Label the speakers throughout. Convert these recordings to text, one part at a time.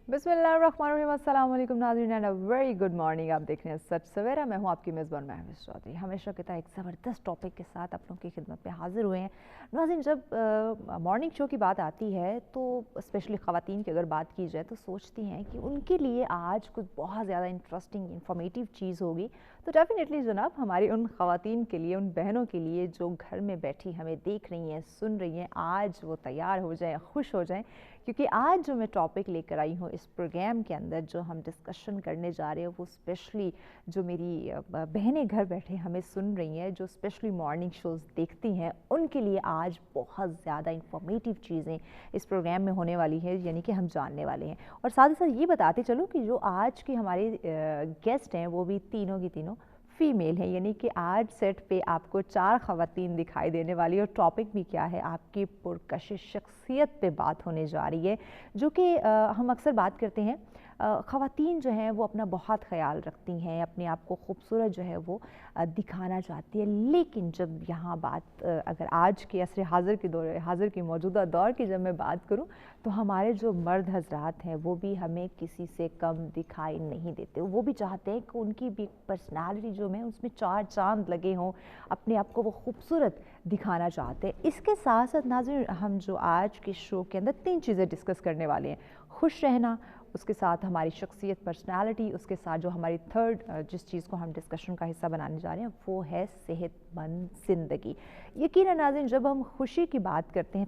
Speaker 1: बिस्मिल्लाहिर्रहमानिर्रहीम, अस्सलाम वालेकुम नाज़रीन and a very good morning. आप देख रहे हैं सच सवेरा। मैं हूं आपकी मेज़बान महविश चौधरी। हमेशा की तरह एक ज़बरदस्त टॉपिक के साथ आप लोगों की खिदमत में हाज़िर हुए हैं। नाज़रीन, जब मॉर्निंग शो की बात आती है तो स्पेशली ख़वातीन की अगर बात की जाए तो सोचती हैं कि उनके लिए आज कुछ बहुत ज़्यादा इंटरेस्टिंग इन्फॉर्मेटिव चीज़ होगी। तो डेफ़िनेटली जनाब, हमारी उन ख़वातीन के लिए, उन बहनों के लिए जो घर में बैठी हमें देख रही हैं, सुन रही हैं, आज वो तैयार हो जाएँ, खुश हो जाएँ, क्योंकि आज जो मैं टॉपिक लेकर आई हूँ इस प्रोग्राम के अंदर जो हम डिस्कशन करने जा रहे हैं वो स्पेशली जो मेरी बहनें घर बैठे हमें सुन रही हैं, जो स्पेशली मॉर्निंग शोज़ देखती हैं, उनके लिए आज बहुत ज़्यादा इंफॉर्मेटिव चीज़ें इस प्रोग्राम में होने वाली है, यानी कि हम जानने वाले हैं। और साथ ही साथ ये बताते चलो कि जो आज के हमारे गेस्ट हैं वो भी तीनों की तीनों फ़ीमेल है, यानी कि आज सेट पे आपको 4 ख़वातीन दिखाई देने वाली है। और टॉपिक भी क्या है, आपकी पुरकशिश शख्सियत पे बात होने जा रही है, जो कि हम अक्सर बात करते हैं ख़वातीन जो हैं वो अपना बहुत ख़याल रखती हैं, अपने आप को खूबसूरत जो है वो दिखाना चाहती है। लेकिन जब यहाँ बात अगर आज के असर हाज़िर की मौजूदा दौर की जब मैं बात करूँ तो हमारे जो मर्द हज़रात हैं वो भी हमें किसी से कम दिखाई नहीं देते। वो भी चाहते हैं कि उनकी भी पर्सनालिटी जो है उसमें 4 चाँद लगे हों, अपने आप को वो खूबसूरत दिखाना चाहते हैं। इसके साथ साथ नाज़रीन, हम जो आज के शो के अंदर 3 चीज़ें डिस्कस करने वाले हैं। खुश रहना, उसके साथ हमारी शख्सियत, पर्सनालिटी, उसके साथ जो हमारी थर्ड जिस चीज़ को हम डिस्कशन का हिस्सा बनाने जा रहे हैं वो है सेहतमंद ज़िंदगी। यकीनन नाज़रीन, जब हम खुशी की बात करते हैं,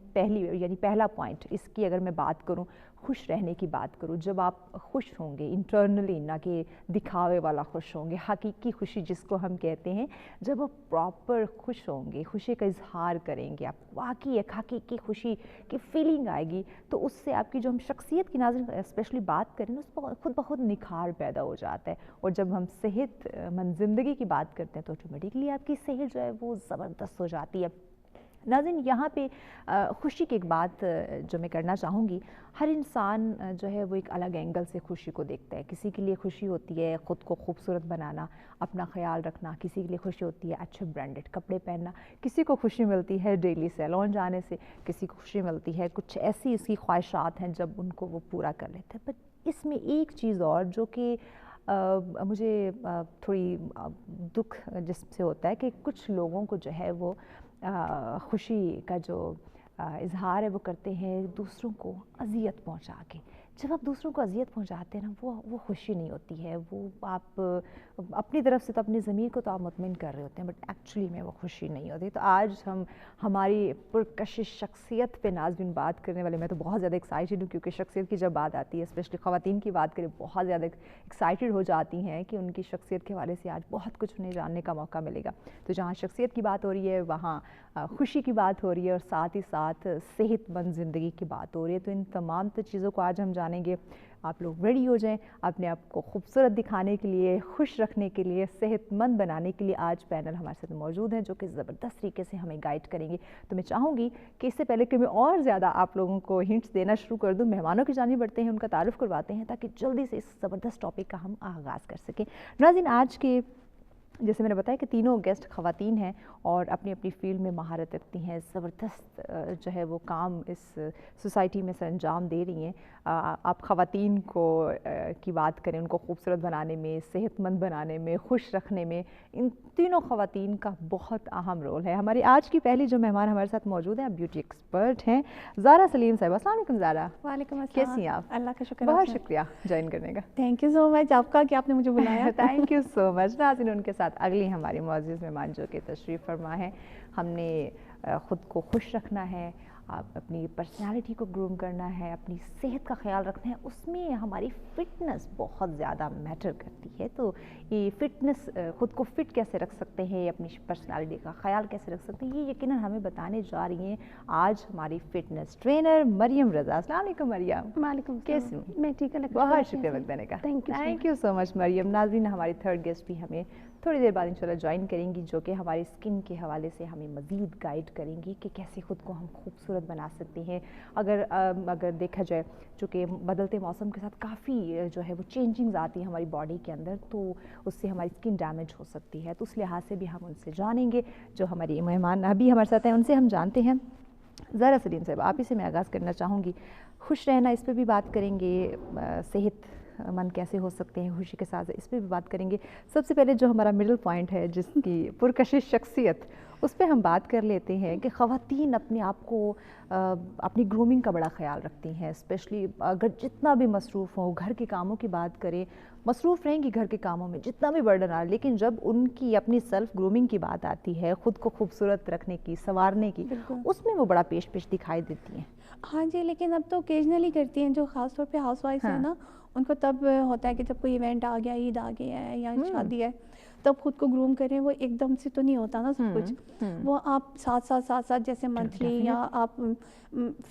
Speaker 1: पहला पॉइंट इसकी अगर मैं बात करूं, खुश रहने की बात करूं, जब आप खुश होंगे इंटरनली, ना कि दिखावे वाला खुश होंगे, हकीकी खुशी जिसको हम कहते हैं, जब आप प्रॉपर खुश होंगे, खुशी का इजहार करेंगे, आप वाकई एक हकीकी खुशी की फीलिंग आएगी, तो उससे आपकी जो हम शख्सियत की नाज़रीन स्पेशली बात करें ना, उस पर खुद ब खुद निखार पैदा हो जाता है। और जब हम सेहतमंद ज़िंदगी की बात करते हैं तो ऑटोमेटिकली आपकी सेहत जो है वो ज़बरदस्त हो जाती है। नाज़रीन, यहाँ पे खुशी की एक बात जो मैं करना चाहूँगी, हर इंसान जो है वो एक अलग एंगल से खुशी को देखता है। किसी के लिए खुशी होती है ख़ुद को खूबसूरत बनाना, अपना ख्याल रखना, किसी के लिए खुशी होती है अच्छे ब्रांडेड कपड़े पहनना, किसी को खुशी मिलती है डेली सैलून जाने से, किसी को खुशी मिलती है कुछ ऐसी इसकी ख्वाहिशात हैं जब उनको वो पूरा कर लेते हैं। बट इसमें एक चीज़ और जो कि मुझे थोड़ी दुख जिससे होता है कि कुछ लोगों को जो है वो खुशी का जो इज़हार है वो करते हैं दूसरों को अज़ियत पहुंचा के। जब आप दूसरों को अज़ियत पहुंचाते हैं ना, वो खुशी नहीं होती है। वो आप अपनी तरफ से तो अपनी ज़मीर को तो आप मुतमिन कर रहे होते हैं, बट एक्चुअली में वो खुशी नहीं होती। तो आज हम हमारी पुरकशिश शख्सियत पे नाज़रीन बात करने वाले। मैं तो बहुत ज़्यादा एक्साइटेड हूँ, क्योंकि शख्सियत की जब बात आती है, स्पेशली ख़वातीन की बात करें, बहुत ज़्यादा एक्साइटेड हो जाती हैं कि उनकी शख्सियत के हवाले से आज बहुत कुछ उन्हें जानने का मौका मिलेगा। तो जहाँ शख्सियत की बात हो रही है वहाँ खुशी की बात हो रही है, और साथ ही साथ सेहतमंद ज़िंदगी की बात हो रही है। तो इन तमाम चीज़ों को आज हम जानेंगे। आप लोग रेडी हो जाएं अपने आप को खूबसूरत दिखाने के लिए, खुश रखने के लिए, सेहतमंद बनाने के लिए। आज पैनल हमारे साथ मौजूद हैं जो कि ज़बरदस्त तरीके से हमें गाइड करेंगे। तो मैं चाहूँगी कि इससे पहले कि मैं और ज़्यादा आप लोगों को हिंट्स देना शुरू कर दूँ, मेहमानों की जानिब बढ़ते हैं, उनका तारुफ करवाते हैं ताकि जल्दी से इस ज़बरदस्त टॉपिक का हम आगाज़ कर सकें। नाज़रीन, आज के जैसे मैंने बताया कि तीनों गेस्ट ख़वातीन हैं और अपनी अपनी फ़ील्ड में महारत रखती हैं, ज़बरदस्त जो है वो काम इस सोसाइटी में सरअंजाम दे रही हैं। आप ख़वातीन को की बात करें, उनको खूबसूरत बनाने में, सेहतमंद बनाने में, खुश रखने में, इन तीनों ख़वातीन का बहुत अहम रोल है। हमारी आज की पहली जो मेहमान हमारे साथ मौजूद हैं, ब्यूटी एक्सपर्ट हैं ज़ारा सलीम साहिबा। अस्सलाम वालेकुम ज़ारा।
Speaker 2: वालेकुम अस्सलाम।
Speaker 1: कैसी हैं आप?
Speaker 2: अल्लाह का शुक्र।
Speaker 1: बहुत शुक्रिया ज्वाइन करने का।
Speaker 2: थैंक यू सो मच आपका कि आपने मुझे बुलाया।
Speaker 1: Thank you so much. नाज़रीन, उनके साथ अगली हमारी मुअज़्ज़िज़ मेहमान जो कि तशरीफ़ फरमा है। हमने ख़ुद को खुश रखना है, अपनी पर्सनालिटी को ग्रूम करना है, अपनी सेहत का ख्याल रखना है, उसमें हमारी फ़िटनेस बहुत ज़्यादा मैटर करती है। तो ये फ़िटनेस, ख़ुद को फ़िट कैसे रख सकते हैं, अपनी पर्सनालिटी का ख्याल कैसे रख सकते हैं, ये यकीनन हमें बताने जा रही हैं आज हमारी फ़िटनेस ट्रेनर मरियम रज़ा। अस्सलाम वालेकुम मरियम।
Speaker 2: वालेकुम।
Speaker 1: कैसी हूँ?
Speaker 2: मैं ठीक है।
Speaker 1: बहुत शुक्रिया वक्त देने का। Thank you so much Maryam. नाज़रीन, हमारी थर्ड गेस्ट भी हमें थोड़ी देर बाद इंशाल्लाह ज्वाइन करेंगी, जो कि हमारी स्किन के हवाले से हमें मज़ीद गाइड करेंगी कि कैसे ख़ुद को हम खूबसूरत बना सकते हैं। अगर देखा जाए, चूँकि बदलते मौसम के साथ काफ़ी जो है वो चेंजिंग्स आती हैं हमारी बॉडी के अंदर, तो उससे हमारी स्किन डैमेज हो सकती है। तो उस लिहाज से भी हम उनसे जानेंगे। जो हमारी मेहमान अभी हमारे साथ हैं उनसे हम जानते हैं ज़ारा सलीम साहब, आप ही से मैं आगाज़ करना चाहूँगी। खुश रहना, इस पे भी बात करेंगे, सेहतमंद कैसे हो सकते हैं खुशी के साथ, इस पे भी बात करेंगे। सबसे पहले जो हमारा मिडल पॉइंट है जिसकी पुरकशिश शख्सियत, उस पे हम बात कर लेते हैं कि ख़वातीन अपने आप को अपनी ग्रूमिंग का बड़ा ख्याल रखती हैं, स्पेशली अगर जितना भी मसरूफ़ हो, घर के कामों की बात करें, मसरूफ़ रहेंगी घर के कामों में जितना भी बर्डन आ, लेकिन जब उनकी अपनी सेल्फ ग्रूमिंग की बात आती है, ख़ुद को खूबसूरत रखने की, संवारने की, उसमें वो बड़ा पेश दिखाई देती हैं।
Speaker 2: हाँ जी, लेकिन अब तो ओकेजनली करती हैं, जो ख़ास तौर पे हाउसवाइफ है ना, उनको तब होता है कि जब कोई इवेंट आ गया, ईद आ गया है या शादी है, तब खुद को ग्रूम करें। वो एकदम से तो नहीं होता ना सब कुछ, वो आप साथ जैसे मंथली या आप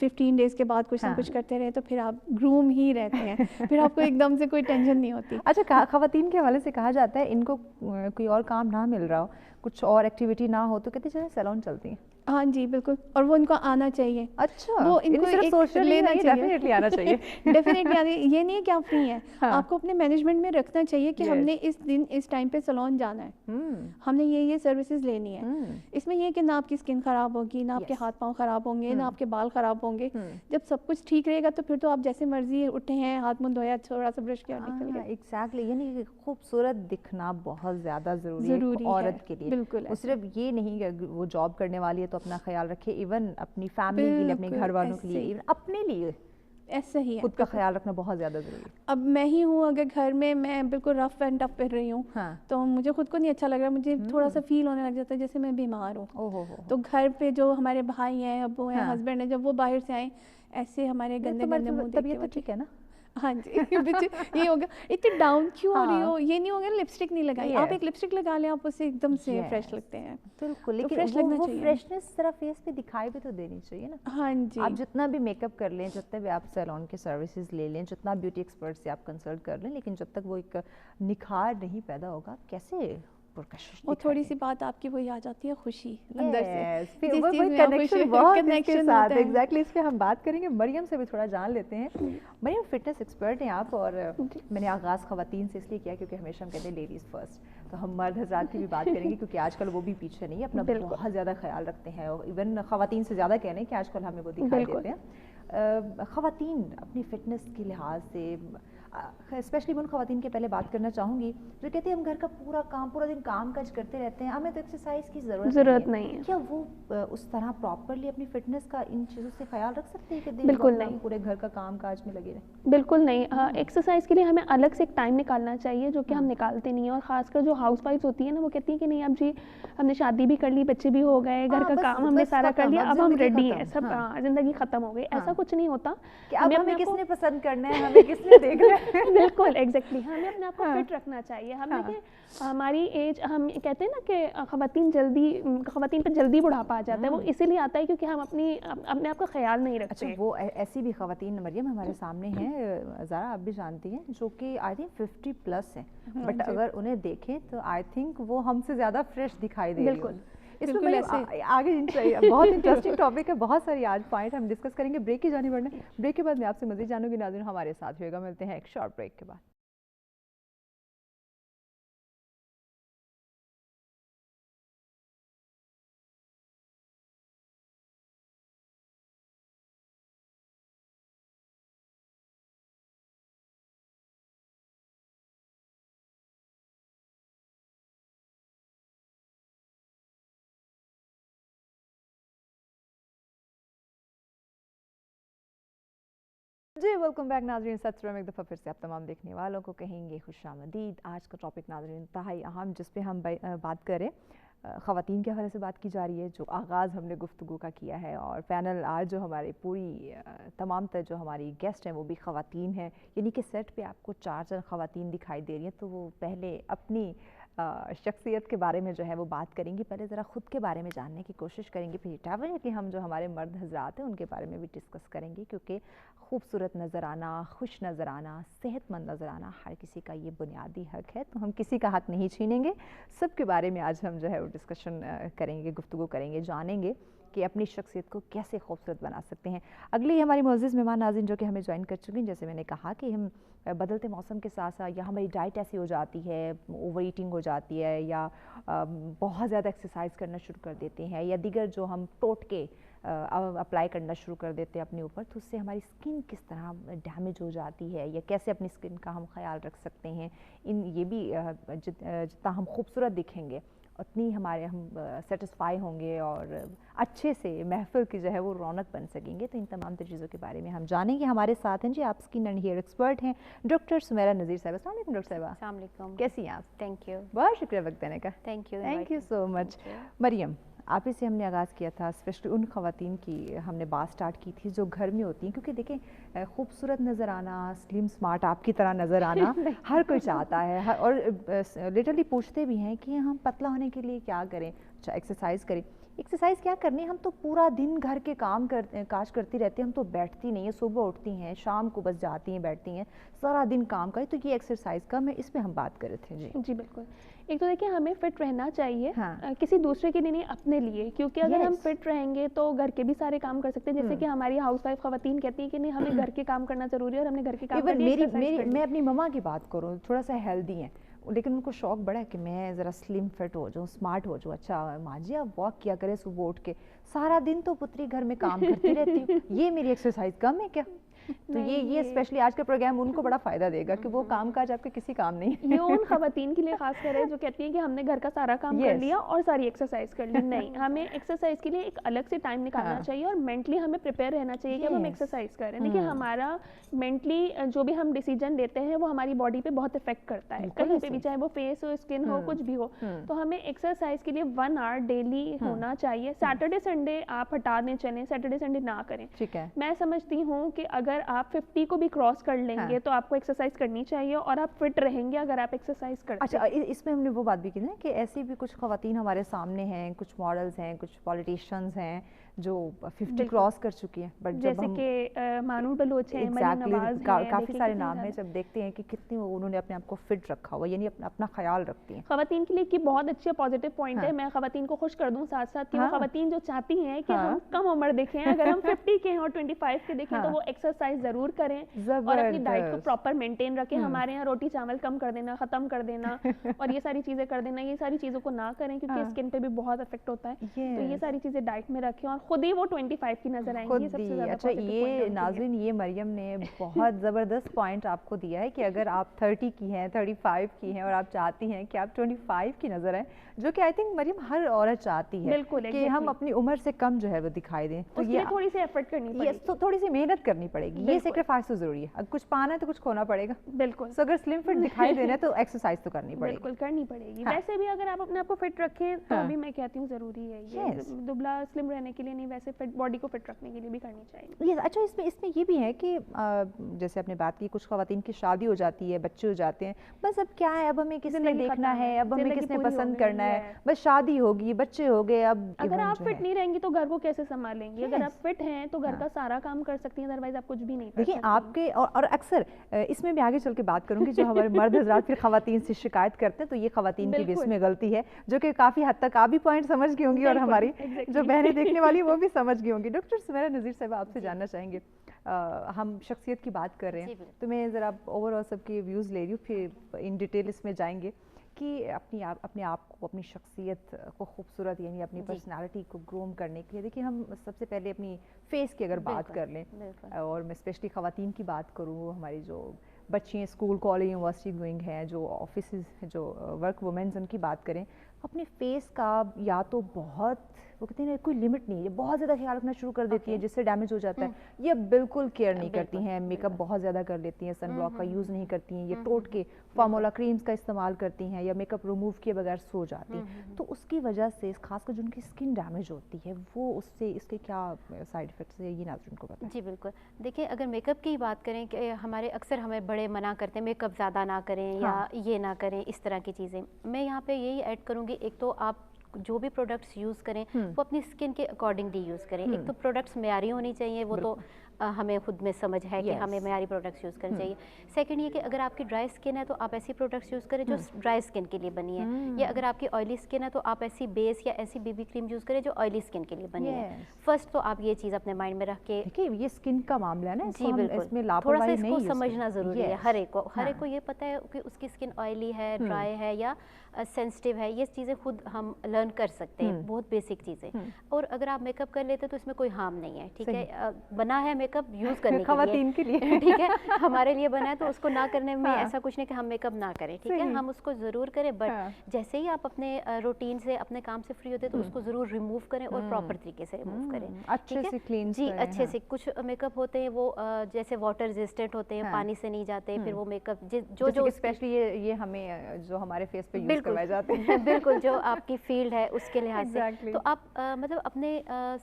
Speaker 2: 15 डेज़ के बाद कुछ ना कुछ करते रहे, तो फिर आप ग्रूम ही रहते हैं, फिर आपको एकदम से कोई टेंशन नहीं होती।
Speaker 1: अच्छा, ख़वातीन के हवाले से कहा जाता है इनको कोई और काम ना मिल रहा हो, कुछ और एक्टिविटी ना हो, तो कहते चले सैलून चलती हैं।
Speaker 2: हाँ जी, बिल्कुल, और वो इनको आना चाहिए।
Speaker 1: अच्छा,
Speaker 2: वो इनको
Speaker 1: सिर्फ सोशल लेना चाहिए, डेफिनेटली आना चाहिए।
Speaker 2: डेफिनेटली आना, ये नहीं है कि आप फ्री हैं, आपको अपने मैनेजमेंट में रखना चाहिए कि हमने इस दिन इस टाइम पे सैलून जाना है, हमने ये सर्विसेज लेनी है। इसमें ये कि ना आपकी स्किन खराब होगी, ना आपके हाथ पाँव खराब होंगे, ना आपके बाल खराब होंगे। जब सब कुछ ठीक रहेगा तो फिर तो आप जैसे मर्जी उठे हैं, हाथ मुंह धोया, थोड़ा सा ब्रश किया, निकल गए।
Speaker 1: एग्जैक्टली, यानी खूबसूरत दिखना बहुत ज़्यादा ज़रूरी है औरत के लिए।
Speaker 2: बिल्कुल,
Speaker 1: वो सिर्फ ये नहीं कि वो जॉब करने वाली है तो अपना ख्याल रखे, इवन अपनी फैमिली के लिए, अपने घर वालों के लिए, इवन अपने लिए
Speaker 2: ऐसा ही है,
Speaker 1: खुद का ख्याल रखना बहुत ज़्यादा ज़रूरी है।
Speaker 2: अब मैं ही हूँ, अगर घर में मैं बिल्कुल रफ एंड टफ कर रही हूँ, तो मुझे खुद को नहीं अच्छा लग रहा, मुझे थोड़ा सा फील होने लग जाता है जैसे मैं बीमार हूँ। तो घर पे जो हमारे भाई हैं, अब्बू हैं, हस्बैंड हैं, जब वो बाहर से आए ऐसे हमारे गंदे गंदे मुंह देख के,
Speaker 1: ठीक है ना।
Speaker 2: हाँ जी, ये होगा, इतनी डाउन क्यों हो रही हो, ये नहीं होगा लिपस्टिक नहीं लगाई, आप एक लिपस्टिक लगा लें, आप उससे एकदम से फ्रेश लगते हैं।
Speaker 1: बिल्कुल, लेकिन वो फ्रेशनेस जरा फेस पे दिखाई भी तो देनी चाहिए ना।
Speaker 2: हाँ जी,
Speaker 1: आप जितना भी मेकअप कर लें, जितने भी आप सैलून के सर्विसेज ले लें, जितना ब्यूटी एक्सपर्ट से आप कंसल्ट कर लें, लेकिन जब तक वो एक निखार नहीं पैदा होगा, आप कैसे
Speaker 2: वो थोड़ी सी बात आपकी वही आ जाती है, खुशी अंदर से,
Speaker 1: वो कनेक्शन के साथ। एग्जैक्टली, इस पे हम बात करेंगे। मरियम से भी थोड़ा जान लेते हैं। मरियम, फिटनेस एक्सपर्ट हैं आप, और मैंने आगाज़ ख़वातीन से इसलिए किया क्योंकि हमेशा हम कहते हैं लेडीज़ फर्स्ट, तो हम मर्द हज़रात की भी बात करेंगे क्योंकि आजकल वो भी पीछे नहीं है, अपना बहुत ज़्यादा ख्याल रखते हैं, और इवन ख़वातीन से ज़्यादा कह रहे हैं कि आजकल हमें वो दिखाई देते हैं। ख़वातीन अपनी फ़िटनेस के लिहाज से, स्पेशली उन ख़वातीन के पहले बात करना चाहूँगी जो कहते हैं हम घर का पूरा दिन काम काज करते रहते हैं, हमें तो एक्सरसाइज की ज़रूरत नहीं है। क्या वो उस तरह प्रॉपरली अपनी फ़िटनेस का इन चीज़ों से ख्याल रख सकते हैं कि
Speaker 3: बिल्कुल नहीं,
Speaker 1: पूरे घर का काम काज में लगे रहें?
Speaker 3: बिल्कुल नहीं। एक्सरसाइज के लिए हमें अलग से एक टाइम निकालना चाहिए, जो कि हम निकालते नहीं हैं। और ख़ासकर जो हाउस वाइफ होती है ना, वो कहती है कि नहीं अब जी हमने शादी भी कर ली, बच्चे भी हो गए, घर का काम हमने सारा कर लिया, अब हम रेडी हैं, सब ज़िंदगी ख़त्म हो गई। ऐसा कुछ नहीं होता।
Speaker 1: हमें किसने पसंद करना है, हमें किसने देखना है।
Speaker 3: बिल्कुल, एग्जैक्टली, हमें अपने आप को फिट रखना चाहिए। हमें हमारी एज, हम कहते हैं ना कि ख़वातीन पर जल्दी बुढ़ापा आ जाता है, वो इसीलिए आता है क्योंकि हम अपने आप का ख्याल नहीं रखते।
Speaker 1: अच्छा, वो ऐसी भी ख़वातीन मरियम हमारे सामने हैं, ज़रा आप भी जानती हैं, जो कि आई थिंक 50+ हैं, बट अगर उन्हें देखें तो आई थिंक वो हमसे ज़्यादा फ्रेश दिखाई दे रही है। इसमें आगे बहुत इंटरेस्टिंग टॉपिक है, बहुत सारी आज पॉइंट हम डिस्कस करेंगे। ब्रेक की जानी पड़ना, ब्रेक के बाद मैं आपसे मज़ीद जानूंगी। नाज़रीन हमारे साथ होगा, मिलते हैं एक शॉर्ट ब्रेक के बाद। जी वेलकम बैक नाज़रीन, सत श्री अकाल। एक दफ़ा फिर से आप तमाम देखने वालों को कहेंगे खुशामदीद। आज का टॉपिक नाज़रीन इंतहाई अहम, जिस पे हम बात करें, ख़वातीन के हवाले से बात की जा रही है, जो आगाज़ हमने गुफ्तगू का किया है। और पैनल आज जो हमारी पूरी तमाम तर जो हमारी गेस्ट हैं वो भी ख़वातीन हैं, यानी कि सेट पे आपको 4 ख़वातीन दिखाई दे रही हैं। तो वो पहले अपनी शख्सियत के बारे में जो है वो बात करेंगी, पहले ज़रा ख़ुद के बारे में जानने की कोशिश करेंगे, फिर डेफिनेटली हम जो हमारे मर्द हज़रात हैं उनके बारे में भी डिस्कस करेंगे, क्योंकि खूबसूरत नज़र आना, खुश नज़र आना, सेहतमंद नज़र आना हर किसी का ये बुनियादी हक़ है। तो हम किसी का हक़ नहीं छीनेंगे, सब के बारे में आज हम जो है वो डिस्कशन करेंगे, गुफ्तगू करेंगे, जानेंगे कि अपनी शख्सियत को कैसे खूबसूरत बना सकते हैं। अगली हमारी मुअज़्ज़िज़ मेहमान नाज़रीन जो कि हमें ज्वाइन कर चुकी हैं, जैसे मैंने कहा कि हम बदलते मौसम के साथ साथ या हमारी डाइट ऐसी हो जाती है, ओवर ईटिंग हो जाती है, या बहुत ज़्यादा एक्सरसाइज करना शुरू कर देते हैं, या दीगर जो हम टोटके अप्लाई करना शुरू कर देते हैं अपने ऊपर, तो उससे हमारी स्किन किस तरह डैमेज हो जाती है या कैसे अपनी स्किन का हम ख्याल रख सकते हैं। ये भी जितना हम खूबसूरत दिखेंगे उतनी हमारे हम सेटिस्फाई होंगे और अच्छे से महफिल की जो है वो रौनक बन सकेंगे। तो इन तमाम चीज़ों के बारे में हम जानेंगे। हमारे साथ हैं जी, आप स्किन एंड हेयर एक्सपर्ट हैं, डॉक्टर सुमेरा नज़ीर साहिबा। अस्सलाम वालेकुम डॉक्टर साहिबा।
Speaker 4: अस्सलाम वालेकुम।
Speaker 1: कैसी हैं आप?
Speaker 4: Thank you.
Speaker 1: बहुत शुक्रिया वक्त देने का।
Speaker 4: Thank you
Speaker 1: so much. Maryam, आप ही से हमने आगाज़ किया था, स्पेशली उन ख़वातीन की हमने बात स्टार्ट की थी जो घर में होती हैं, क्योंकि देखें खूबसूरत नज़र आना, स्लिम स्मार्ट आपकी तरह नज़र आना हर कोई चाहता है, और लिटरली पूछते भी हैं कि हम पतला होने के लिए क्या करें। अच्छा, एक्सरसाइज करें। एक्सरसाइज क्या करनी है, हम तो पूरा दिन घर के काज करती रहती हैं, हम तो बैठती नहीं है, सुबह उठती हैं, शाम को बस जाती हैं, बैठती हैं, सारा दिन काम करें, तो ये एक्सरसाइज का मैं इस पे हम बात कर रहे थे जी।
Speaker 3: जी बिल्कुल। एक तो देखिए हमें फिट रहना चाहिए,
Speaker 1: हाँ।
Speaker 3: किसी दूसरे के लिए नहीं, अपने लिए, क्योंकि अगर हम
Speaker 1: Yes.
Speaker 3: फिट रहेंगे तो घर के भी सारे काम कर सकते हैं। जैसे कि हमारी हाउस वाइफ खवातीन कहती हैं कि नहीं, हमें घर के काम करना जरूरी है और हमने घर के काम
Speaker 1: इवन
Speaker 3: करके
Speaker 1: मैं अपनी मम्मा की बात करूँ, थोड़ा सा हेल्दी हैं, लेकिन उनको शौक बड़ा है कि मैं ज़रा स्लिम फिट हो जाऊँ, स्मार्ट हो जाऊँ। अच्छा माँ जी आप वॉक किया करें सुबह उठ के, सारा दिन तो पुत्री घर में काम करती रहती हूँ, ये मेरी एक्सरसाइज कम है क्या? तो ये स्पेशली आज का प्रोग्राम उनको बड़ा फ़ायदा देगा कि वो काम काज आपके किसी काम नहीं है।
Speaker 3: ये उन खवातीन के लिए खास कर है जो कहती हैं कि हमने घर का सारा काम कर
Speaker 1: Yes.
Speaker 3: लिया और सारी एक्सरसाइज कर ली। नहीं, हमें एक्सरसाइज के लिए एक अलग से टाइम निकालना
Speaker 1: हाँ।
Speaker 3: चाहिए और मेंटली हमें प्रिपेयर रहना चाहिए कि अब हम
Speaker 1: Yes.
Speaker 3: एक्सरसाइज कर रहे हैं। देखिए हमारा मेंटली जो भी हम डिसीजन लेते हैं वो हमारी बॉडी पे बहुत इफेक्ट करता है,
Speaker 1: बिल्कुल
Speaker 3: कहीं पे
Speaker 1: ऐसे
Speaker 3: भी,
Speaker 1: ही।
Speaker 3: चाहे वो फेस हो, स्किन हो, कुछ भी हो। तो हमें एक्सरसाइज के लिए 1 आवर डेली होना चाहिए। सैटरडे संडे आप हटा दें, चलें, सैटरडे संडे ना करें।
Speaker 1: ठीक है।
Speaker 3: मैं समझती हूँ कि अगर आप 50 को भी क्रॉस कर लेंगे
Speaker 1: हाँ।
Speaker 3: तो आपको एक्सरसाइज करनी चाहिए और आप फिट रहेंगे अगर आप एक्सरसाइज करते
Speaker 1: अच्छा, इसमें हमने वो बात भी की ना कि ऐसी भी कुछ ख़वातीन हमारे सामने हैं, कुछ मॉडल्स हैं, कुछ पॉलिटिशियंस हैं जो 50 क्रॉस कर चुकी हैं, बट जब
Speaker 3: जैसे
Speaker 1: हम
Speaker 3: कि मानू बलूच हैं, मरीम
Speaker 1: एग्जैक्टली
Speaker 3: नवाज हैं,
Speaker 1: काफ़ी
Speaker 3: देखिए
Speaker 1: सारे
Speaker 3: कितनी
Speaker 1: नाम हैं,
Speaker 3: ज़्यादा।
Speaker 1: जब देखते हैं कि कितनी उन्होंने अपने आप को फिट रखा हुआ, यानी अपना ख्याल रखती हैं।
Speaker 3: खवातीन के लिए की बहुत अच्छी पॉजिटिव पॉइंट
Speaker 1: हाँ।
Speaker 3: है। मैं खवातीन को खुश कर दूं साथ साथ कि
Speaker 1: हाँ।
Speaker 3: वो खवातीन जो चाहती हैं कि
Speaker 1: हाँ।
Speaker 3: हम कम उम्र दिखें, अगर हम 50 के हैं और 25 के देखें तो
Speaker 1: हाँ।
Speaker 3: वो एक्सरसाइज जरूर करें और अपनी डाइट को
Speaker 1: जबरदस्त।
Speaker 3: प्रॉपर मेंटेन रखें। हमारे यहाँ रोटी चावल कम कर देना, खत्म कर देना और ये सारी चीजें कर देना, ये सारी चीजों को ना करें क्योंकि
Speaker 1: हाँ।
Speaker 3: स्किन पे भी बहुत इफेक्ट होता है। तो ये
Speaker 1: Yes.
Speaker 3: सारी चीजें डाइट में रखें और खुद ही वो 25 की नजर आएंगी। ये सबसे
Speaker 1: खुद ही।
Speaker 3: ज्यादा
Speaker 1: अच्छा,
Speaker 3: positive point है
Speaker 1: ये
Speaker 3: उनके लिए।
Speaker 1: नाज़रीन, ये मरियम ने बहुत ज़बरदस्त पॉइंट आपको दिया है कि अगर आप 30 की हैं, 35 की हैं और आप चाहती हैं कि आप 25 की नज़र आए, जो कि आई थिंक मरियम हर औरत चाहती है
Speaker 3: बिल्कुल,
Speaker 1: कि हम
Speaker 3: exactly.
Speaker 1: अपनी उम्र से कम जो है वो दिखाई दें, तो
Speaker 3: उसके लिए थोड़ी सी एफर्ट करनी
Speaker 1: ये
Speaker 3: पड़ेगी।
Speaker 1: तो थोड़ी सी मेहनत करनी पड़ेगी, ये
Speaker 3: बिल्कुल।
Speaker 1: सेक्रीफाइस तो ज़रूरी है। अगर कुछ पाना है तो कुछ खोना पड़ेगा।
Speaker 3: बिल्कुल
Speaker 1: सो अगर स्लिम फिट दिखाई देना है तो एक्सरसाइज तो करनी पड़ेगी।
Speaker 3: बिल्कुल करनी पड़ेगी।
Speaker 1: हाँ।
Speaker 3: वैसे भी अगर आप अपने आप को फिट रखें तो
Speaker 1: हाँ।
Speaker 3: भी मैं कहती हूँ जरूरी है ये।
Speaker 1: Yes.
Speaker 3: दुबला स्लिम रहने के लिए नहीं, वैसे फिट बॉडी को फिट रखने के लिए भी करनी चाहिए।
Speaker 1: ये अच्छा, इसमें ये भी है कि जैसे आपने बात की, कुछ ख़वातीन की शादी हो जाती है, बच्चे हो जाते हैं, बस अब क्या है, अब हमें किसने
Speaker 3: जिंदगी
Speaker 1: देखना
Speaker 3: खत्म
Speaker 1: है,
Speaker 3: है,
Speaker 1: अब हमें
Speaker 3: जिंदगी
Speaker 1: किसने
Speaker 3: पूरी हो
Speaker 1: पसंद
Speaker 3: गई
Speaker 1: करना है,
Speaker 3: है।
Speaker 1: बस शादी होगी, बच्चे हो गए, अब
Speaker 3: अगर
Speaker 1: इवन
Speaker 3: आप
Speaker 1: जो
Speaker 3: फिट
Speaker 1: है।
Speaker 3: नहीं रहेंगी तो घर को कैसे संभालेंगी? अगर
Speaker 1: Yes.
Speaker 3: आप फिट हैं तो घर
Speaker 1: हाँ।
Speaker 3: का सारा काम कर सकती हैं, अदरवाइज आप कुछ भी नहीं कर
Speaker 1: देखिए
Speaker 3: सकती।
Speaker 1: आपके और अक्सर इसमें मैं आगे चल के बात करूंगी, जो हमारे मर्द हजरात फिर ख़वातीन से शिकायत करते हैं, तो ये ख़वातीन की भी
Speaker 3: बिल्कुल।
Speaker 1: इसमें गलती है, जो कि काफ़ी हद तक आप भी पॉइंट समझ गई होंगी और
Speaker 3: बिल्कुल,
Speaker 1: हमारी
Speaker 3: exactly.
Speaker 1: जो बहनें देखने वाली वो भी समझ गई होंगी। डॉक्टर सुमेरा नज़ीर साहब, आपसे जानना चाहेंगे, हम शख्सियत की बात कर रहे
Speaker 4: जी,
Speaker 1: हैं,
Speaker 4: बिल्कुल।
Speaker 1: तो मैं ज़रा ओवरऑल सबके व्यूज़ ले रही हूँ, फिर इन डिटेल इसमें जाएंगे कि अपने आप को, अपनी शख्सियत को खूबसूरत, यानी अपनी
Speaker 4: जी।
Speaker 1: पर्सनालिटी को ग्रूम करने के लिए, देखिए हम सबसे पहले अपनी फेस की अगर बात
Speaker 4: बिल्कुल,
Speaker 1: कर लें,
Speaker 4: बिल्कुल।
Speaker 1: और मैं स्पेशली ख़वातीन की बात करूँ, हमारी जो बच्ची हैं, स्कूल कॉलेज यूनिवर्सिटी गोइंग हैं, जो ऑफिस जो वर्क वुमेन्स, उनकी बात करें, अपने फेस का या तो बहुत, वो कहते हैं ना, कोई लिमिट नहीं है, बहुत ज़्यादा ख्याल रखना शुरू कर देती है जिससे डैमेज हो जाता है, या बिल्कुल केयर नहीं करती
Speaker 4: बिल्कुल,
Speaker 1: हैं, मेकअप बहुत ज़्यादा कर लेती हैं, सन ब्लॉक का यूज़ नहीं करती हैं, या टोट के फार्मूला क्रीम्स का इस्तेमाल करती हैं, या मेकअप रिमूव किए बगैर सो जाती हैं। तो उसकी वजह से खासकर जो उनकी स्किन डैमेज होती है, वो उससे इसके क्या साइड इफ़ेक्ट्स है, ये नाज़रीन को बताएं।
Speaker 4: जी बिल्कुल। देखिए, अगर मेकअप की बात करें कि हमारे अक्सर हमें बड़े मना करते हैं मेकअप ज़्यादा ना करें या
Speaker 1: हाँ।
Speaker 4: ये ना करें, इस तरह की चीज़ें। मैं यहाँ पे यही ऐड करूँगी, एक तो आप जो भी प्रोडक्ट्स यूज़ करें वो अपनी स्किन के अकॉर्डिंगली यूज़ करें। एक तो प्रोडक्ट्स मेयारी होनी चाहिए, वो तो हमें खुद में समझ है कि हमें मेयारी प्रोडक्ट्स यूज़ करने चाहिए। सेकंड ये कि अगर आपकी ड्राई स्किन है तो आप ऐसी प्रोडक्ट्स यूज़ करें जो ड्राई स्किन के लिए बनी है, या अगर आपकी ऑयली स्किन है तो आप ऐसी बेस या ऐसी बीबी क्रीम यूज़ करें जो ऑयली स्किन के लिए बनी है। फर्स्ट तो आप ये चीज़ अपने माइंड में रख के,
Speaker 1: देखिए ये स्किन का मामला है ना,
Speaker 4: जी बिल्कुल,
Speaker 1: इसमें
Speaker 4: थोड़ा सा
Speaker 1: लापरवाही
Speaker 4: इसको
Speaker 1: नहीं
Speaker 4: समझना ज़रूरी है। हर एक को ये पता है कि उसकी स्किन ऑयली है, ड्राई है या सेंसिटिव है, ये चीज़ें खुद हम लर्न कर सकते हैं, बहुत बेसिक चीज़ें। और अगर आप मेकअप कर लेते तो इसमें कोई हार्म नहीं है, ठीक है, बना है मेकअप यूज़ करने
Speaker 1: खवातीन के लिए
Speaker 4: ठीक है, हमारे लिए बना है तो उसको ना करने में ऐसा कुछ नहीं कि हम मेकअप ना करें, ठीक है, हम उसको ज़रूर करें, बट जैसे ही आप अपने रूटीन से, अपने काम से फ्री होते हैं तो उसको ज़रूर रिमूव करें और प्रॉपर तरीके से रिमूव करें,
Speaker 1: अच्छे से क्लीन
Speaker 4: जी, अच्छे से। कुछ मेकअप होते हैं वो जैसे वाटर रेजिस्टेंट होते हैं, पानी से नहीं जाते, फिर वो मेकअप जो
Speaker 1: स्पेशली ये हमें जो हमारे फेस पे यूज करवाए जाते हैं
Speaker 4: बिल्कुल, जो आपकी फील्ड है उसके लिहाज से, तो आप मतलब अपने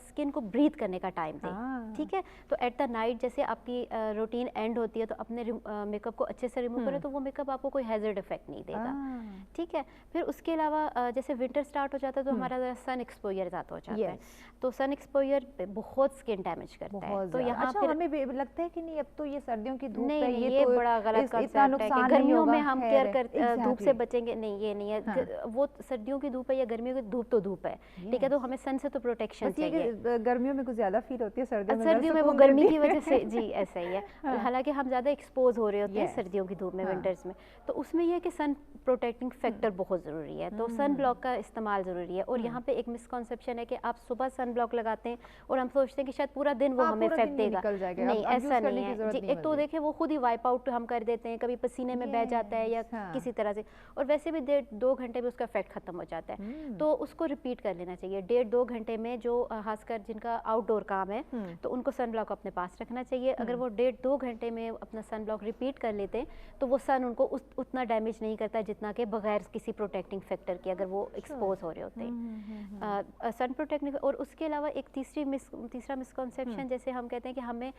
Speaker 4: स्किन को ब्रीथ करने का टाइम दें, ठीक है। तो एट द नाइट जैसे आपकी रूटीन एंड होती है तो अपने मेकअप को अच्छे से रिमूव करें, तो वो मेकअप आपको कोई हैजर्ड इफेक्ट नहीं देगा, ठीक है। फिर उसके अलावा जैसे विंटर स्टार्ट हो जाता है तो हमारा सन एक्सपोजर ज़्यादा हो जाता है, तो सन एक्सपोजर बहुत स्किन डैमेज करता है। तो यहाँ
Speaker 1: फिर हमें लगता है कि नहीं अब तो ये सर्दियों की धूप है,
Speaker 4: ये तो बड़ा गलत कांसेप्ट है कि गर्मियों में हम केयर कर धूप से बचेंगे, नहीं, ये नहीं है। वो सर्दियों की धूप है या गर्मियों की धूप तो धूप है, ठीक है, तो हमें सन से तो प्रोटेक्शन चाहिए।
Speaker 1: गर्मियों में कुछ ज्यादा फील होती है,
Speaker 4: सर्दियों में वो गर्मी की वजह से, जी ऐसा ही है। हालांकि हम ज़्यादा एक्सपोज हो रहे होते हैं सर्दियों की धूप में, विंटर्स में, तो उसमें यह है कि सन प्रोटेक्टिंग फैक्टर बहुत ज़रूरी है, तो सन ब्लॉक का इस्तेमाल ज़रूरी है। और यहाँ पे एक मिसकॉन्सेप्शन है कि आप सुबह सन ब्लॉक लगाते हैं और हम सोचते हैं कि शायद पूरा दिन वो हमें इफेक्ट देगा, नहीं, ऐसा नहीं है जी। एक तो देखिए वो खुद ही वाइप आउट हम कर देते हैं, कभी पसीने में बह जाता है या किसी तरह से, और वैसे भी 1.5-2 घंटे में उसका इफेक्ट खत्म हो जाता है। तो उसको रिपीट कर लेना चाहिए 1.5-2 घंटे में, जो खासकर जिनका आउटडोर काम है तो उनको सन ब्लॉक अपने पास रखना चाहिए। अगर वो 1.5-2 घंटे में अपना सन ब्लॉक रिपीट कर लेते हैं तो वो सन उनको उतना डैमेज नहीं करता जितना कि बगैर किसी प्रोटेक्टिंग फैक्टर के अगर वो एक्सपोज हो रहे होते हैं सन प्रोटेक्टिंग। और उसके अलावा एक तीसरा मिसकॉन्सेप्शन, जैसे हम कहते हैं कि हमें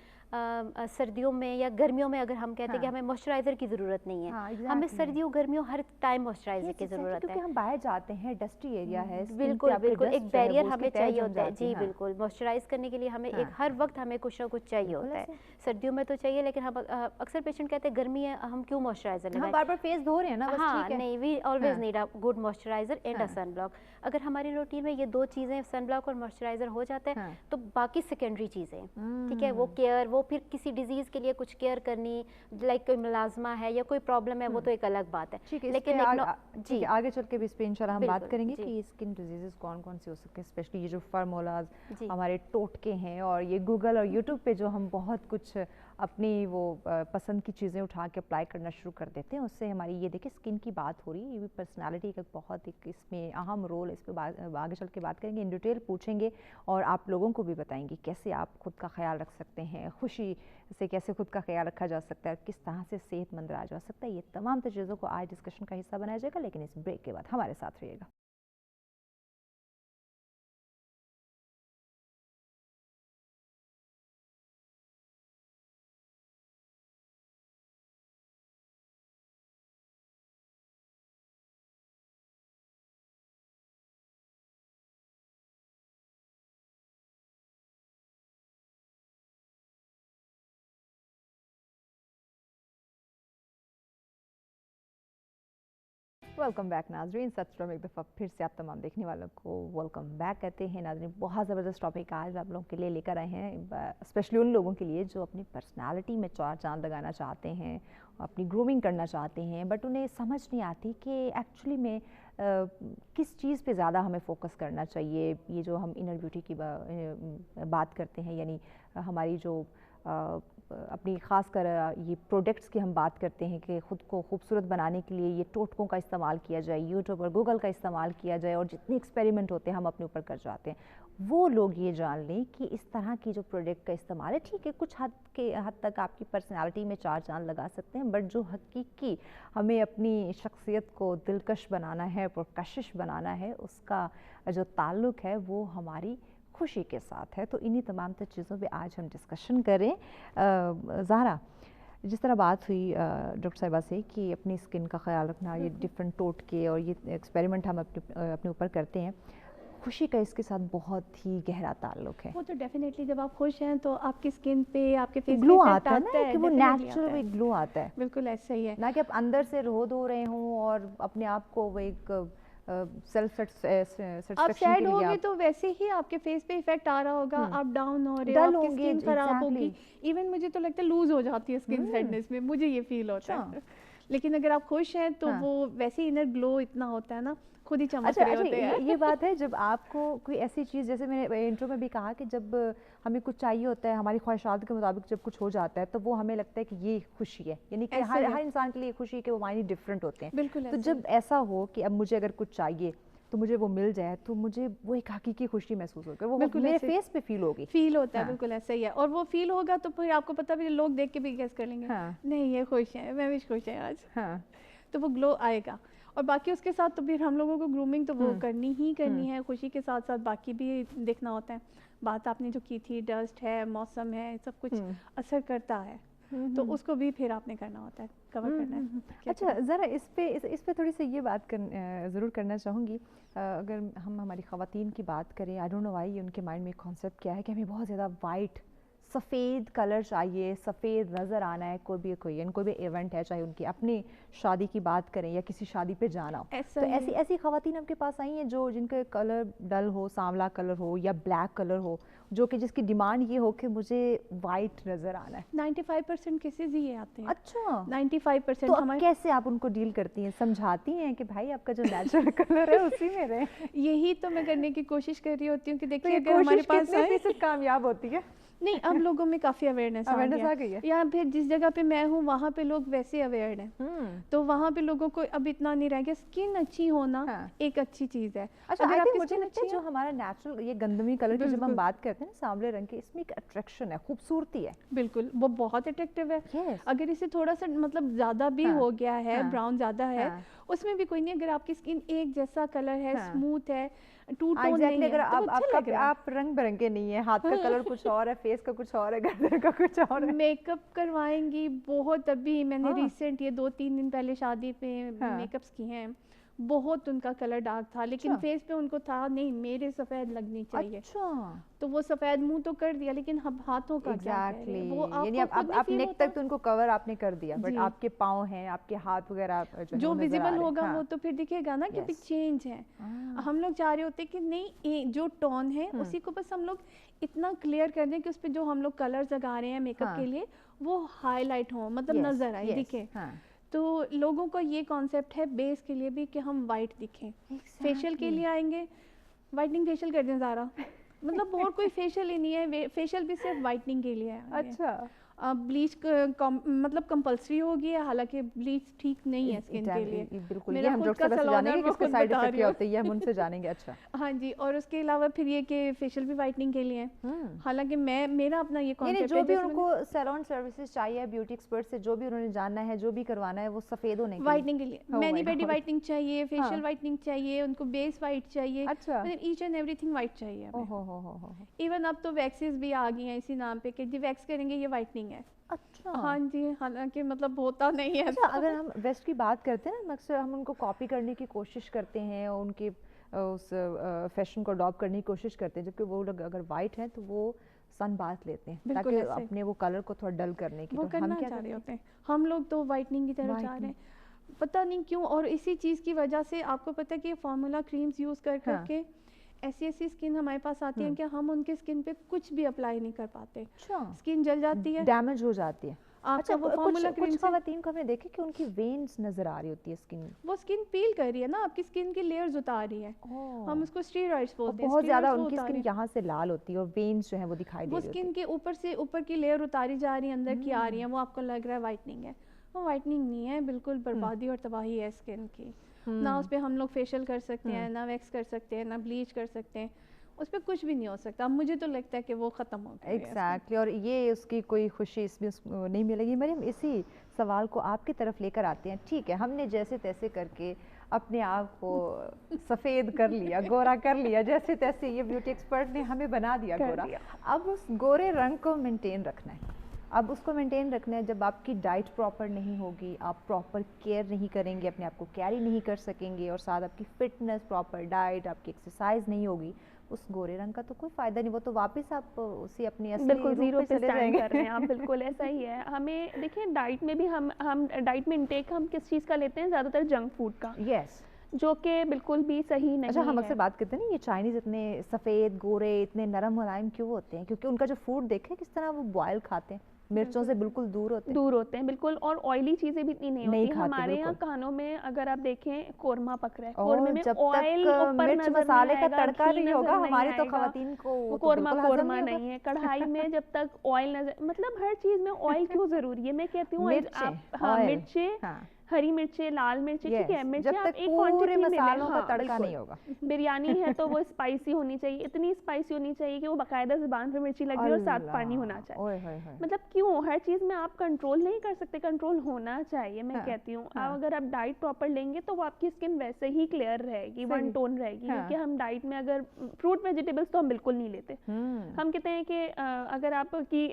Speaker 4: सर्दियों में या गर्मियों में अगर हम कहते हैं कि हमें मॉइस्चराइजर की ज़रूरत नहीं है, हमें सर्दियों गर्मियों हर टाइम मॉइस्चराइजर की ज़रूरत है,
Speaker 1: क्योंकि हम बाहर जाते हैं, डस्टी एरिया है,
Speaker 4: बिल्कुल बिल्कुल, एक बैरियर हमें चाहिए होता है, जी बिल्कुल, मॉइस्चराइज करने के लिए हमें एक हर वक्त हमें कुछ ना कुछ चाहिए होता है। सर्दियों में तो चाहिए, लेकिन हम अक्सर पेशेंट कहते हैं गर्मी है हम क्यों मॉइस्चराइजर लगाएं,
Speaker 1: बार-बार फेस धो रहे हैं ना, बस ठीक है,
Speaker 4: नहीं, we always need a good moisturiser and a sunblock. अगर हमारी रूटीन में ये 2 चीज़ें सन ब्लॉक और मॉइस्चराइजर हो जाते हैं तो बाकी सेकेंडरी चीज़ें, ठीक है, वो केयर, वो फिर किसी डिजीज़ के लिए कुछ केयर करनी, लाइक कोई मुलाजमा है या कोई प्रॉब्लम है, वो तो एक अलग बात है, लेकिन
Speaker 1: जी आगे चल के भी इस पे इंशाल्लाह हम बात करेंगे कि स्किन डिजीजेस कौन-कौन सी हो सकते हैं, स्पेशली ये जो फॉर्मूलाज हमारे टोटके हैं, और ये गूगल और यूट्यूब पे जो हम बहुत कुछ अपनी वो पसंद की चीज़ें उठा के अप्लाई करना शुरू कर देते हैं, उससे हमारी ये देखिए स्किन की बात हो रही है, ये भी पर्सनालिटी का बहुत एक इसमें अहम रोल है। इस पर आगे चल के बात करेंगे, इन डिटेल पूछेंगे और आप लोगों को भी बताएंगे कैसे आप खुद का ख्याल रख सकते हैं, खुशी से कैसे खुद का ख्याल रखा जा सकता है, किस तरह से सेहतमंद रहा जा सकता है। ये तमाम चीज़ों को आज डिस्कशन का हिस्सा बनाया जाएगा, लेकिन इस ब्रेक के बाद हमारे साथ रहिएगा। वेलकम बैक नाजरीन, सच फ्रॉम एक दफ़ा फिर से आप तमाम देखने वालों को वेलकम बैक कहते हैं। नाजरीन, बहुत ज़बरदस्त टॉपिक आज आप लोगों के लिए लेकर आए हैं, स्पेशली उन लोगों के लिए जो अपनी पर्सनालिटी में 4 चांद लगाना चाहते हैं, अपनी ग्रूमिंग करना चाहते हैं, बट उन्हें समझ नहीं आती कि एक्चुअली में किस चीज़ पे ज़्यादा हमें फोकस करना चाहिए। ये जो हम इनर ब्यूटी की बात करते हैं, यानी हमारी जो अपनी ख़ास कर ये प्रोडक्ट्स की हम बात करते हैं कि ख़ुद को खूबसूरत बनाने के लिए ये टोटकों का इस्तेमाल किया जाए, यूट्यूब और गूगल का इस्तेमाल किया जाए, और जितने एक्सपेरिमेंट होते हैं हम अपने ऊपर कर जाते हैं। वो लोग ये जान लें कि इस तरह की जो प्रोडक्ट का इस्तेमाल है, ठीक है, कुछ हद तक आपकी पर्सनालिटी में 4 चांद लगा सकते हैं, बट जो हकीकी हमें अपनी शख्सियत को दिलकश बनाना है, पुरकशिश बनाना है, उसका जो ताल्लुक़ है वो हमारी खुशी के साथ है। तो इन्हीं तमाम चीज़ों पे आज हम डिस्कशन करें। ज़ाहरा, जिस तरह बात हुई डॉक्टर साहिबा से कि अपनी स्किन का ख्याल रखना, ये डिफरेंट टोटके और ये एक्सपेरिमेंट हम अपने ऊपर करते हैं, खुशी का इसके साथ बहुत ही गहरा ताल्लुक है।
Speaker 2: वो तो डेफिनेटली जब आप खुश हैं तो आपकी स्किन पे, आपके फेस पे
Speaker 1: ग्लो
Speaker 2: इफेक्ट
Speaker 1: आता है ना, कि वो
Speaker 2: definitely आता
Speaker 1: नेचुरल
Speaker 2: है।
Speaker 1: ग्लो आता है,
Speaker 2: बिल्कुल ऐसा ही है।
Speaker 1: ना कि आप अंदर से रो धो रहे हों और अपने आप को वो एक सेल्फ
Speaker 2: आप
Speaker 1: सेटिस्फेक्शन के
Speaker 2: सैड
Speaker 1: लिए
Speaker 2: होगे
Speaker 1: आप
Speaker 2: तो वैसे ही आपके फेस पे इफेक्ट आ रहा होगा, आप डाउन हो रहे हो,
Speaker 1: Dull
Speaker 2: आपकी
Speaker 1: होंगे,
Speaker 2: स्किन खराब
Speaker 1: exactly.
Speaker 2: होगी, इवन मुझे तो लगता है लूज हो जाती है स्किन सैडनेस में, मुझे ये फील होता है। लेकिन अगर आप खुश हैं तो वो वैसे ही इनर ग्लो इतना होता है ना, खुद ही चमक रहे होते हैं।
Speaker 1: ये बात है, जब आपको कोई ऐसी चीज़, जैसे मैंने इंट्रो में भी कहा कि जब हमें कुछ चाहिए होता है, हमारी ख्वाहिशात के मुताबिक जब कुछ हो जाता है तो वो हमें लगता है कि ये खुशी है, यानी कि हर इंसान के लिए खुशी के वो मायने डिफरेंट होते हैं।
Speaker 2: बिल्कुल
Speaker 1: तो जब ऐसा हो कि अब मुझे अगर कुछ चाहिए तो मुझे वो मिल जाए तो मुझे वो एक हकीकी खुशी महसूस होगी, वो मेरे फेस पे फील होगी,
Speaker 2: फील होता है। बिल्कुल ऐसा ही है, और वो फील होगा तो फिर आपको पता भी, लोग देख के भी गेस कर लेंगे नहीं ये खुश है, मैं भी खुश है आज, तो वो ग्लो आएगा। और बाकी उसके साथ तो फिर हम लोगों को ग्रूमिंग तो वो करनी ही करनी है, खुशी के साथ साथ बाकी भी देखना होता है। बात आपने जो की थी, डस्ट है, मौसम है, सब कुछ असर करता है, तो उसको भी फिर आपने करना होता है, कवर करना है।
Speaker 1: अच्छा, ज़रा इस पे थोड़ी सी ये बात ज़रूर करना चाहूँगी। अगर हम हमारी ख़वातीन की बात करें, आई डोंट नो व्हाई उनके माइंड में कॉन्सेप्ट क्या है कि हमें बहुत ज़्यादा वाइट सफ़ेद कलर चाहिए, सफ़ेद नज़र आना है, कोई भी इवेंट है, चाहे उनकी अपनी शादी की बात करें या किसी शादी पे जाना हो, तो ऐसी ख़वातीन आपके पास आई हैं जो जिनका कलर डल हो, सांवला कलर हो या ब्लैक कलर हो, जो कि जिसकी डिमांड ये हो कि मुझे वाइट नज़र आना है।
Speaker 2: 95% केसेस ही ये आते हैं।
Speaker 1: अच्छा,
Speaker 2: 95%।
Speaker 1: तो कैसे आप उनको डील करती हैं, समझाती हैं कि भाई आपका जो नेचुरल कलर है उसी में रहे?
Speaker 2: यही तो मैं करने की कोशिश कर रही होती हूँ कि देखिए अगर हमारे पास
Speaker 1: कामयाब होती है।
Speaker 2: नहीं, अब लोगों में काफ़ी अवेयरनेस आ गई है, या फिर जिस जगह पे मैं हूँ वहाँ पे लोग वैसे अवेयर हैं, तो वहाँ पे लोगों को अब इतना नहीं रह गया। स्किन अच्छी होना एक अच्छी चीज़ है।
Speaker 1: अच्छा, अगर आपकी मुझे लगता है जो हमारा नेचुरल ये गंदमी कलर की जब हम बात करते हैं ना, सांवले रंग की, इसमें एक अट्रैक्शन है, खूबसूरती है।
Speaker 2: बिल्कुल, वो बहुत अट्रैक्टिव है। अगर इसे थोड़ा सा मतलब ज़्यादा भी हो गया है, ब्राउन ज़्यादा है, उसमें भी कोई नहीं। अगर आपकी स्किन एक जैसा कलर है, स्मूथ है, टू टोन नहीं है,
Speaker 1: अगर
Speaker 2: तो
Speaker 1: आप रंग बिरंगे नहीं है, हाथ का कलर कुछ और है, फेस का कुछ और है, गर्दन का कुछ और है।
Speaker 2: मेकअप करवाएंगी बहुत, अभी मैंने रिसेंट ये 2-3 दिन पहले शादी पे मेकअप्स किए हैं, बहुत उनका कलर डार्क था, लेकिन फेस पे उनको था नहीं मेरे सफ़ेद लगनी चाहिए।
Speaker 1: अच्छा,
Speaker 2: तो वो सफ़ेद मुंह तो कर दिया, लेकिन अब हाथों का क्या है, वो
Speaker 1: यानी आप नेक तक तो उनको कवर आपने कर दिया, बट आपके पाँव हैं, आपके हाथ वगैरह जो
Speaker 2: विजिबल होगा वो तो फिर दिखेगा ना कि चेंज है। हम लोग चाह रहे होते कि नहीं, जो टोन है उसी को बस हम लोग इतना क्लियर कर दें कि उस पर जो हम लोग कलर्स लगा रहे हैं मेकअप के लिए वो हाईलाइट हो, मतलब नजर आए, दिखे। तो लोगों को ये कॉन्सेप्ट है बेस के लिए भी कि हम वाइट दिखें। फेशियल के लिए आएंगे, वाइटनिंग फेशियल कर दें ज़रा, मतलब और कोई फेशियल ही नहीं है, फेशियल भी सिर्फ वाइटनिंग के लिए है।
Speaker 1: अच्छा,
Speaker 2: ब्लीच मतलब कंपलसरी हो गई है, हालांकि ब्लीच ठीक नहीं है स्किन के लिए।
Speaker 1: बिल्कुल, ये हम डॉक्टर से जानेंगे कि इसके साइड इफेक्ट क्या होते हैं, ये हम उनसे जानेंगे। अच्छा,
Speaker 2: हाँ जी, और उसके अलावा फिर ये कि फेशियल भी वाइटनिंग के लिए है। हालांकि मेरा अपना ये कॉन्सेप्ट है,
Speaker 1: जो भी उनको सैलून सर्विसेज चाहिए, ब्यूटी एक्सपर्ट से जो भी उन्होंने जानना है, जो भी करवाना है, वो सफेद होने के लिए,
Speaker 2: वाइटनिंग के लिए, मैनी पेडी वाइटनिंग चाहिए, फेशियल वाइटनिंग चाहिए, उनको बेस वाइट चाहिए,
Speaker 1: अच्छा,
Speaker 2: मतलब ईच एंड एवरीथिंग वाइट चाहिए। इवन अब तो वैक्सेस भी आ गई हैं इसी नाम पे कि जी वैक्स करेंगे ये वाइटनिंग है।
Speaker 1: अच्छा,
Speaker 2: हाँ जी, हालांकि मतलब होता नहीं है।
Speaker 1: अच्छा, अगर हम वेस्ट की बात करते हैं ना, अक्सर हम उनको कॉपी करने की कोशिश करते हैं और उनके उस फैशन को अडॉप्ट करने की कोशिश करते हैं, जबकि वो लोग अगर वाइट हैं तो वो सन बाथ लेते हैं ताकि अपने वो कलर को थोड़ा डल करने की।
Speaker 2: वो तो हम क्या चाह रहे होते हैं, हम लोग तो वाइटनिंग की तरफ जा रहे हैं, पता नहीं क्यों। और इसी चीज़ की वजह से आपको पता है कि फार्मूला क्रीम्स यूज़ कर करके ऐसी स्किन हमारे पास आती है कि हम उनके स्किन पे कुछ भी अप्लाई नहीं कर पाते। स्किन जल जाती है,
Speaker 1: डैमेज हो जाती है।
Speaker 2: अच्छा, वो
Speaker 1: कुछ ख़वातीन को हमने देखे कि उनकी वेन्स नजर आ रही होती है स्किन,
Speaker 2: वो स्किन पील कर रही है ना, आपकी स्किन की लेयर्स उतार रही है, हम उसको स्टीरॉइड्स बोलते हैं।
Speaker 1: बहुत ज़्यादा उनकी स्किन यहाँ से लाल होती है और वेन्स जो है वो दिखाई दे रही
Speaker 2: होती है, वो स्किन के ऊपर से ऊपर की लेयर उतारी जा रही है, अंदर की आ रही है, वो आपको लग रहा है वाइटनिंग है, वो वाइटनिंग नहीं है, बिल्कुल बर्बादी और तबाही है स्किन की। ना उस पर हम लोग फेशियल कर सकते हैं, ना वैक्स कर सकते हैं, ना ब्लीच कर सकते हैं, उस पर कुछ भी नहीं हो सकता। मुझे तो लगता है कि वो ख़त्म हो गया।
Speaker 1: एग्जैक्टली, और ये उसकी कोई खुशी इसमें नहीं मिलेगी। मरियम, इसी सवाल को आपकी तरफ लेकर आते हैं। ठीक है, हमने जैसे तैसे करके अपने आप को सफ़ेद कर लिया, गोरा कर लिया, जैसे तैसे ये ब्यूटी एक्सपर्ट ने हमें बना दिया गोरा। अब उस गोरे रंग को मेंटेन रखना है, अब उसको मेंटेन रखना है। जब आपकी डाइट प्रॉपर नहीं होगी, आप प्रॉपर केयर नहीं करेंगे, अपने आप को कैरी नहीं कर सकेंगे, और साथ आपकी फिटनेस, प्रॉपर डाइट, आपकी एक्सरसाइज नहीं होगी, उस गोरे रंग का तो कोई फायदा नहीं, वो तो वापस आप उसी अपनी असली
Speaker 3: बिल्कुल
Speaker 1: रूप
Speaker 3: जीरो
Speaker 1: पे
Speaker 3: पे
Speaker 1: चले
Speaker 3: स्टैंड
Speaker 1: जाएंगे।
Speaker 3: कर रहे हैं आप, बिल्कुल ऐसा ही है। हमें देखिए डाइट में भी हम डाइट में इंटेक हम किस चीज़ का लेते हैं, ज़्यादातर जंक फूड का,
Speaker 1: यस।
Speaker 3: जो कि बिल्कुल भी सही नहीं
Speaker 1: अच्छा, हम
Speaker 3: है।
Speaker 1: अक्सर बात करते हैं ना, ये चाइनीज इतने सफ़ेद गोरे, इतने नरम मुलायम क्यों होते हैं? क्योंकि उनका जो फूड देखे किस तरह वो बॉयल खाते हैं, मिर्चों से बिल्कुल दूर होते हैं।
Speaker 3: दूर होते हैं बिल्कुल, और ऑयली चीज़ें भी इतनी नहीं
Speaker 1: नहीं
Speaker 3: होती।
Speaker 1: खाते,
Speaker 3: हमारे यहाँ
Speaker 1: बिल्कुल।
Speaker 3: खानों में अगर आप देखें कोरमा पक रहा है,
Speaker 1: और
Speaker 3: कोरमे में
Speaker 1: जब
Speaker 3: ऑयल
Speaker 1: तक
Speaker 3: ऊपर
Speaker 1: मिर्च
Speaker 3: नजर
Speaker 1: मसाले
Speaker 3: नहीं
Speaker 1: का
Speaker 3: आएगा,
Speaker 1: तड़का
Speaker 3: घी
Speaker 1: नहीं
Speaker 3: नजर
Speaker 1: होगा,
Speaker 3: नहीं
Speaker 1: हमारी तो
Speaker 3: आएगा,
Speaker 1: खवातीन को
Speaker 3: वो
Speaker 1: तो
Speaker 3: कोरमा
Speaker 1: बिल्कुल हजम
Speaker 3: कोरमा
Speaker 1: नहीं होगा।
Speaker 3: नहीं है। कढ़ाई में जब तक ऑयल नजर, मतलब हर चीज़ में ऑयल क्यों ज़रूरी है? मैं कहती हूँ
Speaker 1: मिर्चें,
Speaker 3: आप, हाँ
Speaker 1: ऑयल,
Speaker 3: मिर्चें,
Speaker 1: हाँ,
Speaker 3: हरी मिर्चें, लाल मिर्चें, ठीक है,
Speaker 1: यस,
Speaker 3: मिर्चें
Speaker 1: जब
Speaker 3: आप
Speaker 1: तक
Speaker 3: एक
Speaker 1: पूरे
Speaker 3: क्वांटिटी में लें,
Speaker 1: मसालों का
Speaker 3: हाँ
Speaker 1: तड़का
Speaker 3: बिल्कुल।
Speaker 1: नहीं होगा।
Speaker 3: बिरयानी है तो वो स्पाइसी होनी चाहिए, इतनी स्पाइसी होनी चाहिए कि वो बाकायदा ज़ुबान पे मिर्ची लग रही है और साथ पानी होना चाहिए।
Speaker 1: ओए होए होए।
Speaker 3: मतलब क्यों हर चीज़ में आप कंट्रोल नहीं कर सकते? कंट्रोल होना चाहिए, मैं
Speaker 1: हाँ,
Speaker 3: कहती हूँ।
Speaker 1: हाँ।
Speaker 3: अगर आप डाइट प्रॉपर लेंगे तो वो आपकी स्किन वैसे ही क्लियर रहेगी, वन
Speaker 1: सही।
Speaker 3: टोन रहेगी।
Speaker 1: हाँ।
Speaker 3: क्योंकि हम डाइट में अगर फ्रूट वेजिटेबल्स तो हम बिल्कुल नहीं लेते। हम कहते हैं कि अगर आपकी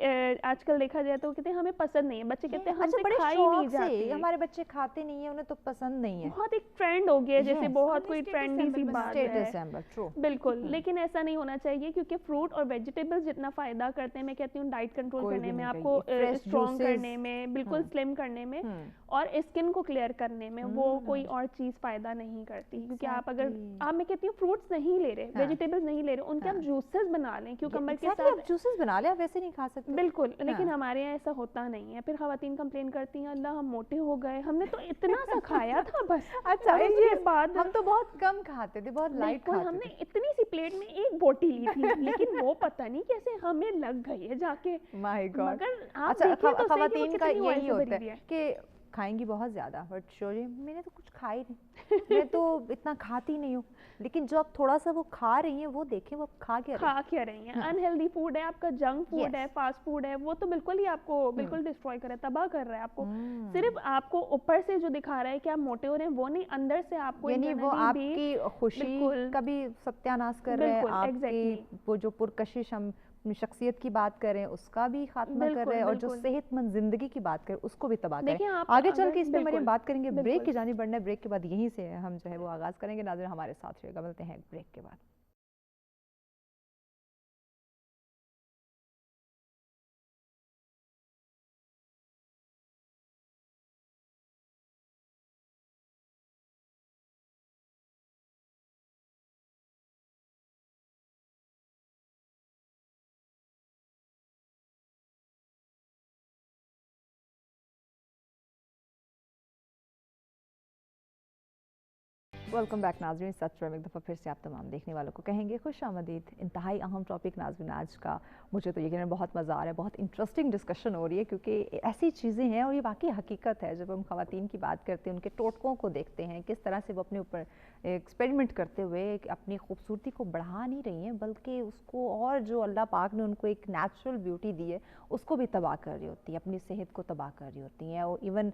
Speaker 3: आजकल देखा जाए तो कहते हैं हमें पसंद नहीं है, बच्चे कहते हैं
Speaker 1: अच्छा,
Speaker 3: हमसे
Speaker 1: बड़े
Speaker 3: खाई नहीं
Speaker 1: शौक से
Speaker 3: जाती।
Speaker 1: हमारे बच्चे खाते नहीं है, उन्हें तो पसंद नहीं है।
Speaker 3: बहुत एक ट्रेंड हो गया है, जैसे
Speaker 1: Yes.
Speaker 3: बहुत कोई
Speaker 2: हमने
Speaker 3: ट्रेंडी सी बात
Speaker 1: स्टेटस
Speaker 3: है।
Speaker 1: Symbol, true.
Speaker 3: बिल्कुल, लेकिन ऐसा नहीं होना चाहिए, क्योंकि फ्रूट और वेजिटेबल्स जितना फ़ायदा करते हैं, मैं कहती हूँ डाइट कंट्रोल
Speaker 1: कोई
Speaker 3: करने
Speaker 1: भी
Speaker 3: में,
Speaker 1: नहीं
Speaker 3: आपको
Speaker 1: कहेगी। Fresh
Speaker 3: स्ट्रॉन्ग
Speaker 1: juices,
Speaker 3: करने में, बिल्कुल स्लिम करने में, और स्किन को क्लियर करने में, वो कोई और चीज़ फ़ायदा नहीं करती। क्योंकि आप अगर आप, मैं कहती हूँ फ्रूट्स नहीं ले रहे, वेजिटेबल्स नहीं ले रहे, उनके आप जूसेस बना लें क्यूकम्बर के
Speaker 1: Exactly,
Speaker 3: साथ।
Speaker 1: आप जूसेस बना ले, आप वैसे नहीं खा सकते।
Speaker 3: बिल्कुल, लेकिन हमारे यहाँ ऐसा होता नहीं है। फिर खवातीन कंप्लेन करती हैं, अल्लाह हम मोटे हो गए, हमने तो इतना सा खाया था बस।
Speaker 1: अच्छा,
Speaker 3: और उसके
Speaker 1: ये
Speaker 3: बाद
Speaker 1: हम तो बहुत कम खाते थे, बहुत लाइट
Speaker 3: बिल्कुल,
Speaker 1: खाते
Speaker 3: हमने
Speaker 1: थे।
Speaker 3: इतनी सी प्लेट में एक बोटी ली थी, लेकिन वो पता नहीं कैसे हमें लग गई है जाके।
Speaker 1: My God.
Speaker 3: मगर आप
Speaker 1: अच्छा,
Speaker 3: देखिए तो सही कि वो
Speaker 1: खवातीन का
Speaker 3: कितनी ऑयल
Speaker 1: यही
Speaker 3: से
Speaker 1: होता
Speaker 3: भरी हुई
Speaker 1: है कि खाएंगी बहुत ज़्यादा, बट शोरी मैंने तो कुछ खा ही नहीं, मैं तो इतना खाती नहीं हूँ। लेकिन जो आप थोड़ा सा वो खा रही हैं, वो देखें वो खा क्या रही हैं।
Speaker 3: खा क्या रही हैं। अनहेल्दी फूड है आपका, जंक फूड
Speaker 1: Yes.
Speaker 3: है, फास्ट फूड है, वो तो बिल्कुल ही आपको बिल्कुल डिस्ट्रॉय कर रहा है, तबाह कर रहा है आपको। सिर्फ आपको ऊपर से जो दिखा रहा है कि आप मोटे हो रहे हैं, वो नहीं, अंदर से आपको
Speaker 1: यानी वो
Speaker 3: internally भी
Speaker 1: आपकी खुशी
Speaker 3: बिल्कुल।
Speaker 1: का भी सत्यानाश कर रहे हैं,
Speaker 3: बिल्कुल,
Speaker 1: आपकी
Speaker 3: exactly.
Speaker 1: वो जो पुरकशिश हम अपनी शख्सियत की बात करें उसका भी खात्मा कर
Speaker 3: बिल्कुल,
Speaker 1: रहे हैं, और जो
Speaker 3: बिल्कुल।
Speaker 1: सेहतमंद जिंदगी की बात करें उसको भी तबाह
Speaker 3: देखिए,
Speaker 1: करें।
Speaker 3: आप
Speaker 1: आगे चल
Speaker 3: अगर-
Speaker 1: के इस पे मरियम
Speaker 3: बिल्कुल,
Speaker 1: बात करेंगे, ब्रेक
Speaker 3: बिल्कुल।
Speaker 1: की जानिब बढ़ना है। ब्रेक के बाद यहीं से हम जो है वो आगाज़ करेंगे। नाज़रीन हमारे साथ रहिएगा, मिलते हैं ब्रेक के बाद। वेलकम बैक नाज़रीन, सच में एक दफ़ा फिर से आप तमाम देखने वालों को कहेंगे खुश आमदीद। इंतहाई अहम टॉपिक नाज़रीन आज का, मुझे तो यकीनन बहुत मज़ा आ रहा है, बहुत इंटरेस्टिंग डिस्कशन हो रही है, क्योंकि ऐसी चीज़ें हैं और ये वाकई हकीकत है। जब हम ख़वातीन की बात करते हैं, उनके टोटकों को देखते हैं, किस तरह से वो अपने ऊपर एक्सपेरिमेंट करते हुए अपनी खूबसूरती को बढ़ा नहीं रही हैं, बल्कि उसको, और जो अल्लाह पाक ने उनको एक नेचुरल ब्यूटी दी है उसको भी तबाह कर रही होती है, अपनी सेहत को तबाह कर रही होती हैं, और इवन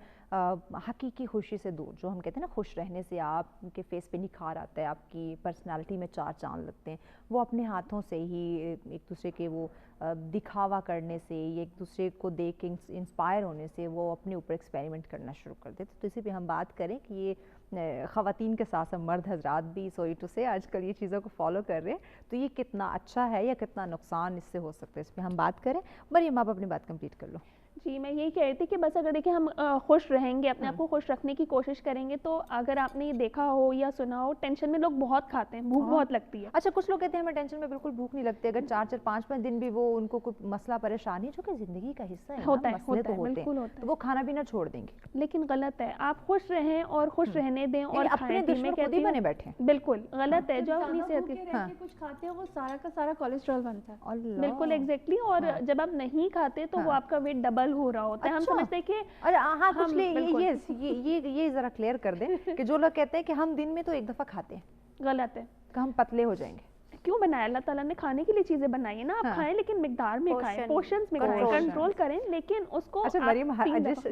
Speaker 1: हकीकी खुशी से दूर, जो हम कहते हैं ना खुश रहने से आपके फेस पे निखार आता है, आपकी पर्सनालिटी में चार चांद लगते हैं, वो अपने हाथों से ही एक दूसरे के वो दिखावा करने से, एक दूसरे को देख के इंस्पायर होने से वो अपने ऊपर एक्सपेरिमेंट करना शुरू कर देते। तो इसी पे हम बात करें कि ये ख़वातीन के साथ साथ मर्द हजरात भी, सॉरी टू से, आजकल ये चीज़ों को फॉलो कर रहे हैं, तो ये कितना अच्छा है या कितना नुकसान इससे हो सकता है, इस पर हम बात करें। मरियम आप अपनी बात कंप्लीट कर लो।
Speaker 3: जी, मैं यही कह रही थी कि बस अगर देखिए हम खुश रहेंगे, अपने आप को खुश रखने की कोशिश करेंगे, तो अगर आपने ये देखा हो या सुना हो, टेंशन में लोग बहुत खाते हैं, भूख बहुत लगती है।
Speaker 1: अच्छा, कुछ लोग कहते हैं हमें टेंशन में बिल्कुल भूख नहीं लगती, अगर 4-4 5-5 दिन भी वो उनको कोई मसला परेशानी, जो कि ज़िंदगी का हिस्सा है,
Speaker 3: होता है,
Speaker 1: मसले तो होते
Speaker 3: बिल्कुल
Speaker 1: हैं,
Speaker 3: होता है।
Speaker 1: तो वो खाना पीना छोड़ देंगे।
Speaker 3: लेकिन गलत है, आप खुश रहें और खुश रहने दें, और
Speaker 1: अपने
Speaker 3: खाएं पिएं।
Speaker 1: दुश्मन खुद ही बने बैठे।
Speaker 3: बिल्कुल गलत है, जो अपनी सेहत की,
Speaker 2: कुछ खाते हैं वो सारा का सारा कोलेस्ट्रॉल बनता है।
Speaker 3: बिल्कुल एग्जैक्टली, और जब आप नहीं खाते तो वो आपका वेट डबल हो रहा होता है। हम समझते हैं कि
Speaker 1: अरे हाँ, कुछ
Speaker 3: बिल्कुल।
Speaker 1: ये ज़रा क्लियर कर दें कि जो लोग कहते हैं कि हम दिन में तो एक दफ़ा खाते हैं,
Speaker 3: गलत है,
Speaker 1: कि हम पतले हो जाएंगे।
Speaker 3: क्यों बनाया, अल्लाह ताला ने खाने के लिए चीजें बनाई है ना, आप खाएं लेकिन मिकदार में खाएं, पोर्शंस में खाएं, कंट्रोल करें, लेकिन उसको
Speaker 1: अच्छा मरियम,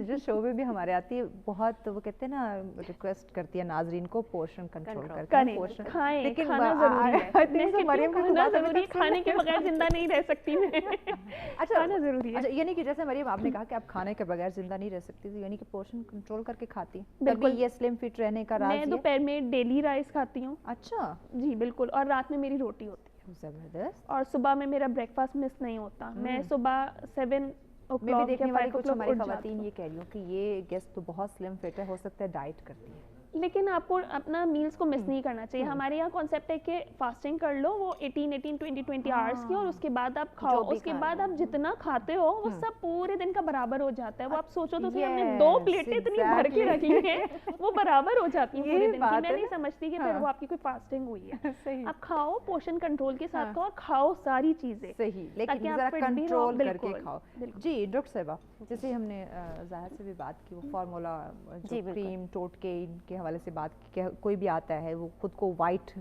Speaker 1: जिस शो में भी हमारे आती है बहुत, वो कहते हैं ना, रिक्वेस्ट करती है नाजरीन को पोर्शन कंट्रोल करके
Speaker 3: खाएं,
Speaker 1: लेकिन
Speaker 3: खाना जरूरी है,
Speaker 1: मरियम को
Speaker 3: खाना जरूरी है, खाने के बगैर जिंदा नहीं रह सकती मैं।
Speaker 1: अच्छा
Speaker 3: खाना जरूरी है।
Speaker 1: अच्छा, यानी कि जैसे मरियम आपने कहा कि आप खाने के बगैर जिंदा नहीं रह सकती थी, यानी कि पोर्शन कंट्रोल करके खाती,
Speaker 3: बिल्कुल,
Speaker 1: ये स्लिम फिट रहने का राज है।
Speaker 3: मैं दोपहर में डेली राइस खाती हूँ।
Speaker 1: अच्छा
Speaker 3: जी बिल्कुल, और रात में मेरी रोटी होती है,
Speaker 1: जबरदस्त।
Speaker 3: और सुबह में मेरा ब्रेकफास्ट मिस नहीं होता। मैं सुबह 7
Speaker 1: मैं भी देखने वाली कुछ हमारी खवातीन ये कह रही हूँ कि ये गेस्ट तो बहुत स्लिम फिट है, हो सकता है डाइट करती है,
Speaker 3: लेकिन आपको अपना मील्स को मिस नहीं करना चाहिए। हमारे यहाँ कॉन्सेप्ट है कि फास्टिंग कर लो वो 18-20 आवर्स की, और उसके बाद आप खाओ, उसके बाद आप जितना खाते हो वो सब पूरे दिन का बराबर हो जाता है। वो आप सोचो तो हमने 2 प्लेटें इतनी भर के रख ली हैं, वो बराबर हो जाती है पूरे दिन की। मैं नहीं समझती कि फिर वो आपकी कोई फास्टिंग हुई है। आप खाओ, पोर्शन कंट्रोल के साथ खाओ, खाओ सारी चीजें
Speaker 1: सही, लेकिन जरा कंट्रोल करके खाओ। जी डॉक्टर साहिबा, जैसे हमने ज़ाहिर से भी बात की, वो फार्मूला जो क्रीम टोटके इनके हवाले से बात की, कोई भी आता है वो खुद को वाइट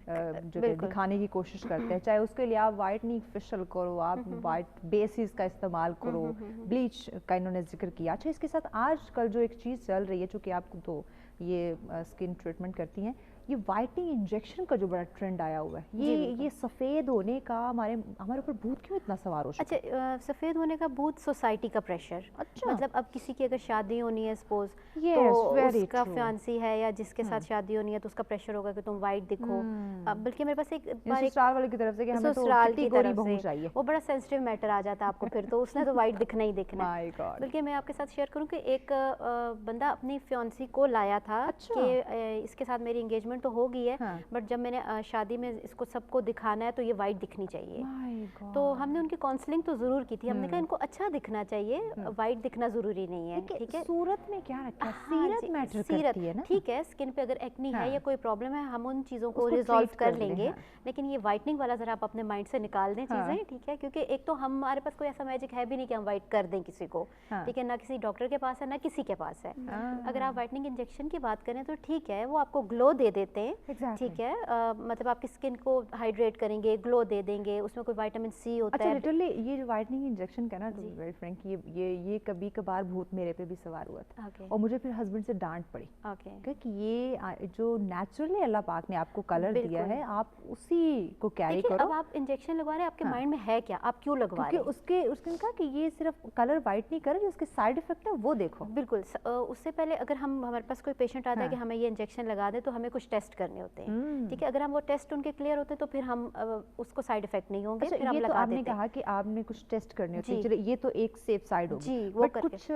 Speaker 1: जो दिखाने की कोशिश करते हैं, चाहे उसके लिए आप वाइट नहीं फेशियल करो, आप वाइट बेसिस का इस्तेमाल करो, ब्लीच का इन्होंने जिक्र किया। अच्छा, इसके साथ आजकल जो एक चीज़ चल रही है, चूँकि आप तो ये स्किन ट्रीटमेंट करती हैं, ये वाइटनिंग इंजेक्शन का जो बड़ा ट्रेंड आया हुआ है, ये सफ़ेद होने का हमारे ऊपर भूत क्यों इतना सवार हो?
Speaker 4: अच्छा, सफ़ेद होने का भूत सोसाइटी का प्रेशर। अच्छा, मतलब अब किसी की अगर शादी होनी है सपोज, तो उसका फियांसी है या जिसके साथ शादी होनी है तो उसका प्रेशर होगा कि तुम वाइट दिखो। बल्कि मेरे पास एक
Speaker 1: ससुराल वाले की तरफ से कि हमें तो कितनी गोरी बहू चाहिए,
Speaker 4: वो बड़ा सेंसिटिव मैटर आ जाता है आपको फिर, तो उसने तो वाइट दिखना ही दिखना। बल्कि मैं आपके साथ शेयर करूँ कि एक बंदा अपनी फियांसी को लाया था कि इसके साथ मेरी एंगेजमेंट तो हो गई है, बट जब मैंने शादी में इसको सबको दिखाना है तो ये वाइट दिखनी चाहिए। तो हमने उनकी काउंसलिंग तो जरूर की थी, हमने कहा इनको अच्छा दिखना चाहिए, वाइट दिखना जरूरी नहीं है। ठीक है,
Speaker 1: सूरत में क्या रखा है, सीरत मैटर करती है ना।
Speaker 4: ठीक है, स्किन पे अगर एक्नी है या कोई प्रॉब्लम है, हम उन चीज़ों को रिजॉल्व कर लेंगे, लेकिन ये वाइटनिंग वाला जरा आप अपने माइंड से निकाल दें चीज़ें। ठीक है, क्योंकि एक तो हमारे पास कोई ऐसा मैजिक है भी नहीं कि हम वाइट कर दें किसी को। ठीक है, ना किसी डॉक्टर के पास है ना किसी के पास है। अगर आप वाइटनिंग इंजेक्शन की बात करें तो ठीक है, वो आपको ग्लो दे देते हैं। ठीक है, मतलब आपकी स्किन को हाइड्रेट करेंगे, ग्लो दे देंगे, उसमें कोई विटामिन सी होता है।
Speaker 1: लिटरली ये जो वाइटनिंग इंजेक्शन का ना, वेरी फ्रैंक, ये कभी कभार भूत मेरे पे भी सवार हुआ था, और मुझे फिर हस्बैंड से डांट पड़ी कि ये जो नेचुरली अल्लाह पाक ने आपको कलर दिया है, आप उसी को कैरी करो।
Speaker 4: अब आप इंजेक्शन लगवा रहे हैं, आपके माइंड में है क्या, आप क्यों लगवा रहे हैं?
Speaker 1: उसने कहा कि ये सिर्फ कलर वाइट नहीं कर रहा, उसके साइड इफेक्ट है वो देखो।
Speaker 4: बिल्कुल, उससे पहले अगर हमारे पास कोई पेशेंट आता है कि हमें ये इंजेक्शन लगा दे, तो हमें कुछ टेस्ट करने होते हैं। ठीक है, अगर हम वो टेस्ट उनके क्लियर होते हैं तो फिर हम उसको साइड इफेक्ट नहीं होंगे।
Speaker 1: अच्छा,
Speaker 4: फिर हम
Speaker 1: ये तो
Speaker 4: लगा
Speaker 1: आपने
Speaker 4: देते हैं।
Speaker 1: कहा कि आपने कुछ टेस्ट करने होते हैं, ये तो एक सेफ साइड होगी।
Speaker 4: जी, वो
Speaker 1: बट कुछ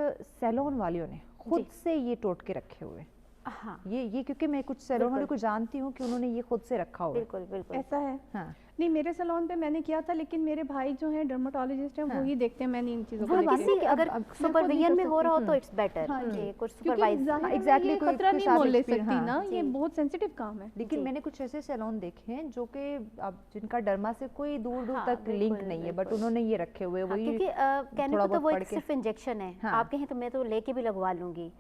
Speaker 1: सैलून वालों ने खुद से ये टोटके रखे हुए।
Speaker 4: हाँ,
Speaker 1: ये क्योंकि मैं कुछ सैलून वालों को जानती हूँ कि उन्होंने ये खुद से रखा हुआ।
Speaker 4: बिल्कुल बिल्कुल
Speaker 2: ऐसा है।
Speaker 1: हाँ,
Speaker 2: नहीं, मेरे सैलून पे मैंने किया था, लेकिन मेरे भाई जो हैं डर्मेटोलॉजिस्ट हैं, वो ही देखते हैं, मैंने इन चीज़ों को
Speaker 4: किसी अगर सुपरविजन में हो रहा हो तो इट्स बेटर कि कुछ सुपरवाइज।
Speaker 2: एग्जैक्टली, कोई खतरा नहीं मोल ले सकती ना, ये बहुत सेंसिटिव काम है।
Speaker 1: लेकिन मैंने कुछ ऐसे सैलून देखे हैं जो कि अब जिनका डर्मा से कोई दूर तक लिंक नहीं है, बट उन्होंने ये रखे हुए।
Speaker 4: क्योंकि कहने को तो वो एक सिर्फ इंजेक्शन है, आप कहें तो मैं तो लेके भी लगवा लूंगी।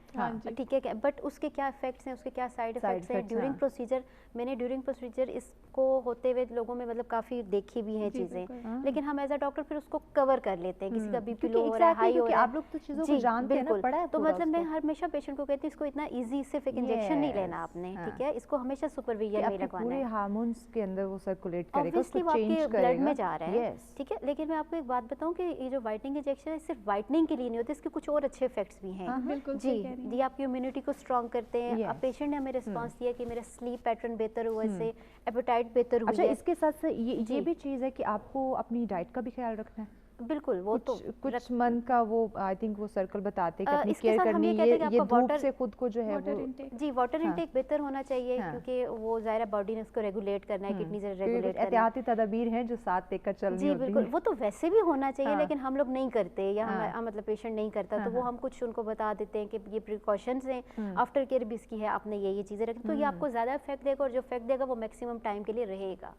Speaker 4: ठीक है, बट उसके क्या इफेक्ट्स हैं, उसके क्या साइड इफेक्ट्स हैं ड्यूरिंग प्रोसीजर। मैंने ड्यूरिंग प्रोसीजर इसको होते हुए लोगों में मतलब काफी देखी भी है चीजें, लेकिन हम एज अ डॉक्टर फिर उसको कवर कर लेते हैं। किसी का बीपी लो हो रहा है, हाई हो रहा है,
Speaker 1: आप लोग तो चीजों को जानते हैं ना, पढ़ा है।
Speaker 4: तो मतलब मैं हमेशा पेशेंट को कहती हूँ इसको इतना इजी सिर्फ एक इंजेक्शन नहीं लेना आपने। ठीक है, इसको हमेशा सुपरविजन में लगवाना है।
Speaker 1: हार्मोन्स के अंदर वो सर्कुलेट करेगा,
Speaker 4: उसको चेंज करेगा, ब्लड में जा रहा है। ठीक है, लेकिन मैं आपको एक बात बताऊं कि ये जो वाइटनिंग इंजेक्शन है सिर्फ वाइटनिंग के लिए नहीं होते, इसके कुछ और अच्छे इफेक्ट्स भी हैं। जी, आपकी इम्यूनिटी को स्ट्रॉन्ग करते हैं। अब पेशेंट ने हमें रिस्पांस दिया कि मेरा स्लीप पैटर्न बेहतर हुआ, इससे एपेटाइट बेहतर हुआ।
Speaker 1: अच्छा, इसके साथ ये भी चीज़ है कि आपको अपनी डाइट का भी ख्याल रखना है।
Speaker 4: बिल्कुल, वो तो
Speaker 1: कुछ मंथ का वो आई थिंक वो सर्कल बताते हैं कि अपनी केयर करनी है, ये धूप से खुद को जो है वो
Speaker 4: जी वाटर इनटेक बेहतर होना चाहिए, क्योंकि वो ज़ाहिर बॉडी ने उसको रेगुलेट करना है, किडनी से रेगुलेट करना है।
Speaker 1: एहतियाती तदबीर हैं जो साथ लेकर चलनी होती है।
Speaker 4: जी बिल्कुल, वो तो वैसे भी होना चाहिए, लेकिन हम लोग नहीं करते या मतलब पेशेंट नहीं करता, तो वो हम कुछ उनको बता देते हैं कि ये प्रिकॉशंस हैं, आफ्टर केयर भी इसकी है, आपने ये चीज़ें रखी, तो ये आपको ज़्यादा इफेक्ट देगा, और जो इफेक्ट देगा वो मैक्सिमम टाइम के लिए रहेगा।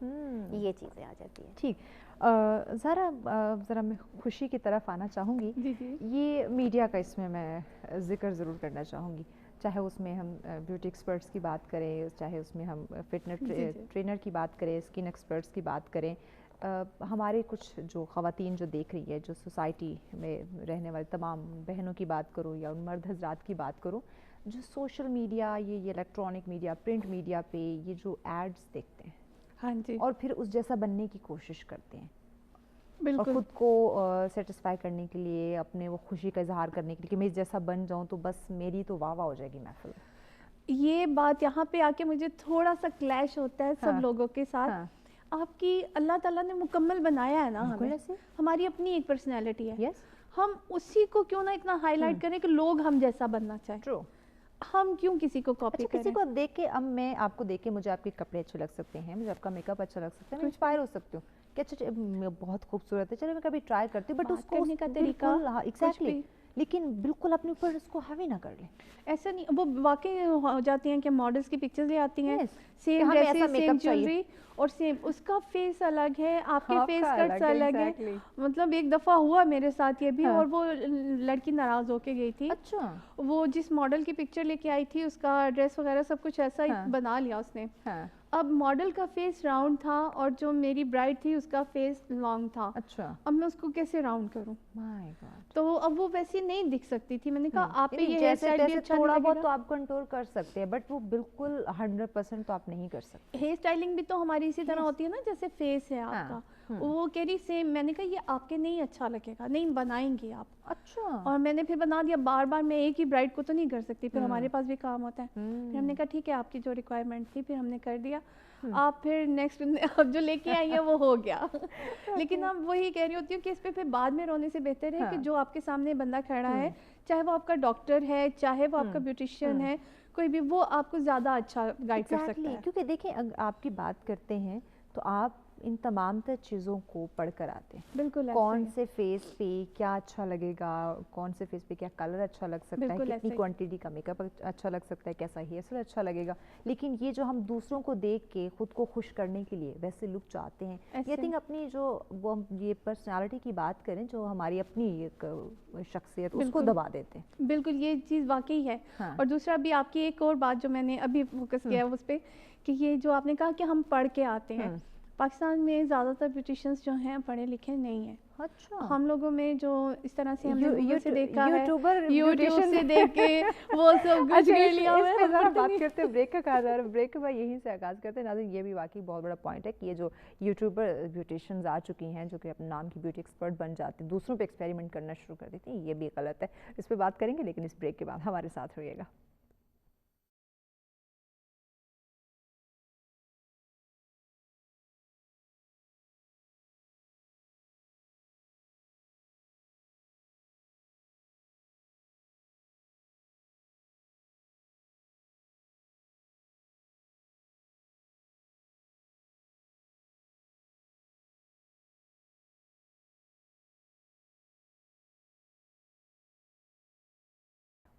Speaker 4: ये चीज़ें आ जाती हैं।
Speaker 1: ठीक, ज़रा मैं खुशी की तरफ आना चाहूँगी। ये मीडिया का इसमें मैं ज़िक्र ज़रूर करना चाहूँगी। چاہے اس میں ہم بیوٹی ایکسپرٹس کی بات کریں، چاہے اس میں ہم فٹنس ٹرینر کی بات کریں، اسکن ایکسپرٹس کی بات کریں، ہمارے کچھ جو خواتین جو دیکھ رہی ہے، جو سوسائٹی میں رہنے والے تمام بہنوں کی بات کروں یا ان مرد حضرات کی بات کروں جو سوشل میڈیا، یہ الیکٹرانک میڈیا، پرنٹ میڈیا پہ یہ جو ایڈز دیکھتے ہیں،
Speaker 2: ہاں جی،
Speaker 1: اور پھر اس جیسا بننے کی کوشش کرتے ہیں، اور
Speaker 2: بالکل
Speaker 1: خود کو سیٹسفائی کرنے کے لیے، اپنے وہ خوشی کا اظہار کرنے کے لیے کہ میں اس جیسا بن جاؤں تو بس میری تو واہ واہ ہو جائے گی محفل.
Speaker 2: یہ بات یہاں پہ آ کے مجھے تھوڑا سا کلیش ہوتا ہے سب لوگوں کے ساتھ. آپ کی اللہ تعالیٰ نے مکمل بنایا ہے نا ہمیں، ہماری اپنی ایک پرسنالٹی ہے، ہم اسی کو کیوں نہ اتنا ہائی لائٹ کریں کہ لوگ ہم جیسا بننا چاہیں. ہم کیوں کسی کو کاپی کریں؟
Speaker 1: کسی کو دیکھ کے، اب میں آپ کو دیکھ کے مجھے آپ کے کپڑے اچھے لگ سکتے ہیں، مجھے آپ کا میک اپ اچھا لگ سکتا ہے، میں انسپائر ہو سکتی ہوں کہ اچھا بہت خوبصورت ہے، چلو میں کبھی ٹرائی کرتی ہوں، بٹ اس کو
Speaker 2: کا طریقہ
Speaker 1: ایگزیکٹلی، لیکن بالکل اپنے اوپر اس کو حاوی نہ کر لیں.
Speaker 2: ایسا نہیں، وہ واقعی ہو جاتی ہیں کہ ماڈلز کی پکچرز لے آتی ہیں، سیم ڈریسز، سیم جیولری، اور سیم اس کا فیس الگ ہے، آپ کے فیس کٹس الگ ہیں. مطلب ایک دفعہ ہوا میرے ساتھ یہ بھی، اور وہ لڑکی ناراض ہو کے گئی تھی.
Speaker 1: اچھا،
Speaker 2: وہ جس ماڈل کی پکچر لے کے آئی تھی اس کا ڈریس وغیرہ سب کچھ ایسا ہی بنا لیا اس نے. اب ماڈل کا فیس راؤنڈ تھا اور جو میری برائڈ تھی اس کا فیس لانگ تھا.
Speaker 1: اچھا،
Speaker 2: اب میں اس کو کیسے راؤنڈ کروں؟
Speaker 1: مائی گاڈ.
Speaker 2: تو اب وہ ویسی نہیں دکھ سکتی تھی. میں نے کہا آپ پہ یہ ہیئر
Speaker 1: جیسے
Speaker 2: اسٹائل بھی اچھا نہیں
Speaker 1: تھوڑا
Speaker 2: لگے
Speaker 1: بہت
Speaker 2: گا.
Speaker 1: تو آپ کنٹرول کر سکتے ہیں، بٹ وہ بالکل 100% تو آپ نہیں کر سکتے.
Speaker 2: ہیئر اسٹائلنگ بھی تو ہماری اسی طرح ہوتی ہے نا جیسے فیس ہے آپ کا. وہ کہہ رہی سیم. میں نے کہا یہ آپ کے نہیں اچھا لگے گا، نہیں بنائیں گے آپ.
Speaker 1: اچھا.
Speaker 2: اور میں نے پھر بنا دیا. بار بار میں ایک ہی برائڈ کو تو نہیں کر سکتی، پھر ہمارے پاس بھی کام ہوتا ہے. پھر ہم نے کہا ٹھیک ہے آپ کی جو ریکوائرمنٹ تھی پھر ہم نے کر دیا. آپ پھر نیکسٹ جو لے کے آئی ہے وہ ہو گیا. لیکن اب وہی کہہ رہی ہوتی ہوں کہ اس پہ پھر بعد میں رونے سے بہتر ہے کہ جو آپ کے سامنے بندہ کھڑا ہے، چاہے وہ آپ کا ڈاکٹر ہے، چاہے وہ آپ کا بیوٹیشین ہے، کوئی بھی، وہ آپ کو زیادہ اچھا گائیڈ کر سکتا ہے.
Speaker 1: کیونکہ دیکھیں آپ کی بات کرتے ہیں تو آپ ان تمام تر چیزوں کو پڑھ کر آتے ہیں.
Speaker 2: بالکل
Speaker 1: کون سے فیس پہ کیا اچھا لگے گا، کون سے فیس پہ کیا کلر اچھا لگ سکتا ہے، کتنی کوانٹٹی کا میک اپ اچھا لگ سکتا ہے، کیسا ہیئر اسٹائل اچھا لگے گا. لیکن یہ جو ہم دوسروں کو دیکھ کے خود کو خوش کرنے کے لیے ویسے لک چاہتے ہیں، یہ تھنک اپنی جو وہ یہ پرسنالٹی کی بات کریں، جو ہماری اپنی ایک شخصیت اس کو دبا دیتے ہیں.
Speaker 2: بالکل یہ چیز واقعی ہے. اور دوسرا بھی آپ کی ایک اور بات جو میں نے ابھی فوکس کیا ہے اس پہ، کہ یہ جو آپ نے کہا کہ ہم پڑھ کے آتے ہیں. پاکستان میں زیادہ تر بیوٹیشینس جو ہیں پڑھے لکھے نہیں ہیں.
Speaker 1: اچھا.
Speaker 2: ہم لوگوں میں جو اس طرح سے ہم نے گوگل سے دیکھا ہے،
Speaker 1: یوٹیوب
Speaker 2: سے دیکھ کے وہ سب کچھ کر لیا.
Speaker 1: اس پہ ذرا بات کرتے ہیں، بریک کا کہا جا رہا ہے، بریک کے بعد یہیں سے آغاز کرتے ہیں. ناظرین یہ بھی واقعی بہت بڑا پوائنٹ ہے کہ یہ جو یوٹیوبر بیوٹیشینز آ چکی ہیں جو کہ اپنے نام کی بیوٹی ایکسپرٹ بن جاتے ہیں، دوسروں پہ ایکسپیریمنٹ کرنا شروع کر دیتی ہیں، یہ بھی غلط ہے. اس پہ بات کریں گے لیکن اس بریک کے بعد. ہمارے ساتھ رہیے گا.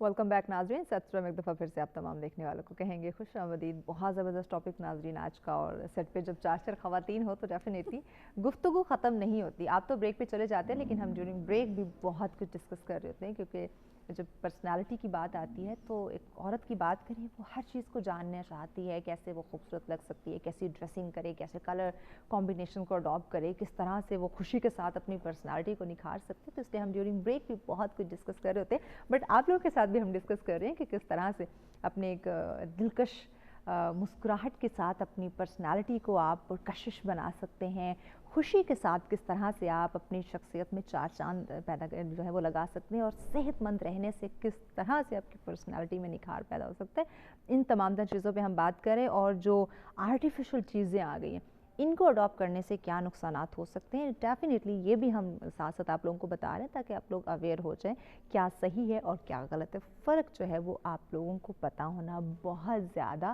Speaker 1: ویلکم بیک ناظرین. سترہ میں ایک دفعہ پھر سے آپ تمام دیکھنے والوں کو کہیں گے خوش آمدید. بہت زبردست ٹاپک ناظرین آج کا، اور سیٹ پہ جب چار خواتین ہو تو ڈیفینیٹلی گفتگو ختم نہیں ہوتی. آپ تو بریک پہ چلے جاتے ہیں لیکن ہم ڈیورنگ بریک بھی بہت کچھ ڈسکس کر رہے ہوتے ہیں، کیونکہ جب پرسنالٹی کی بات آتی ہے تو ایک عورت کی بات کریں، وہ ہر چیز کو جاننا چاہتی ہے، کیسے وہ خوبصورت لگ سکتی ہے، کیسی ڈریسنگ کرے، کیسے کلر کمبینیشن کو اڈاپٹ کرے، کس طرح سے وہ خوشی کے ساتھ اپنی پرسنالٹی کو نکھار سکتے ہیں. تو اس لیے ہم ڈیورنگ بریک بھی بہت کچھ ڈسکس کر رہے ہوتے ہیں. بٹ آپ لوگوں کے ساتھ بھی ہم ڈسکس کر رہے ہیں کہ کس طرح سے اپنے ایک دلکش مسکراہٹ کے ساتھ اپنی پرسنالٹی کو آپ پرکشش بنا سکتے ہیں. خوشی کے ساتھ کس طرح سے آپ اپنی شخصیت میں چار چاند پیدا جو ہے وہ لگا سکتے ہیں، اور صحت مند رہنے سے کس طرح سے آپ کی پرسنالٹی میں نکھار پیدا ہو سکتا ہے. ان تمام تر چیزوں پہ ہم بات کریں. اور جو آرٹیفیشل چیزیں آ گئی ہیں ان کو اڈاپٹ کرنے سے کیا نقصانات ہو سکتے ہیں، ڈیفینیٹلی یہ بھی ہم ساتھ ساتھ آپ لوگوں کو بتا رہے ہیں تاکہ آپ لوگ اویئر ہو جائیں کیا صحیح ہے اور کیا غلط ہے. فرق جو ہے وہ آپ لوگوں کو پتہ ہونا بہت زیادہ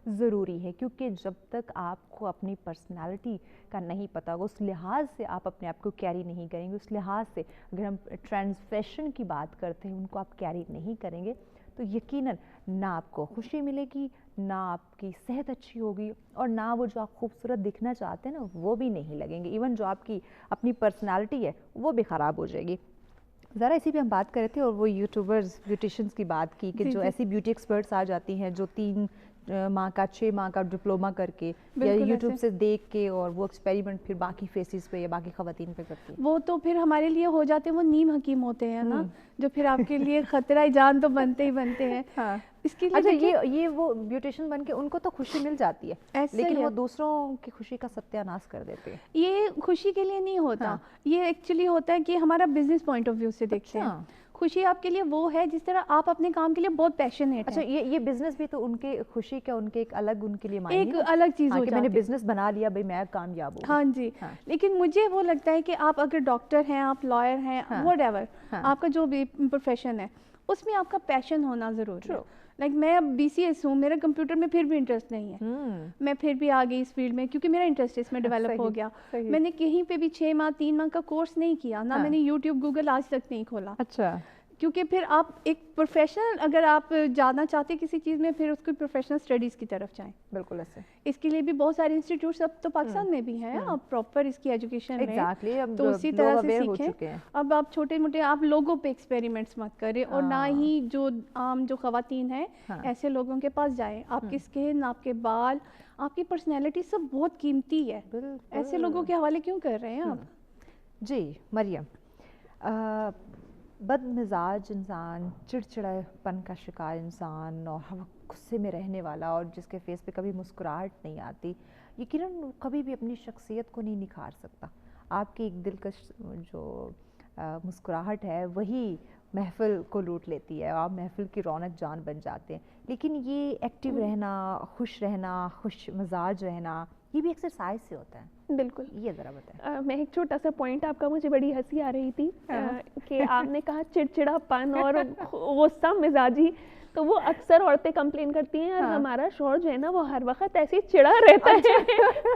Speaker 1: ضروری ہے، کیونکہ جب تک آپ کو اپنی پرسنالٹی کا نہیں پتہ ہوگا، اس لحاظ سے آپ اپنے آپ کو کیری نہیں کریں گے، اس لحاظ سے اگر ہم ٹرانس فیشن کی بات کرتے ہیں ان کو آپ کیری نہیں کریں گے تو یقیناً نہ آپ کو خوشی ملے گی، نہ آپ کی صحت اچھی ہوگی، اور نہ وہ جو آپ خوبصورت دکھنا چاہتے ہیں نا وہ بھی نہیں لگیں گے. ایون جو آپ کی اپنی پرسنالٹی ہے وہ بھی خراب ہو جائے گی. ذرا اسی پہ ہم بات کر رہے تھے اور وہ یوٹیوبرز بیوٹیشینس کی بات کی کہ جو ایسی بیوٹی ایکسپرٹس آ جاتی ہیں جو 3 ماہ کا 6 ماہ کا ڈپلوما کر کے یا یوٹیوب سے دیکھ کے اور وہ ایکسپیریمنٹ پھر باقی فیسز پہ یا باقی خواتین پہ کرتی ہیں،
Speaker 2: وہ تو پھر ہمارے لیے ہو جاتے ہیں وہ نیم حکیم ہوتے ہیں نا، جو پھر آپ کے لیے خطرہ جان تو بنتے ہی بنتے ہیں. اس کے لیے
Speaker 1: اچھا یہ وہ بیوٹیشین بن کے ان کو تو خوشی مل جاتی ہے لیکن وہ دوسروں کی خوشی کا ستیہ ناش کر دیتے ہیں.
Speaker 2: یہ خوشی کے لیے نہیں ہوتا، یہ ایکچولی ہوتا ہے کہ ہمارا بزنس پوائنٹ آف ویو سے دیکھتے ہیں. خوشی آپ کے لیے وہ ہے جس طرح آپ اپنے کام کے لیے بہت پیشنیٹ ہیں.
Speaker 1: اچھا یہ بزنس بھی تو ان کے خوشی کا ان کے ایک الگ ان کے لیے معنی
Speaker 2: ایک الگ چیز ہو جاتی ہے
Speaker 1: کہ میں نے بزنس بنا لیا بھائی میں کامیاب ہوں.
Speaker 2: ہاں جی، لیکن مجھے وہ لگتا ہے کہ آپ اگر ڈاکٹر ہیں، آپ لائر ہیں، واٹ ایور آپ کا جو بھی پروفیشن ہے اس میں آپ کا پیشن ہونا ضروری ہے. لائک میں اب BCS ہوں، میرا کمپیوٹر میں پھر بھی انٹرسٹ نہیں ہے، میں پھر بھی آ گئی اس فیلڈ میں کیونکہ میرا انٹرسٹ اس میں ڈیولپ ہو گیا. میں نے کہیں پہ بھی 6 ماہ 3 ماہ کا کورس نہیں کیا، نہ میں نے یوٹیوب گوگل آج تک نہیں کھولا.
Speaker 1: اچھا،
Speaker 2: کیونکہ پھر آپ ایک پروفیشنل اگر آپ جانا چاہتے کسی چیز میں پھر اس کو پروفیشنل اسٹڈیز کی طرف جائیں.
Speaker 1: بالکل ایسے
Speaker 2: اس کے لیے بھی بہت سارے انسٹیٹیوٹس اب تو پاکستان میں بھی ہیں، آپ پراپر اس کی ایجوکیشن لیں تو اسی طرح سے سیکھیں. اب آپ چھوٹے موٹے آپ لوگوں پہ ایکسپیریمنٹس مت کریں اور نہ ہی جو عام جو خواتین ہیں ایسے لوگوں کے پاس جائیں. آپ کی اسکن، آپ کے بال، آپ کی پرسنالٹی سب بہت قیمتی ہے، ایسے لوگوں کے حوالے کیوں کر رہے ہیں آپ؟
Speaker 1: جی مریم، بد مزاج انسان، چڑچڑا پن کا شکار انسان اور ہر وقت غصے میں رہنے والا اور جس کے فیس پہ کبھی مسکراہٹ نہیں آتی، یقیناً کبھی بھی اپنی شخصیت کو نہیں نکھار سکتا. آپ کی ایک دلکش جو مسکراہٹ ہے وہی محفل کو لوٹ لیتی ہے، آپ محفل کی رونق جان بن جاتے ہیں. لیکن یہ ایکٹیو رہنا، خوش رہنا، خوش مزاج رہنا یہ بھی ایکسرسائز سے ہوتا ہے.
Speaker 3: بالکل،
Speaker 1: یہ ذرا بتائیں.
Speaker 3: میں ایک چھوٹا سا پوائنٹ آپ کا مجھے بڑی ہنسی آ رہی تھی کہ آپ نے کہا چڑچڑا پن اور غصہ مزاجی، تو وہ اکثر عورتیں کمپلین کرتی ہیں اور ہمارا شوہر جو ہے نا وہ ہر وقت ایسے چڑا رہتا ہے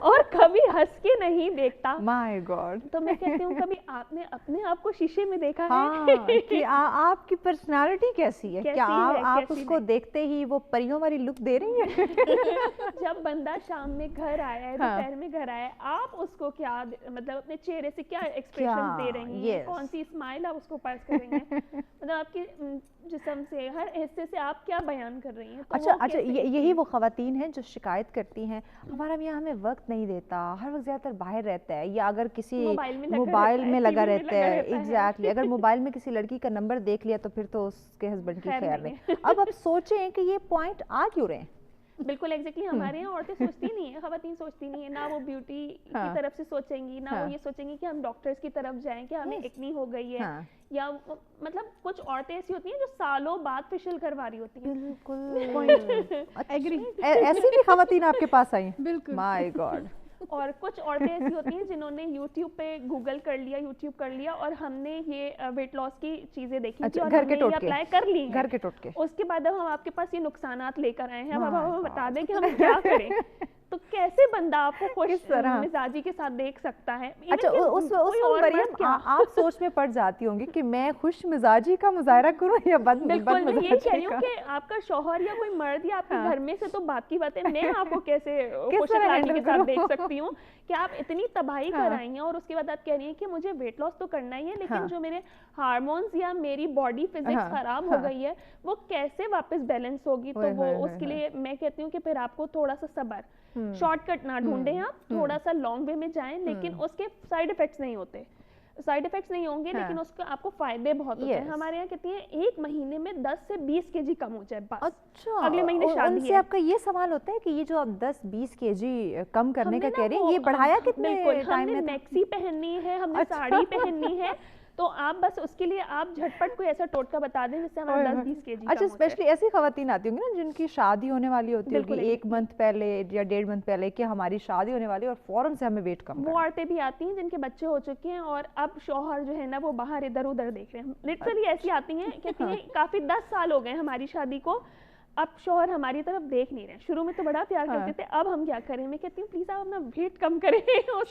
Speaker 3: اور کبھی ہنس کے نہیں دیکھتا.
Speaker 1: مائی گاڈ.
Speaker 3: تو میں کہتی ہوں کبھی آپ نے اپنے آپ کو شیشے میں دیکھا ہے
Speaker 1: کہ آپ کی پرسنالٹی کیسی ہے؟ کیا آپ اس کو دیکھتے ہی وہ پریوں والی لک دے رہی ہیں؟
Speaker 3: جب بندہ شام میں گھر آیا ہے، دوپہر میں گھر آیا ہے، آپ اس کو کیا مطلب اپنے چہرے سے کیا ایکسپریشن دے رہی ہیں، کون سی اسمائل آپ اس کو پاس کر رہی ہیں، مطلب آپ کی جسم سے ہر حصے سے آپ کیا بیان کر رہی ہیں.
Speaker 1: اچھا یہی وہ خواتین ہیں جو شکایت کرتی ہیں ہمارا میاں ہمیں وقت نہیں دیتا، ہر وقت زیادہ تر باہر رہتا ہے یا اگر کسی موبائل میں لگا رہتا ہے. ایگزیکٹلی، اگر موبائل میں کسی لڑکی کا نمبر دیکھ لیا تو پھر تو اس کے ہسبینڈ کی خیر نہیں. اب آپ سوچیں کہ یہ پوائنٹ آ کیوں رہے ہیں.
Speaker 3: بالکل ایگزیکٹلی، ہمارے یہاں عورتیں سوچتی نہیں ہیں، خواتین سوچتی نہیں ہیں، نہ وہ بیوٹی کی طرف سے سوچیں گی، نہ وہ یہ سوچیں گی کہ ہم ڈاکٹرز کی طرف جائیں کہ ہمیں ایکنی ہو گئی ہے، یا مطلب کچھ عورتیں ایسی ہوتی ہیں جو سالوں بعد فیشل کروا رہی ہوتی ہیں.
Speaker 1: بالکل ایگری. ایسی بھی خواتین آپ کے پاس آئی ہیں؟
Speaker 2: بالکل.
Speaker 1: مائی گاڈ.
Speaker 3: اور کچھ عورتیں ایسی ہوتی ہیں جنہوں نے یوٹیوب پہ گوگل کر لیا، یوٹیوب کر لیا اور ہم نے یہ ویٹ لاس کی چیزیں دیکھی تھی اور ہم نے یہ اپلائی کر لی،
Speaker 1: گھر کے ٹوٹکے.
Speaker 3: اس کے بعد اب ہم آپ کے پاس یہ نقصانات لے کر آئے ہیں، اب ہمیں بتا دیں کہ ہم کیا کریں. تو کیسے بندہ آپ کو خوش مزاجی کے ساتھ دیکھ سکتا ہے؟
Speaker 1: اچھا اس مریم آپ سوچ میں پڑ جاتی ہوں گی کہ میں خوش مزاجی کا مظاہرہ کروں یا بد مزاجی کا؟
Speaker 3: بالکل، میں یہ کہہ رہی ہوں کہ آپ کا شوہر یا کوئی مرد یا آپ کے گھر میں سے تو بات کی بات ہے، میں آپ کو کیسے خوش اخلاقی کے ساتھ دیکھ سکتی ہوں کہ آپ اتنی تباہی کر آئی ہیں اور اس کے بعد آپ کہہ رہی ہیں کہ مجھے ویٹ لاس تو کرنا ہی ہے لیکن جو میرے ہارمونز یا میری باڈی فزکس خراب ہو گئی ہے وہ کیسے واپس بیلنس ہوگی. تو وہ اس کے لیے میں کہتی ہوں کہ پھر آپ کو تھوڑا سا صبر، شارٹ کٹ نہ ڈھونڈیں، آپ تھوڑا سا لانگ وے میں جائیں لیکن اس کے سائیڈ افیکٹس نہیں ہوتے، سائیڈ افیکٹس نہیں ہوں گے لیکن اس کے آپ کو فائدے بہت ہوتے ہیں. ہمارے یہاں کہتی ہیں 1 مہینے میں 10 سے 20 kg کم ہو جائے بس.
Speaker 1: اچھا،
Speaker 3: اگلے مہینے شادی ہے.
Speaker 1: ان سے آپ کا یہ سوال ہوتا ہے کہ یہ جو آپ 10-20 kg کم کرنے کا کہہ رہے ہیں یہ بڑھایا کتنے ٹائم میں؟
Speaker 3: ہم نے میکسی پہننی ہے، ہم نے ساڑی پہننی ہے، تو آپ بس اس کے لیے آپ جھٹپٹ کوئی ایسا ٹوٹکا بتا دیں جس سے ہمارا 10-20 kg.
Speaker 1: اچھا اسپیشلی ایسی خواتین آتی ہوں گی نا جن کی شادی ہونے والی ہوتی ہوگی 1 منتھ پہلے یا 1.5 منتھ پہلے کہ ہماری شادی ہونے والی اور فوراً سے ہمیں ویٹ کم کرنا.
Speaker 3: وہ عورتیں بھی آتی ہیں جن کے بچے ہو چکے ہیں اور اب شوہر جو ہے نا وہ باہر ادھر ادھر دیکھ رہے ہیں. لٹرلی ایسی آتی ہیں کہتی ہیں کافی 10 سال ہو گئے ہماری شادی کو، اب شوہر ہماری طرف دیکھ نہیں رہے. شروع میں تو بڑا پیار کرتے تھے، اب ہم کیا کریں؟ میں کہتی ہوں پلیز آپ اپنا ویٹ کم کریں.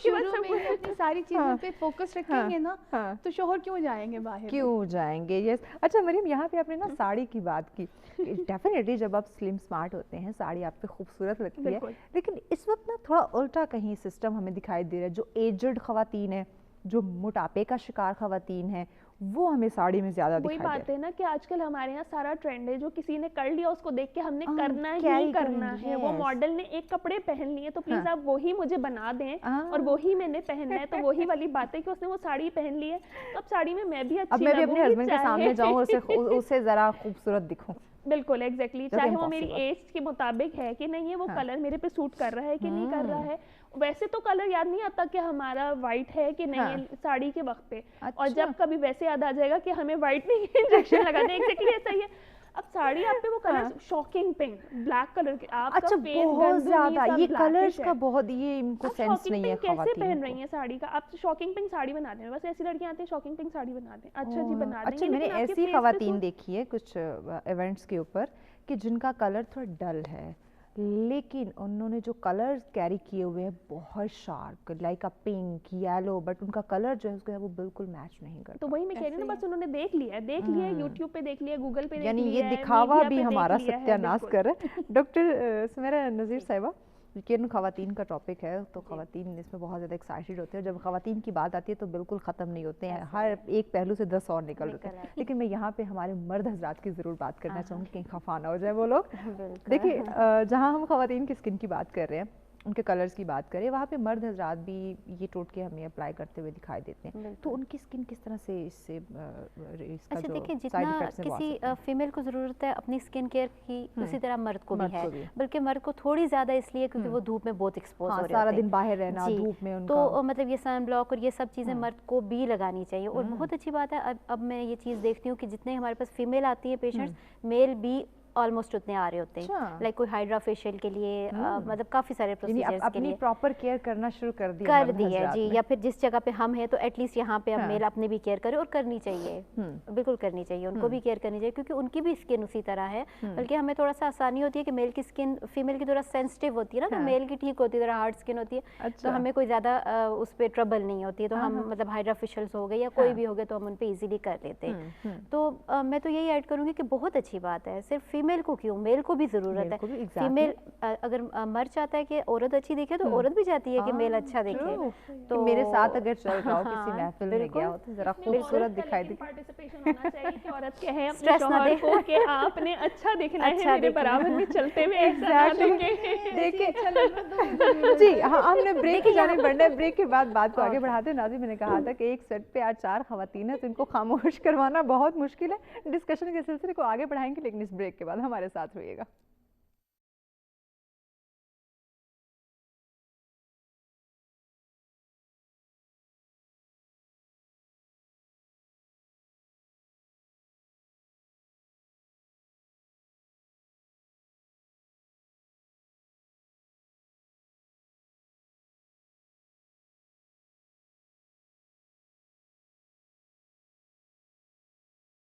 Speaker 2: شروع میں اپنی ساری چیزوں پہ فوکس رکھیں گے نا تو شوہر کیوں جائیں گے باہر؟
Speaker 1: کیوں جائیں گے؟ یس. اچھا مریم یہاں پہ آپ نے نا ساڑی کی بات کی. ڈیفینیٹلی جب آپ سلم اسمارٹ ہوتے ہیں ساڑی آپ پہ خوبصورت لگتی ہے، لیکن اس وقت نا تھوڑا الٹا کہیں سسٹم ہمیں دکھائی دے رہا ہے. جو ایجڈ خواتین ہیں، جو موٹاپے کا شکار خواتین ہیں، وہ ہمیں ساڑی میں زیادہ
Speaker 3: وہی
Speaker 1: دکھائی
Speaker 3: بات ہے نا کہ آج کل ہمارے یہاں سارا ٹرینڈ ہے جو کسی نے کر لیا اس کو دیکھ کے ہم نے کرنا ہی کرنا ہے. وہ ماڈل نے ایک کپڑے پہن لیے تو پلیز آپ وہی مجھے بنا دیں اور وہی میں نے پہننا ہے. تو وہی والی بات ہے کہ اس نے وہ ساڑی پہن لی ہے تو اب ساڑی میں بھی اچھی لگوں گی,
Speaker 1: اپنے ہسبینڈ کے سامنے جاؤں اسے ذرا خوبصورت دکھوں.
Speaker 3: بالکل ایگزیکٹلی, چاہے وہ میری ایج کے مطابق ہے کہ نہیں ہے, وہ کلر میرے پہ سوٹ کر رہا ہے کہ نہیں کر رہا ہے. ویسے تو کلر یاد نہیں آتا کہ ہمارا وائٹ ہے کہ نہیں ہے ساڑی کے وقت پہ, اور جب کبھی ویسے یاد آ جائے گا کہ ہمیں وائٹ نہیں انجیکشن لگا دیں. ایگزیکٹلی ایسا ہی ہے. اب ساڑی آپ پہ وہ colour shocking pink, black colour کے, آپ کا فیس
Speaker 1: بہت زیادہ یہ کلرز کا بہت یہ ان کو سینس نہیں ہے خواتین
Speaker 3: کیسے پہن رہی ہیں ساڑی کا. آپ شاکنگ پنک ساڑی بنا دیں, بس ایسی لڑکیاں آتی ہیں شاکنگ پنک ساڑی بنا دیں. اچھا جی بنا دیں.
Speaker 1: اچھا میں نے ایسی خواتین دیکھی ہے کچھ ایونٹس کے اوپر کہ جن کا کلر تھوڑا ڈل ہے لیکن انہوں نے جو کلر کیری کیے ہوئے ہیں بہت sharp, like pink yellow, but in کا کلر جو ہے اس کو وہ بالکل میچ نہیں کرتا.
Speaker 3: تو وہی میں کہہ رہی ہوں نا, بس انہوں نے دیکھ لیا ہے یوٹیوب پہ دیکھ لیا, گوگل پہ دیکھ لیا,
Speaker 1: یعنی یہ دکھاوا بھی ہمارا ستیہ ناش کر رہا ہے. ڈاکٹر سمیرا نذیر صاحبہ, لیکن خواتین کا ٹاپک ہے تو خواتین اس میں بہت زیادہ ایکسائٹیڈ ہوتے ہیں. جب خواتین کی بات آتی ہے تو بالکل ختم نہیں ہوتے ہیں, ہر ایک پہلو سے 10 اور نکل رہتے ہیں. لیکن میں یہاں پہ ہمارے مرد حضرات کی ضرور بات کرنا چاہوں گی, کہیں خفا نہ ہو جائے وہ لوگ. دیکھیے جہاں ہم خواتین کی اسکن کی بات کر رہے ہیں, ان کے کلرز کی بات کریں, وہاں پہ مرد حضرات بھی یہ ٹوٹکے ہمیں اپلائی کرتے ہوئے دکھائی دیتے ہیں. تو ان کی اسکن کس طرح سے اس سے
Speaker 4: اچھا دیکھیں, جتنا کسی فیمیل کو ضرورت ہے اپنی اسکن کیئر کی اسی طرح مرد کو بھی ہے, بلکہ مرد کو تھوڑی زیادہ اس لیے کیونکہ وہ دھوپ میں بہت ایکسپوز ہو رہے ہیں,
Speaker 1: سارا دن باہر رہنا دھوپ میں,
Speaker 4: تو مطلب یہ سن بلاک اور یہ سب چیزیں مرد کو بھی لگانی چاہیے. اور بہت اچھی بات ہے, اب میں یہ چیز دیکھتی ہوں کہ جتنے ہمارے پاس فیمیل آتی ہیں پیشنٹس, میل بھی آلموسٹ اتنے آ رہے ہوتے ہیں. لائک کوئی ہائیڈرا فیشیل کے لیے, مطلب کافی سارے پروسیجرز کے لیے
Speaker 1: پراپر کیئر کرنا شروع کر
Speaker 4: دی ہے جی. یا پھر جس جگہ پہ ہم ہیں تو ایٹ لیسٹ یہاں پہ ہم میل اپنے بھی کیئر کرے, اور کرنی چاہیے, بالکل کرنی چاہیے, ان کو بھی کیئر کرنی چاہیے کیونکہ ان کی بھی اسکن اسی طرح ہے. بلکہ ہمیں تھوڑا سا آسانی ہوتی ہے کہ میل کی اسکن فیمیل کی تھوڑا سینسٹیو ہوتی ہے نا, تو میل کی ٹھیک ہوتی ہے, تھوڑا ہارڈ اسکن ہوتی ہے, تو ہمیں کوئی زیادہ اس پہ ٹربل نہیں ہوتی ہے. تو ہم مطلب ہائیڈرا فیشیلز ہو گئے یا کوئی بھی ہو گئے تو ہم ان پہ ایزیلی کر لیتے ہیں. تو میں تو یہی ایڈ کروں گی کہ بہت اچھی بات ہے, صرف فیمیل کو کیوں, میل کو بھی ضرورت ہے. فیمیل اگر مرد چاہتا ہے کہ عورت اچھی دکھے تو عورت بھی چاہتی ہے کہ میل اچھا دکھے. تو
Speaker 1: میرے ساتھ اگر چل رہا ہو کسی محفل میں گیا ہو تو ذرا خوبصورت دکھائی دے.
Speaker 3: پارٹیسپیشن ہونا چاہیے کہ عورت کہے اپنے شوہر کو کہ آپ نے اچھا دکھنا ہے, میرے برابر میں چلتے ہوئے ایسا نہ دکھے.
Speaker 1: دیکھیں جی ہاں, ہم نے بریک کی جانب بڑھنا ہے. بریک کے بعد بات کو آگے بڑھاتے ہیں. ناظرین میں نے کہا تھا کہ ایک سیٹ پہ آج 4 خواتین ہیں تو ان کو خاموش کروانا بہت مشکل ہے. ڈسکشن کے سلسلے کو آگے بڑھائیں گے لیکن اس بریک کے بعد ہمارے ساتھ رہیے گا.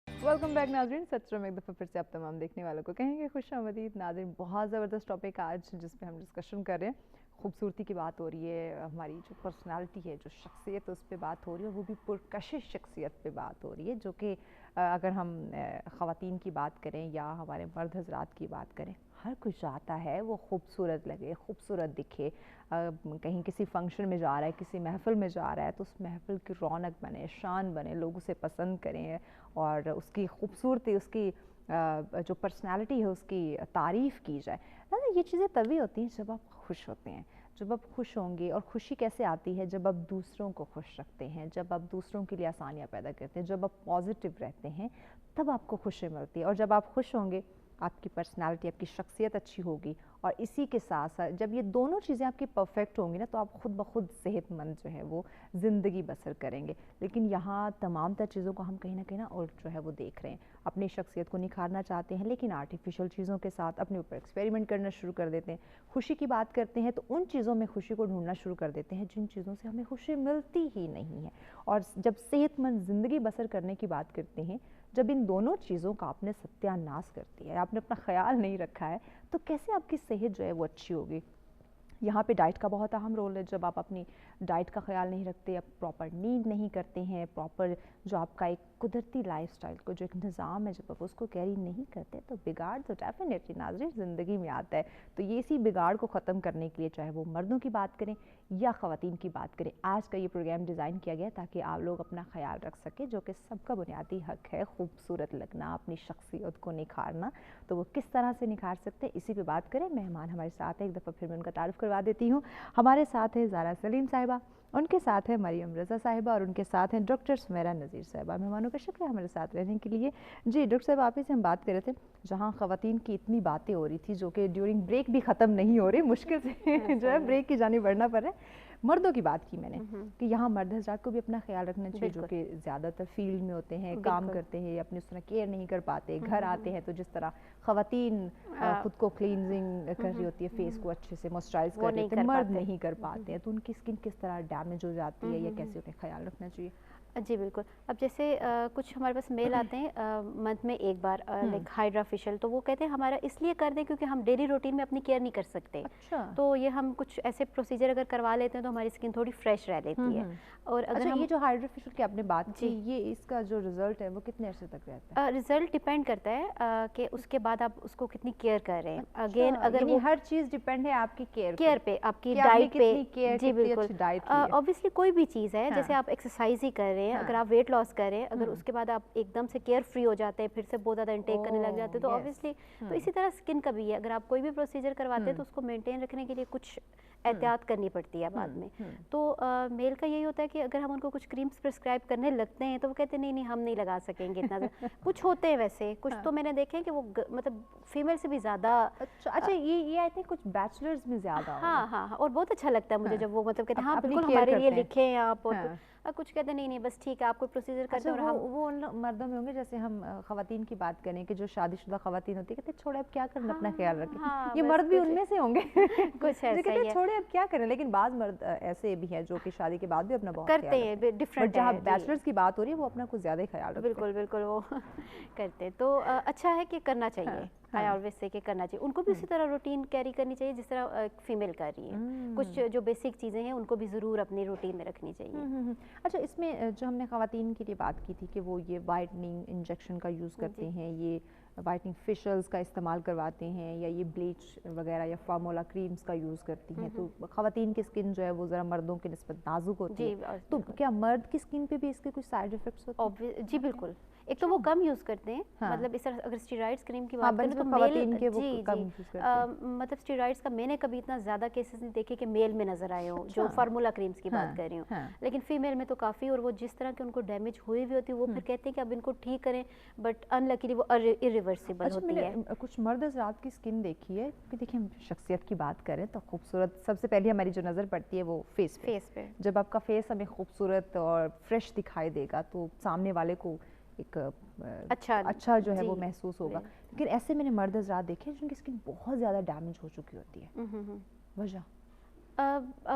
Speaker 1: ویلکم بیک ناظرین. سچرم ایک دفعہ پھر سے آپ تمام دیکھنے والوں کو کہیں گے خوش آمدید. ناظرین بہت زبردست ٹاپک آج جس پہ ہم ڈسکشن کر رہے ہیں. خوبصورتی کی بات ہو رہی ہے, ہماری جو پرسنالٹی ہے, جو شخصیت ہے اس پہ بات ہو رہی ہے, وہ بھی پرکشش شخصیت پہ بات ہو رہی ہے, جو کہ اگر ہم خواتین کی بات کریں یا ہمارے مرد حضرات کی بات کریں, ہر کوئی چاہتا ہے وہ خوبصورت لگے, خوبصورت دکھے. کہیں کسی فنکشن میں جا رہا ہے, کسی محفل میں جا رہا ہے تو اس محفل کی رونق بنے, شان بنے, لوگ اسے پسند کریں اور اس کی خوبصورتی, اس کی جو پرسنالٹی ہے اس کی تعریف کی جائے. یہ چیزیں تبھی ہوتی ہیں جب آپ خوش ہوتے ہیں. جب آپ خوش ہوں گے, اور خوشی کیسے آتی ہے جب آپ دوسروں کو خوش رکھتے ہیں, جب آپ دوسروں کے لیے آسانیاں پیدا کرتے ہیں, جب آپ پازیٹیو رہتے ہیں تب آپ کو خوشی ملتی ہے. اور جب آپ خوش ہوں گے آپ کی پرسنالٹی, آپ کی شخصیت اچھی ہوگی, اور اسی کے ساتھ ساتھ جب یہ دونوں چیزیں آپ کی پرفیکٹ ہوں گی نا تو آپ خود بخود صحت مند جو ہے وہ زندگی بسر کریں گے. لیکن یہاں تمام تر چیزوں کو ہم کہیں نہ کہیں نا اور جو ہے وہ دیکھ رہے ہیں, اپنی شخصیت کو نکھارنا چاہتے ہیں لیکن آرٹیفیشل چیزوں کے ساتھ اپنے اوپر ایکسپیریمنٹ کرنا شروع کر دیتے ہیں. خوشی کی بات کرتے ہیں تو ان چیزوں میں خوشی کو ڈھونڈنا شروع کر دیتے ہیں جن چیزوں سے ہمیں خوشی ملتی ہی نہیں ہے. اور جب صحت مند زندگی بسر کرنے کی بات کرتے ہیں, جب ان دونوں چیزوں کا آپ نے ستیہ ناش کر دیا ہے, آپ نے اپنا خیال نہیں رکھا ہے, تو کیسے آپ کی صحت جو ہے وہ اچھی ہوگی. यहाँ पे डाइट का बहुत अहम रोल है। जब आप अपनी डाइट का ख्याल नहीं रखते, आप प्रॉपर नींद नहीं करते हैं, प्रॉपर जो आपका एक कुदरती लाइफस्टाइल को जो एक निज़ाम है, जब आप उसको कैरी नहीं करते तो बिगाड़ तो डेफिनेटली नाज़रीन ज़िंदगी में आता है। तो ये इसी बिगाड़ को ख़त्म करने के लिए, चाहे वो मर्दों की बात करें या ख़वातीन की बात करें, आज का ये प्रोग्राम डिज़ाइन किया गया ताकि आप लोग अपना ख्याल रख सकें, जो कि सबका बुनियादी हक है, खूबसूरत लगना, अपनी शख्सियत को निखारना। तो वो किस तरह से निखार सकते हैं, इसी पे बात करें। मेहमान हमारे साथ है, एक दफ़ा फिर मैं उनका तारुफ करवा देती हूँ। हमारे साथ है ज़ारा सलीम साहिबा, उनके साथ है मरियम रज़ा साहिबा और उनके साथ हैं डॉक्टर सुमेरा नज़ीर साहिबा। मेहमानों का शुक्रिया हमारे साथ रहने के लिए। जी डॉक्टर साहब, आप ही से हम बात कर रहे थे, जहाँ ख़वातीन की इतनी बातें हो रही थी जो कि ड्यूरिंग ब्रेक भी ख़त्म नहीं हो रही, मुश्किल से जो है ब्रेक की जानी बढ़ना पड़ रहा है। मर्दों की बात की मैंने कि यहाँ मर्द हज़रात को भी अपना ख्याल रखना चाहिए, जो कि ज़्यादातर फील्ड में होते हैं, काम करते हैं, अपनी उस तरह केयर नहीं कर पाते, घर आते हैं तो जिस तरह ख़वातीन खुद को क्लींजिंग कर रही होती है, फेस को अच्छे से मॉइस्चराइज कर रही होती है, मर्द नहीं कर पाते हैं, तो उनकी स्किन किस तरह डैमेज हो जाती है या कैसे उन्हें ख्याल रखना चाहिए?
Speaker 4: जी बिल्कुल। अब जैसे कुछ हमारे पास मेल आते हैं मंथ में एक बार, लाइक हाइड्रा फेशियल, तो वो कहते हैं हमारा इसलिए कर दें क्योंकि हम डेली रूटीन में अपनी केयर नहीं कर सकते।
Speaker 1: अच्छा।
Speaker 4: तो ये हम कुछ ऐसे प्रोसीजर अगर करवा लेते हैं तो हमारी स्किन थोड़ी फ्रेश रह लेती है। और अगर
Speaker 1: अच्छा,
Speaker 4: हम
Speaker 1: ये जो हाइड्रा फेशियल की आपने बात की, ये इसका जो रिजल्ट है वो कितने अरसे तक रहता है?
Speaker 4: रिजल्ट डिपेंड करता है कि उसके बाद आप उसको कितनी केयर कर रहे हैं। अगेन अगर
Speaker 1: यानी
Speaker 4: वो
Speaker 1: हर चीज़ डिपेंड है आपकी केयर
Speaker 4: पे, आपकी
Speaker 1: कि आपने
Speaker 4: डाइट पे।
Speaker 1: कितनी केयर,
Speaker 4: जी
Speaker 1: कितनी
Speaker 4: बिल्कुल।
Speaker 1: अच्छी डाइट ली है।
Speaker 4: ऑब्वियसली कोई भी चीज़ है, जैसे आप एक्सरसाइज ही कर रहे हैं, अगर आप वेट लॉस कर रहे हैं, अगर उसके बाद आप एकदम से केयर फ्री हो जाते हैं, फिर से बहुत ज़्यादा इंटेक करने लग जाते हैं, तो ऑब्वियसली तो इसी तरह स्किन का भी है। अगर आप कोई भी प्रोसीजर करवाते हैं तो उसको मेंटेन रखने के लिए कुछ एहतियात करनी पड़ती है बाद में। तो मेल का यही होता है कि अगर हम उनको कुछ क्रीम्स प्रिस्क्राइब करने लगते हैं तो वो कहते हैं नहीं नहीं हम नहीं लगा सकेंगे इतना कुछ होते हैं वैसे, कुछ तो मैंने देखे हैं कि वो मतलब फीमेल से भी ज़्यादा।
Speaker 1: अच्छा, ये आई थिंक कुछ बैचलर्स में ज़्यादा।
Speaker 4: हाँ, और बहुत अच्छा लगता है मुझे जब वो मतलब कहते हैं हाँ
Speaker 1: अपनी
Speaker 4: बिल्कुल
Speaker 1: care
Speaker 4: हमारे लिए
Speaker 1: करते हैं।
Speaker 4: लिखे हैं आप, और कुछ कहते नहीं नहीं बस ठीक है, आप कोई प्रोसीजर करते
Speaker 1: अच्छा,
Speaker 4: हैं और हम
Speaker 1: वो उन मर्दों में होंगे, जैसे हम ख़वातीन की बात करें कि जो शादीशुदा ख़वातीन होती है, कहते हैं छोड़े अब क्या करना, अपना ख्याल रखें। ये
Speaker 4: बस
Speaker 1: मर्द भी
Speaker 4: कुछ
Speaker 1: उनमें से होंगे
Speaker 4: कुछ
Speaker 1: जो
Speaker 4: ऐसा
Speaker 1: कहते
Speaker 4: ही
Speaker 1: हैं
Speaker 4: है।
Speaker 1: छोड़े अब क्या करें, लेकिन बाज़ मर्द ऐसे भी हैं जो कि शादी के बाद भी अपना बहुत
Speaker 4: करते
Speaker 1: ख्याल
Speaker 4: हैं,
Speaker 1: रखते
Speaker 4: डिफरेंट
Speaker 1: बट जहाँ
Speaker 4: है, जी।
Speaker 1: बैचलर्स की बात हो रही है वो अपना कुछ ज़्यादा ही ख्याल रखते हैं।
Speaker 4: बिल्कुल बिल्कुल वो करते हैं। तो अच्छा है कि करना चाहिए। आई ऑलवेज से कि करना चाहिए, उनको भी उसी तरह रूटीन कैरी करनी चाहिए जिस तरह फीमेल कर रही है। कुछ जो बेसिक चीज़ें हैं उनको भी ज़रूर अपनी रूटीन में रखनी चाहिए।
Speaker 1: अच्छा, इसमें जो हमने ख़वातीन के लिए बात की थी कि वो ये वाइटनिंग इंजेक्शन का यूज़ करते हैं, ये वाइटनिंग फेशियल्स का इस्तेमाल करवाते हैं, या ये ब्लीच वगैरह या फार्मूला क्रीम्स का यूज़ करती हैं, तो ख़वातीन की स्किन जो है वो ज़रा मर्दों की निस्बत नाजुक होती है, तो क्या मर्द की स्किन पे भी इसके कुछ साइड इफ़ेक्ट्स होते हैं?
Speaker 4: जी बिल्कुल। एक तो वो कम यूज़ करते हैं, मतलब इस तरह अगर स्टेरॉइड्स क्रीम की बात करें तो
Speaker 1: ख़वातीन के
Speaker 4: मेल,
Speaker 1: वो
Speaker 4: जी
Speaker 1: कम
Speaker 4: जी
Speaker 1: यूज़ करते हैं।
Speaker 4: मतलब स्टेरॉइड्स का मैंने कभी इतना ज़्यादा केसेस नहीं देखे कि मेल में नज़र आए हों, जो फार्मूला क्रीम्स की बात कर रही हूँ, लेकिन फीमेल में तो काफ़ी। और वो जिस तरह के उनको डैमेज हुई हुई होती है वो फिर कहते हैं कि अब इनको ठीक करें, बट अनलकीली वो इरिवर्सिबल होती है।
Speaker 1: कुछ मर्द हज़रात की स्किन देखी है कि देखिए, हम शख्सियत की बात करें तो खूबसूरत सबसे पहले हमारी जो नज़र पड़ती है वो फेस पे। जब आपका फेस हमें खूबसूरत और फ्रेश दिखाई देगा तो सामने वाले को एक अच्छा जो है वो महसूस होगा। लेकिन ऐसे मैंने मर्द हज़रात देखे जिनकी स्किन बहुत ज़्यादा डैमेज हो चुकी होती है, वजह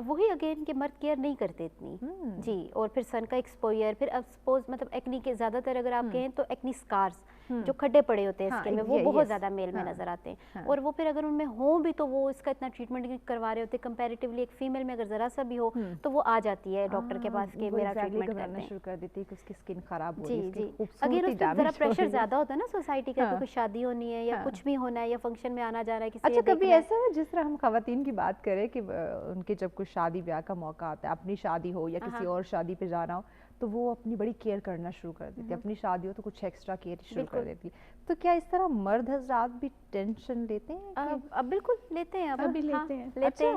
Speaker 4: वही अगेन कि मर्द केयर नहीं करते इतनी, जी। और फिर सन का एक्सपोजर, फिर अब सपोज मतलब एक्नी के ज़्यादातर अगर आप कहें तो एक्नी स्कार्स जो खड्डे पड़े होते हैं स्किन में, वो बहुत ज़्यादा मेल में नज़र आते हैं। और वो फिर अगर उनमें हो भी तो वो इसका इतना ट्रीटमेंट नहीं करवा रहे होते। कंपैरेटिवली एक फीमेल में अगर ज़रा सा भी हो तो वो आ जाती है डॉक्टर के पास कि मेरा ट्रीटमेंट करते हैं,
Speaker 1: शुरू कर देती है कि उसकी स्किन खराब हो
Speaker 4: जी
Speaker 1: रही है,
Speaker 4: जी। अगर उस पर ज़रा प्रेशर ज़्यादा होता है ना सोसाइटी का, कोई शादी होनी है या कुछ भी होना है या फंक्शन में आना जा रहा है किसी।
Speaker 1: अच्छा, कभी ऐसा है जिस तरह हम ख़वातीन की बात करें कि उनके जब कुछ शादी ब्याह का मौका आता है, अपनी शादी हो या किसी और शादी पे जाना हो, तो वो अपनी बड़ी केयर करना शुरू कर देती है, अपनी शादी हो तो कुछ एक्स्ट्रा केयर शुरू कर देती है। तो क्या इस तरह मर्द हज़रात भी टेंशन लेते हैं?
Speaker 4: अब बिल्कुल लेते हैं,
Speaker 2: अभी लेते हैं।
Speaker 4: लेते हैं,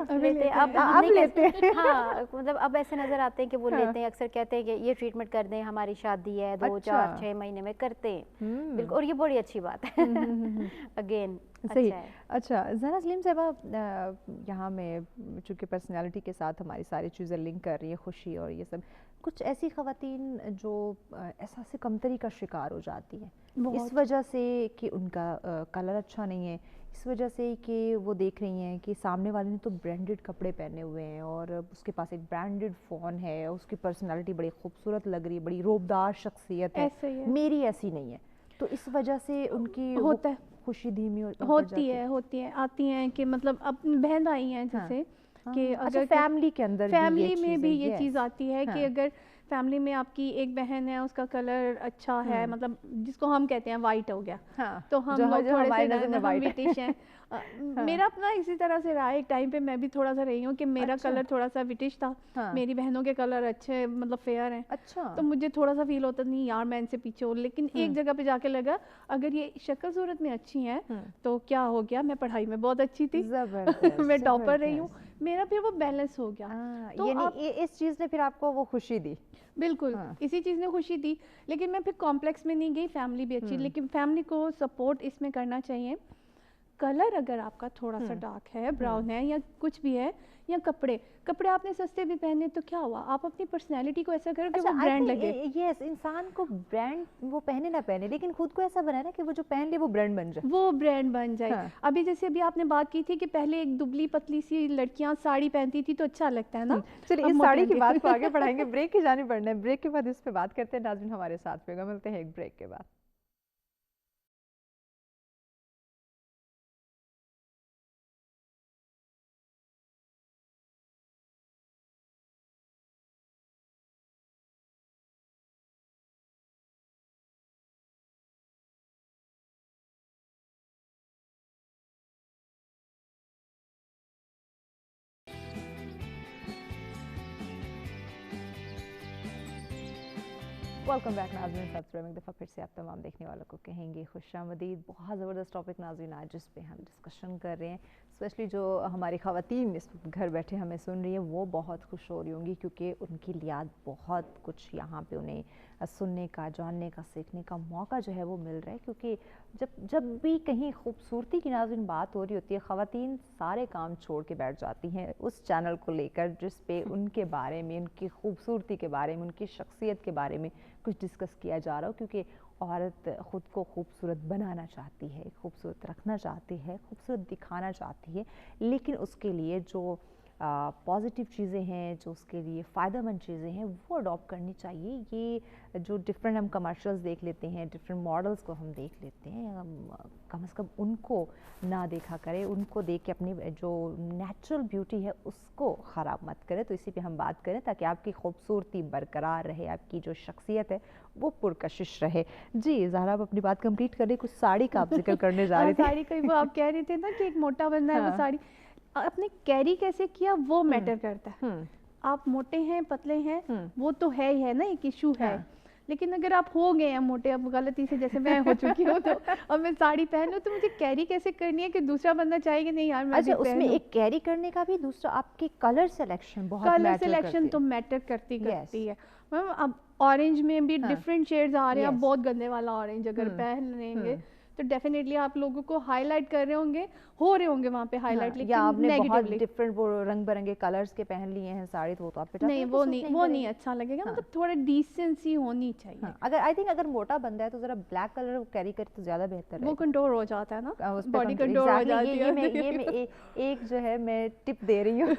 Speaker 1: अब लेते हैं।
Speaker 4: हाँ, मतलब अब ऐसे नजर आते हैं कि वो लेते हैं। अक्सर कहते हैं कि ये ट्रीटमेंट कर दें, हमारी शादी है 2, 4, 6 महीने में, करते हैं बिल्कुल। और ये बड़ी अच्छी बात है अगेन।
Speaker 1: सही। अच्छा, ज़रा सलीम साहिबा, यहाँ में चूँकि पर्सनालिटी के साथ हमारी सारी चीज़ें लिंक कर रही है, खुशी और ये सब, कुछ ऐसी ख़वातीन जो एहसास कमतरी का शिकार हो जाती हैं इस वजह से कि उनका कलर अच्छा नहीं है, इस वजह से कि वो देख रही हैं कि सामने वाले ने तो ब्रांडेड कपड़े पहने हुए हैं और उसके पास एक ब्रांडेड फ़ोन है, उसकी पर्सनालिटी बड़ी खूबसूरत लग रही है, बड़ी रोबदार शख्सियत है, मेरी ऐसी नहीं है, तो इस वजह से उनकी खुशी धीमी होती है।
Speaker 2: आती हैं कि मतलब अपनी बहन आई हैं जैसे, کہ اگر
Speaker 1: فیملی کے اندر
Speaker 2: فیملی میں بھی یہ چیز آتی ہے کہ اگر فیملی میں آپ کی ایک بہن ہے اس کا کلر اچھا ہے, مطلب جس کو ہم کہتے ہیں وائٹ ہو گیا, تو ہم لوگ تھوڑے سے وٹش ہیں. میرا اپنا اسی طرح سے رہا, ایک ٹائم پہ میں بھی تھوڑا سا رہی ہوں کہ میرا کلر تھوڑا سا وٹش تھا, میری بہنوں کے کلر اچھے مطلب فیئر ہیں, تو مجھے تھوڑا سا فیل ہوتا نہیں یار میں ان سے پیچھے ہوں. لیکن ایک جگہ پہ جا کے لگا اگر یہ شکل صورت میں اچھی ہیں تو کیا ہو گیا, میں پڑھائی میں بہت اچھی تھی, میں ٹاپر رہی ہوں, میرا پھر وہ بیلنس ہو گیا.
Speaker 1: تو اس چیز نے پھر آپ کو وہ خوشی دی؟
Speaker 2: بالکل اسی چیز نے خوشی دی. لیکن میں پھر کمپلیکس میں نہیں گئی, فیملی بھی اچھی, لیکن فیملی کو سپورٹ اس میں کرنا چاہیے. کلر اگر آپ کا تھوڑا سا ڈارک ہے, براؤن ہے یا کچھ بھی ہے, یا کپڑے آپ نے سستے بھی پہنے تو کیا ہوا, آپ اپنی پرسنالٹی کو ایسا کرو کہ وہ برانڈ لگے.
Speaker 1: یس, انسان کو برانڈ وہ پہنے نہ پہنے لیکن خود کو ایسا بنانا کہ وہ جو پہن لے وہ برانڈ بن جائے,
Speaker 2: وہ برانڈ بن جائے. ابھی جیسے ابھی آپ نے بات کی تھی کہ پہلے ایک دبلی پتلی سی لڑکیاں ساڑی پہنتی تھی تو اچھا لگتا ہے نا.
Speaker 1: چلیے اس ساڑی کی بات کو آگے بڑھائیں گے, بریک کی جانب بڑھنا ہے, بریک کے بعد اس پہ بات کرتے ہیں. ناظرین ہمارے ساتھ ہوگا, ملتے ہیں ایک بریک کے بعد. ویلکم بیک ناظرین, سبسکرائبنگ دفعہ پھر سے آپ تمام دیکھنے والوں کو کہیں گے خوش آمدید. بہت زبردست ٹاپک ناظرین آج جس پہ ہم ڈسکشن کر رہے ہیں, اسپیشلی جو ہماری خواتین اس وقت گھر بیٹھے ہمیں سن رہی ہیں وہ بہت خوش ہو رہی ہوں گی, کیونکہ ان کی لیے بہت کچھ یہاں پہ انہیں سننے کا, جاننے کا, سیکھنے کا موقع جو ہے وہ مل رہا ہے. کیونکہ جب بھی کہیں خوبصورتی کی ناظرین بات ہو رہی ہوتی ہے, خواتین سارے کام چھوڑ کے بیٹھ جاتی ہیں اس چینل کو لے کر جس پہ ان کے بارے میں, ان کی خوبصورتی کے بارے میں, ان کی شخصیت کے بارے میں کچھ ڈسکس کیا جا رہا ہو. کیونکہ عورت خود کو خوبصورت بنانا چاہتی ہے, خوبصورت رکھنا چاہتی ہے, خوبصورت دکھانا چاہتی ہے, لیکن اس کے لیے جو پازیٹیو چیزیں ہیں, جو اس کے لیے فائدہ مند چیزیں ہیں وہ اڈاپٹ کرنی چاہیے. یہ جو ڈفرینٹ ہم کمرشلز دیکھ لیتے ہیں, ڈفرینٹ ماڈلز کو ہم دیکھ لیتے ہیں, کم از کم ان کو نہ دیکھا کرے, ان کو دیکھ کے اپنی جو نیچرل بیوٹی ہے اس کو خراب مت کرے. تو اسی پہ ہم بات کریں تاکہ آپ کی خوبصورتی برقرار رہے, آپ کی جو شخصیت ہے وہ پرکشش رہے. جی زہرا, آپ اپنی بات کمپلیٹ کر رہے, کچھ ساڑی کا آپ ذکر کرنے جا رہی تھی.
Speaker 2: ساڑی کا وہ آپ کہہ رہے تھے نا کہ ایک موٹا بندہ ہے, وہ ساڑی آپ نے کیری کیسے کیا وہ میٹر کرتا ہے. آپ موٹے ہیں پتلے ہیں وہ تو ہے ہی ہے نا, ایک ایشو ہے. لیکن اگر آپ ہو گئے ہیں موٹے, اب غلطی سے جیسے میں ہو چکی ہوں تو اب میں ساڑی پہن لوں, تو مجھے کیری کیسے کرنی ہے کہ دوسرا بندہ چاہے کہ نہیں یار میں
Speaker 1: اچھا اس میں ایک کیری کرنے کا بھی دوسرا آپ کی کلر سلیکشن بہت میٹر کرتی ہے.
Speaker 2: کلر سلیکشن تو میٹر کرتی ہے. اب اورنج میں بھی ڈفرینٹ شیڈز آ رہے ہیں, اب بہت گندے والا اورنج اگر پہن لیں گے تو ڈیفینیٹلی آپ لوگوں کو ہائی لائٹ کر رہے ہوں گے وہاں پہ ہائی لائٹ, لیکن
Speaker 1: آپ نے بہت ڈفرینٹ وہ رنگ برنگے کلرز کے پہن لیے ہیں ساڑی, تو وہ تو آپ پہ
Speaker 2: نہیں, وہ نہیں اچھا لگے گا. مطلب تھوڑا ڈیسنسی ہونی چاہیے.
Speaker 1: اگر آئی تھنک اگر موٹا بندہ ہے تو ذرا بلیک کلر کیری کرے تو زیادہ بہتر ہے,
Speaker 2: وہ کنٹرول ہو جاتا ہے نا, باڈی کنٹرول ہو جاتی ہے.
Speaker 1: یہ میں ایک جو ہے میں ٹپ دے رہی ہوں,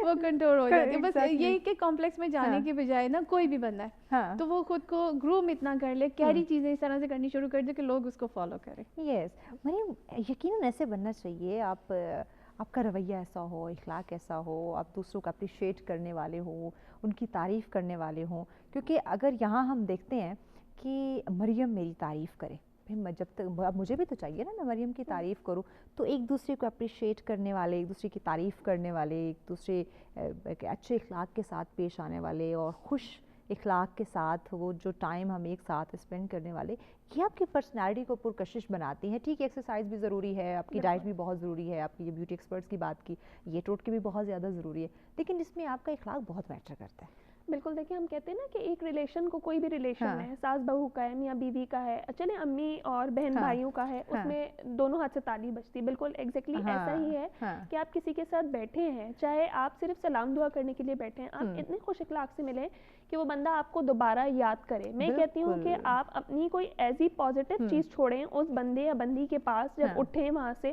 Speaker 2: وہ کنٹرول ہو جاتی ہے. بس یہی کہ کمپلیکس میں جانے کے بجائے نا کوئی بھی بندہ ہے تو وہ خود کو گروم اتنا کر لے, کیری چیزیں اس طرح سے کرنی شروع کر دے کہ لوگ اس کو فالو کریں.
Speaker 1: یس مریم, یقیناً ایسے بننا چاہیے. آپ کا رویہ ایسا ہو, اخلاق ایسا ہو, آپ دوسروں کو اپریشیٹ کرنے والے ہوں, ان کی تعریف کرنے والے ہوں. کیونکہ اگر یہاں ہم دیکھتے ہیں کہ مریم میری تعریف کرے, جب تک اب مجھے بھی تو چاہیے نا میں مریم کی تعریف کروں, تو ایک دوسرے کو اپریشیٹ کرنے والے, ایک دوسرے کی تعریف کرنے والے, ایک دوسرے اچھے اخلاق کے ساتھ پیش آنے والے اور خوش اخلاق کے ساتھ وہ جو ٹائم ہم ایک ساتھ اسپینڈ کرنے والے, یہ آپ کی پرسنالٹی کو پرکشش بناتی ہیں. ٹھیک ہے ایکسرسائز بھی ضروری ہے, آپ کی ڈائٹ بھی بہت ضروری ہے, آپ کی یہ بیوٹی ایکسپرٹس کی بات کی, یہ ٹوٹکے بھی بہت زیادہ ضروری ہے, لیکن اس میں آپ کا اخلاق بہت میٹر کرتا ہے.
Speaker 3: بالکل. دیکھیں ہم کہتے ہیں نا کہ ایک ریلیشن کو, کوئی بھی ریلیشن ہے, ساس بہو کا ہے, میاں بیوی کا ہے, چلے امی اور بہن بھائیوں کا ہے, اس میں دونوں ہاتھ سے تالی بجتی ہے. بالکل ایگزیکٹلی ایسا ہی ہے کہ آپ کسی کے ساتھ بیٹھے ہیں, چاہے آپ صرف سلام دعا کرنے کے لیے بیٹھے ہیں, آپ اتنے خوش اخلاق سے ملیں کہ وہ بندہ آپ کو دوبارہ یاد کرے. میں کہتی ہوں کہ آپ اپنی کوئی ایسی پازیٹیو چیز چھوڑیں اس بندے یا بندی کے پاس جب اٹھیں وہاں سے.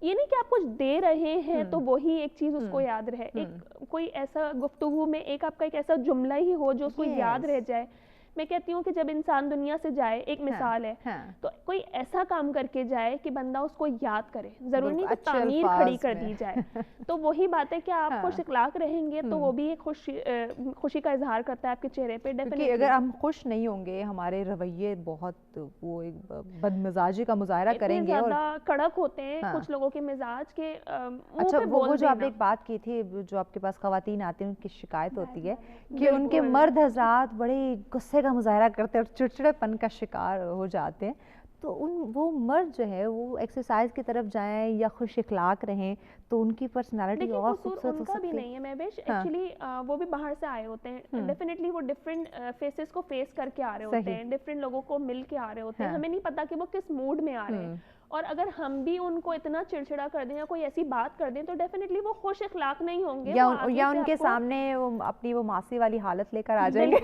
Speaker 3: یہ نہیں کہ آپ کچھ دے رہے ہیں تو وہی ایک چیز اس کو یاد رہے, ایک کوئی ایسا گفتگو میں ایک آپ کا ایک ایسا جملہ ہی ہو جو اس کو یاد رہ جائے. میں کہتی ہوں کہ جب انسان دنیا سے جائے، ایک مثال ہے، تو کوئی ایسا کام کر کے جائے کہ بندہ اس کو یاد کرے، ضروری نہیں کہ تعمیر کھڑی کر دی جائے. تو وہی بات ہے کہ آپ خوش اخلاق رہیں گے تو وہ بھی ایک خوشی کا اظہار کرتا ہے آپ کے چہرے پہ.
Speaker 1: کہ اگر ہم خوش نہیں ہوں گے، ہمارے رویے بہت وہ ایک بد مزاجی کا مظاہرہ کریں گے، اور
Speaker 3: زیادہ کڑک ہوتے ہیں کچھ لوگوں کے مزاج کے.
Speaker 1: اچھا وہ جو آپ نے ایک بات کی تھی، جو آپ کے پاس خواتین آتی ہیں ان کی شکایت ہوتی ہے کہ ان کے مرد حضرات بڑے غصے کا مظاہرہ کرتے ہیں اور چڑچڑے پن کا شکار ہو جاتے ہیں، تو وہ مرد جو ہے وہ ایکسرسائز کی طرف جائیں یا خوش اخلاق رہیں تو ان کی پرسنالٹی اور خوبصورت ہو سکتی ہے.
Speaker 3: ان کا بھی نہیں ہے مہوش، ایکچولی وہ بھی باہر سے آئے ہوتے ہیں، ڈیفینیٹلی وہ ڈفرینٹ فیسز کو فیس کر کے آ رہے ہوتے ہیں، ڈفرینٹ لوگوں کو مل کے آ رہے ہوتے ہیں، ہمیں نہیں پتا کہ وہ کس موڈ میں آ رہے ہیں. اور اگر ہم بھی ان کو اتنا چڑچڑا کر دیں یا کوئی ایسی بات کر دیں تو ڈیفینیٹلی وہ خوش اخلاق نہیں ہوں گے،
Speaker 1: یا ان کے سامنے اپنی وہ ماسی والی حالت لے کر آ جائیں گے.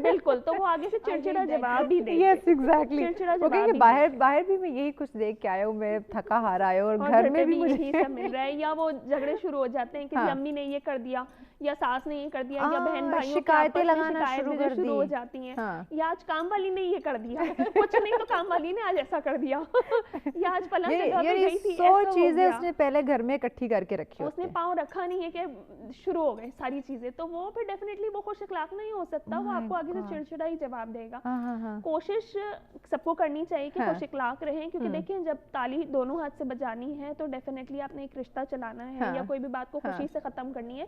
Speaker 3: بالکل، تو وہ آگے سے چڑچڑا جواب بھی دیں گے.
Speaker 1: یس ایگزیکٹلی، کیونکہ باہر بھی میں یہی کچھ دیکھ کے آیا ہوں، میں تھکا ہارا آیا ہوں، اور گھر میں بھی
Speaker 3: یہی سب مل رہا ہے. یا وہ جھگڑے شروع ہو جاتے ہیں کہ امی نے یہ کر دیا یا ساس نے یہ کر دیا، یا بہن بھائیوں
Speaker 1: شکایتیں لگانا
Speaker 3: شروع ہو جاتی ہیں، یا آج کام والی نے یہ کر دیا، کچھ نہیں تو کام والی نے آج ایسا کر دیا، یا آج فلاں جگہ پہ گئی تھی،
Speaker 1: 100 چیزیں اس نے پہلے گھر میں اکٹھی کر کے رکھی،
Speaker 3: اس نے پاؤں رکھا نہیں ہے کہ شروع ہو گئے ساری چیزیں. تو وہ پھر ڈیفینیٹلی وہ خوش اخلاق نہیں ہو سکتا، وہ آپ کو آگے سے چڑچڑا ہی جواب دے گا. کوشش سب کو کرنی چاہیے کہ خوش اخلاق رہیں، کیونکہ دیکھیں جب تالی دونوں ہاتھ سے بجانی ہے تو ڈیفینیٹلی آپ نے ایک رشتہ چلانا ہے یا کوئی بھی بات کو خوشی سے ختم کرنی ہے،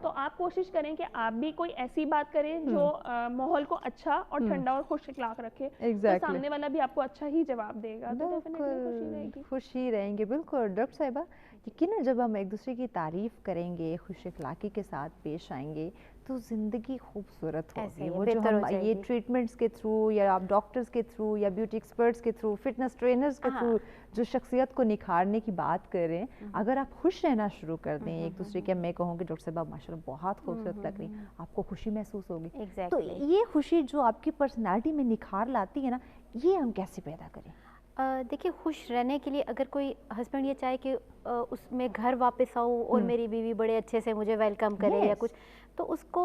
Speaker 3: تو آپ کوشش کریں کہ آپ بھی کوئی ایسی بات کریں جو ماحول کو اچھا اور ٹھنڈا اور خوش اخلاق رکھے، تو سامنے والا بھی آپ کو اچھا ہی جواب دے گا، تو ڈیفینیٹلی
Speaker 1: خوشی رہیں گے. بالکل ڈاکٹر صاحبہ، یقیناً جب ہم ایک دوسرے کی تعریف کریں گے، خوش اخلاقی کے ساتھ پیش آئیں گے تو زندگی خوبصورت ہوگی. وہ جو ہم یہ ٹریٹمنٹس کے تھرو یا آپ ڈاکٹرز کے تھرو یا بیوٹی ایکسپرٹس کے تھرو، فٹنس ٹرینرز کے تھرو جو شخصیت کو نکھارنے کی بات کر رہے ہیں، اگر آپ خوش رہنا شروع کر دیں ایک دوسرے کے، میں کہوں کہ ڈاکٹر صاحبہ ماشاءاللہ بہت خوبصورت لگ رہی ہیں، آپ کو خوشی محسوس ہوگی. تو یہ خوشی جو آپ کی پرسنالٹی میں نکھار لاتی ہے نا، یہ ہم کیسے پیدا کریں؟
Speaker 4: دیکھیے خوش رہنے کے لیے اگر کوئی ہسبینڈ یہ چاہے کہ اس میں گھر واپس آؤں اور میری بیوی بڑے اچھے سے مجھے ویلکم کرے یا کچھ، تو اس کو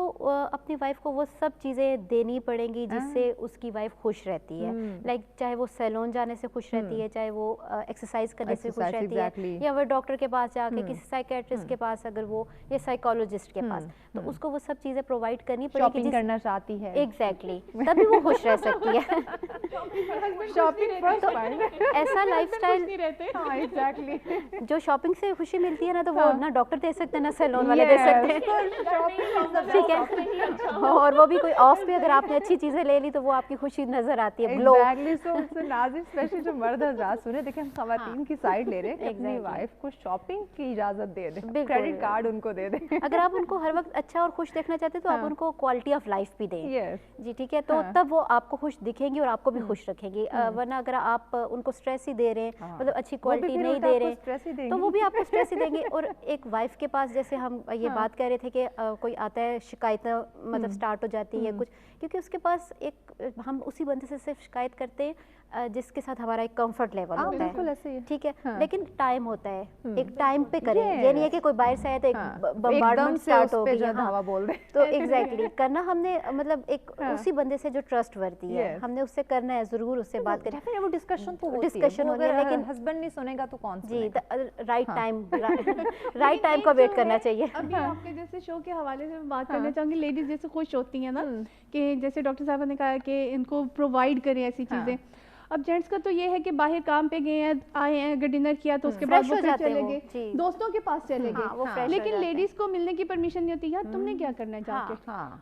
Speaker 4: اپنی وائف کو وہ سب چیزیں دینی پڑیں گی جس سے اس کی وائف خوش رہتی ہے. لائک چاہے وہ سیلون جانے سے خوش رہتی ہے، چاہے وہ ایکسرسائز کرنے سے خوش رہتی ہے، یا وہ ڈاکٹر کے پاس جا کے کسی سائیکیٹرسٹ کے پاس اگر وہ یا سائیکالوجسٹ کے پاس، تو اس کو وہ سب چیزیں پرووائڈ کرنی پڑے گی.
Speaker 1: شاپنگ کرنا چاہتی ہے،
Speaker 4: ایگزیکٹلی، تبھی وہ خوش رہ سکتی ہے. ایسا لائف اسٹائل جو شاپنگ سے خوشی ملتی ہے نا، تو وہ نہ ڈاکٹر دے سکتے ہیں نہ سیلون والے دے سکتے ہیں. ٹھیک ہے، اور وہ بھی کوئی آف پہ اگر آپ نے اچھی چیزیں لے لی تو وہ آپ کی خوشی نظر آتی ہے، گلو.
Speaker 1: ناظرین اسپیشلی جو مرد حضرات سنیں، دیکھیں ہم خواتین کی سائیڈ لے رہے ہیں، اپنی وائف کو شاپنگ کی اجازت دے دیں، کریڈٹ کارڈ ان کو دے دیں.
Speaker 4: اگر آپ ان کو ہر وقت اچھا اور خوش دیکھنا چاہتے ہیں تو آپ ان کو کوالٹی آف لائف بھی دیں. جی ٹھیک ہے، تو تب وہ آپ کو خوش دکھیں گی اور آپ کو بھی خوش رکھیں گی. ورنہ اگر آپ ان کو اسٹریس ہی دے رہے ہیں، مطلب اچھی کوالٹی نہیں دے رہے، تو وہ بھی آپ کو اسٹریس ہی دیں گے. اور ایک وائف کے پاس جیسے ہم یہ بات کہہ رہے تھے کہ کوئی آتا ہے شکایتیں مطلب سٹارٹ ہو جاتی ہے کچھ، کیونکہ اس کے پاس ایک ہم اسی بندے سے صرف شکایت کرتے ہیں جس کے ساتھ ہمارا ایک کمفرٹ لیول ہوتا ہے، ٹھیک ہے، لیکن ٹائم ہوتا ہے، ایک ٹائم پہ کریں. یہ نہیں ہے کہ کوئی باہر سے آئے تو ایک بمبارڈمنٹ سٹارٹ ہو گئی تو ایگزیکٹلی کرنا ہم نے مطلب ایک اسی بندے سے جو ٹرسٹ ورتی ہے ہم نے اس سے کرنا ہے، ضرور اس سے بات کریں.
Speaker 1: وہ ڈسکشن تو
Speaker 4: ڈسکشن ہو گیا، لیکن
Speaker 1: ہسبینڈ نہیں سنے گا تو کون
Speaker 4: جی رائٹ ٹائم کا ویٹ کرنا چاہیے.
Speaker 2: ابھی آپ کے جیسے شو کے حوالے سے بات کرنا چاہوں گی، لیڈیز جیسے خوش ہوتی ہیں نا کہ جیسے ڈاکٹر صاحبہ نے کہا کہ ان کو پرووائڈ کریں ایسی چیزیں. اب جینٹس کا تو یہ ہے کہ باہر کام پہ گئے ہیں، آئے ہیں، اگر ڈنر کیا تو اس کے بعد وہ پھر چلے گئے، دوستوں کے پاس چلے گئے. لیکن لیڈیز کو ملنے کی پرمیشن نہیں ہوتی، یار تم نے کیا کرنا ہے جا کے،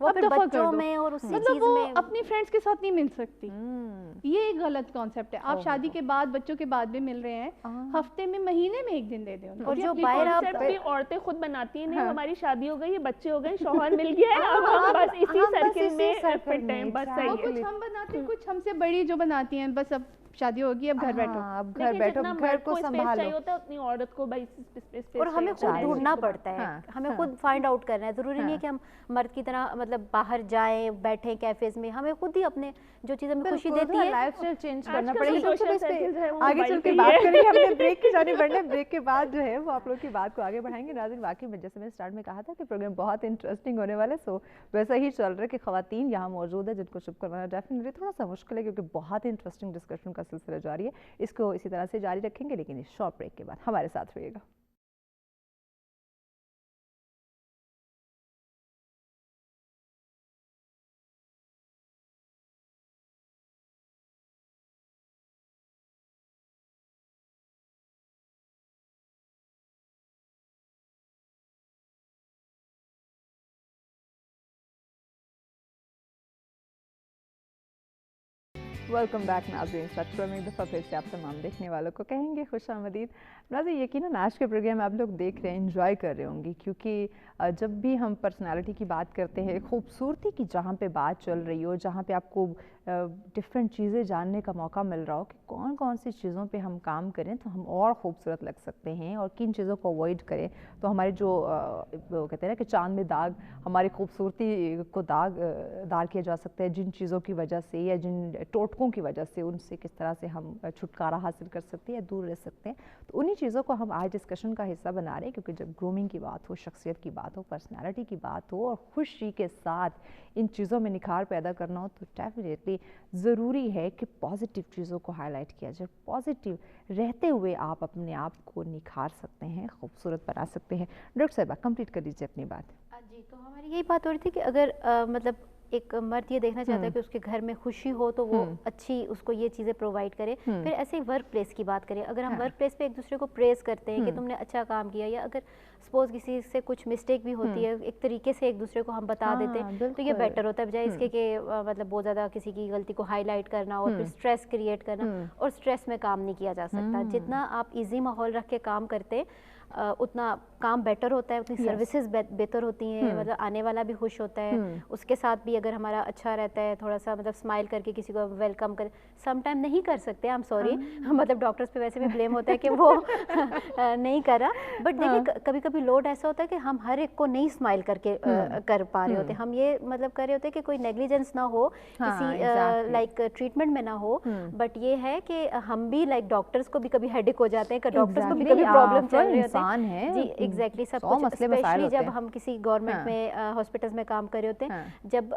Speaker 4: مطلب
Speaker 2: وہ اپنی فرینڈس کے ساتھ نہیں مل سکتی. یہ ایک غلط کانسیپٹ ہے. آپ شادی کے بعد بچوں کے بعد بھی مل رہے ہیں، ہفتے میں مہینے میں ایک دن دے دیں.
Speaker 3: اور جو باہر عورتیں خود بناتی ہیں، نہیں ہماری شادی ہو گئی، بچے ہو گئے، شوہر مل گیا ہے، اب ہم بس اسی سرکل میں فٹ ہیں. بس
Speaker 2: کچھ ہم بناتے ہیں، کچھ ہم سے بڑی جو بناتی ہیں، بس اب शादी होगी अब घर बैठो।
Speaker 1: अब घर बैठो, घर को संभालो।
Speaker 3: चाहिए होता है उतनी औरत को भाई स्पेस।
Speaker 4: और हमें खुद ढूंढना पड़ता है, हमें खुद फाइंड आउट करना है। ज़रूरी नहीं है कि हम मर्द की तरह मतलब बाहर जाएं, बैठें कैफेज में। हमें खुद ही अपने जो चीज़ हमें खुशी देती है,
Speaker 1: लाइफस्टाइल चेंज करना पड़ेगा। आगे चल के बात करेंगे, हमने ब्रेक की जानी बढ़ना है। ब्रेक के बाद जो है वो आप लोग की बात को आगे बढ़ाएंगे। नाज़रीन, वाकई में जैसे मैंने स्टार्ट में कहा था कि प्रोग्राम बहुत इंटरेस्टिंग होने वाला है, सो वैसा ही चल रहा है कि ख़वातीन यहाँ मौजूद है जिनको चुप करवाना डेफिनेटली थोड़ा सा मुश्किल है, क्योंकि बहुत इंटरेस्टिंग डिस्कशन का सिलसिला जारी है। इसको इसी तरह से जारी रखेंगे, लेकिन इस शॉर्ट ब्रेक के बाद हमारे साथ रहिएगा। वेलकम बैक नाज़रीन, सच में एक दफ़ा फिर से आप तमाम देखने वालों को कहेंगे खुशामदीद। नाज़रीन, यकीनन आज के प्रोग्राम आप लोग देख रहे हैं, एंजॉय कर रहे होंगे, क्योंकि जब भी हम पर्सनालिटी की बात करते हैं, खूबसूरती की जहाँ पे बात चल रही हो, जहाँ पे आपको डिफरेंट चीज़ें जानने का मौका मिल रहा हो कि कौन कौन सी चीज़ों पे हम काम करें तो हम और ख़ूबसूरत लग सकते हैं, और किन चीज़ों को अवॉइड करें तो हमारे जो वो कहते हैं ना कि चांद में दाग, हमारी खूबसूरती को दाग किया जा सकता है जिन चीज़ों की वजह से या जिन टोटकों की वजह से, उनसे किस तरह से हम छुटकारा हासिल कर सकते हैं या दूर रह सकते हैं। तो उन्हीं चीज़ों को हम आज डिस्कशन का हिस्सा बना रहे हैं, क्योंकि जब ग्रूमिंग की बात हो, शख्सियत की बात हो, पर्सनैलिटी की बात हो और खुशी के साथ इन चीज़ों में निखार पैदा करना हो, तो डेफिनेटली ज़रूरी है कि पॉजिटिव चीज़ों को हाईलाइट किया जाए। पॉजिटिव रहते हुए आप अपने आप को निखार सकते हैं, खूबसूरत बना सकते हैं। डॉक्टर साहिबा, कंप्लीट कर दीजिए अपनी बात।
Speaker 4: जी, तो हमारी यही बात हो रही थी कि अगर मतलब एक मर्द ये देखना चाहता है कि उसके घर में खुशी हो तो वो अच्छी उसको ये चीज़ें प्रोवाइड करे। फिर ऐसे ही वर्क प्लेस की बात करें, अगर हम वर्क प्लेस पे एक दूसरे को प्रेज करते हैं कि तुमने अच्छा काम किया, या अगर सपोज किसी से कुछ मिस्टेक भी होती है, एक तरीके से एक दूसरे को हम बता देते हैं, तो ये बेटर होता है, बजाय इसके कि मतलब बहुत ज़्यादा किसी की गलती को हाईलाइट करना और फिर स्ट्रेस क्रिएट करना। और स्ट्रेस में काम नहीं किया जा सकता। जितना आप ईजी माहौल रख के काम करते उतना काम बेटर होता है, उतनी सर्विसेज बेहतर होती हैं, मतलब आने वाला भी खुश होता है। उसके साथ भी अगर हमारा अच्छा रहता है, थोड़ा सा मतलब स्माइल करके किसी को वेलकम कर, सम टाइम नहीं कर सकते, आई एम सॉरी, मतलब डॉक्टर्स पे वैसे भी ब्लेम होता है कि वो नहीं करा, बट देखिए कभी कभी लोड ऐसा होता है कि हम हर एक को नहीं स्माइल करके कर पा रहे होते, हम ये मतलब कर रहे होते हैं कि कोई नेग्लिजेंस ना हो, किसी लाइक ट्रीटमेंट में ना हो, बट ये है कि हम भी लाइक डॉक्टर्स को भी कभी हेडेक हो जाते हैं, डॉक्टर्स को भी कभी प्रॉब्लम चल रही होती है। जी एग्जैक्टली, सब कुछ स्पेशली जब हम किसी गवर्नमेंट में हॉस्पिटल्स में काम कर रहे होते हैं, जब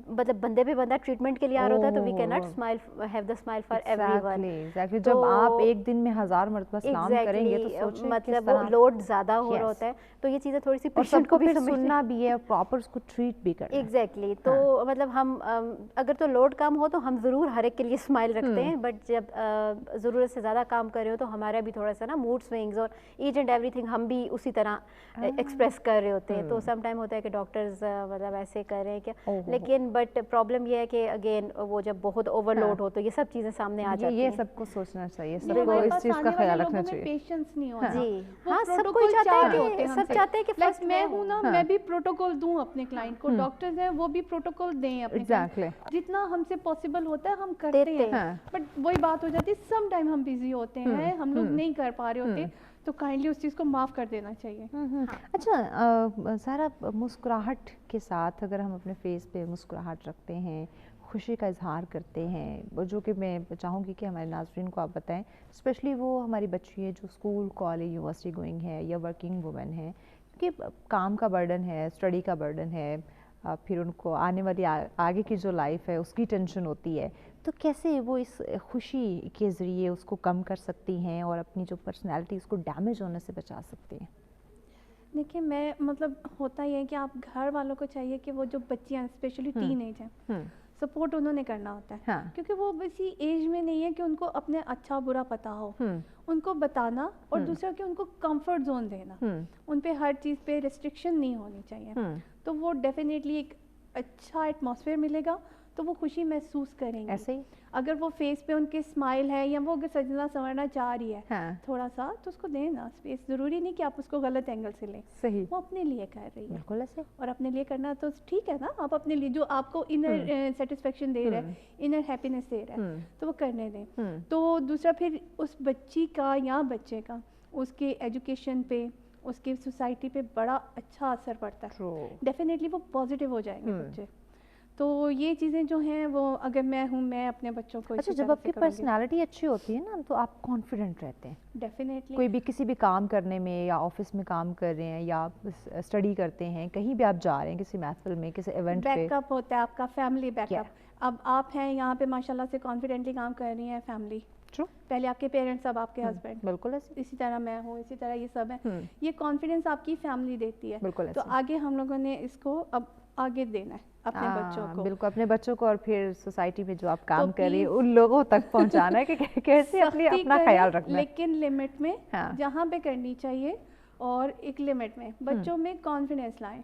Speaker 4: मतलब बंदे पे बंदा ट्रीटमेंट के लिए आ रहा होता है, तो we can not smile have the smile for everyone.
Speaker 1: Exactly, जब आप एक दिन में 1000 मरतबा सलाम करेंगे तो सोचिए
Speaker 4: मतलब वो लोड ज्यादा हो रहा होता है, तो ये चीजें थोड़ी सी पेशेंट को भी सुनना भी है और प्रॉपर उसको ट्रीट भी करना है। एग्जैक्टली, तो मतलब हम अगर तो लोड कम हो तो हम जरूर हर एक के लिए स्माइल रखते हैं, बट जब जरूरत से ज्यादा काम कर रहे हो तो हमारा भी थोड़ा सा ना मूड स्विंग्स और ईच एंड एवरीथिंग हम भी उसी तरह एक्सप्रेस कर रहे होते हैं। तो सम टाइम होता है कि डॉक्टर्स मतलब ऐसे कर रहे हैं क्या, लेकिन बट प्रॉब्लम ये है कि अगेन वो जब बहुत ओवरलोड हो तो ये सब चीजें सामने आ जाती हैं।
Speaker 1: ये सबको सोचना चाहिए, सबको इस चीज का ख्याल रखना चाहिए।
Speaker 2: पेशेंस नहीं होता।
Speaker 4: जी हाँ, सब कोई चाहता है कि सब चाहते हैं कि फर्स्ट
Speaker 2: मैं हूँ ना, मैं भी प्रोटोकॉल दूं अपने क्लाइंट को, डॉक्टर्स हैं वो भी प्रोटोकॉल दें अपने, जितना हमसे पॉसिबल होता है हम करते हैं, बट वही बात हो जाती है सम टाइम हम बिजी होते हैं, हम लोग नहीं कर पा रहे होते, तो काइंडली उस चीज़ को माफ़ कर देना चाहिए।
Speaker 1: अच्छा सारा, मुस्कुराहट के साथ अगर हम अपने फेस पे मुस्कुराहट रखते हैं, खुशी का इजहार करते हैं, जो कि मैं चाहूँगी कि हमारे नाज़रीन को आप बताएं, स्पेशली वो हमारी बच्ची है जो स्कूल, कॉलेज, यूनिवर्सिटी गोइंग है या वर्किंग वुमेन है, क्योंकि काम का बर्डन है, स्टडी का बर्डन है, फिर उनको आने वाली आगे की जो लाइफ है उसकी टेंशन होती है, तो कैसे वो इस खुशी के ज़रिए उसको कम कर सकती हैं और अपनी जो पर्सनैलिटी उसको डैमेज होने से बचा सकती हैं?
Speaker 2: देखिए, मैं मतलब होता ही है कि आप घर वालों को चाहिए कि वो जो बच्चियाँ स्पेशली टीन एज हैं, सपोर्ट उन्होंने करना होता है, क्योंकि वो इसी एज में नहीं है कि उनको अपने अच्छा बुरा पता हो, उनको बताना और दूसरा कि उनको कंफर्ट जोन देना, उन पे हर चीज़ पे रिस्ट्रिक्शन नहीं होनी चाहिए, तो वो डेफिनेटली एक अच्छा एटमॉस्फेयर मिलेगा تو وہ خوشی محسوس کریں گے.
Speaker 1: ایسے ہی
Speaker 2: اگر وہ فیس پہ ان کے اسمائل ہے یا وہ اگر سجنا سنورنا چاہ رہی ہے
Speaker 1: ہاں
Speaker 2: تھوڑا سا, تو اس کو دیں نا اسپیس. ضروری نہیں کہ آپ اس کو غلط اینگل سے لیں,
Speaker 1: صحیح,
Speaker 2: وہ اپنے لیے کر رہی ہے
Speaker 1: بالکل ایسے.
Speaker 2: اور اپنے لیے کرنا تو ٹھیک ہے نا. آپ اپنے لیے جو آپ کو انر سیٹسفیکشن دے رہا ہے, انر ہیپینس دے رہا ہے, تو وہ کرنے دیں. تو دوسرا پھر اس بچی کا یا بچے کا اس کے ایجوکیشن پہ, اس کی سوسائٹی پہ بڑا اچھا اثر پڑتا ہے. ڈیفینیٹلی وہ پازیٹیو ہو جائیں گے بچے. تو یہ چیزیں جو ہیں وہ اگر میں ہوں, میں اپنے بچوں کو
Speaker 1: اچھا, جب آپ کی پرسنالٹی اچھی ہوتی ہے نا تو آپ کانفیڈنٹ رہتے ہیں
Speaker 2: ڈیفینیٹلی.
Speaker 1: کوئی بھی کسی بھی کام کرنے میں, یا آفس میں کام کر رہے ہیں, یا آپ اسٹڈی کرتے ہیں, کہیں بھی آپ جا رہے ہیں, کسی محفل میں, کسی ایونٹ پہ,
Speaker 2: بیک اپ ہوتا ہے آپ کا, فیملی بیک اپ. اب آپ ہیں یہاں پہ ماشاء اللہ سے کانفیڈنٹلی کام کر رہی ہیں, فیملی, پہلے آپ کے پیرنٹس, اب آپ کے ہسبینڈ,
Speaker 1: بالکل
Speaker 2: اسی طرح میں ہوں, اسی طرح یہ سب ہے. یہ کانفیڈنس آپ کی فیملی دیتی ہے.
Speaker 1: بالکل.
Speaker 2: تو آگے ہم لوگوں نے اس کو اب آگے دینا ہے اپنے بچوں کو.
Speaker 1: بالکل, اپنے بچوں کو, اور پھر سوسائٹی میں جو آپ کام کر رہی ہیں ان لوگوں تک پہنچانا ہے کہ کیسے اپنا خیال رکھنا ہے,
Speaker 2: لیکن لمٹ میں, جہاں پہ کرنی چاہیے, اور ایک لمٹ میں. بچوں میں کانفیڈنس لائیں.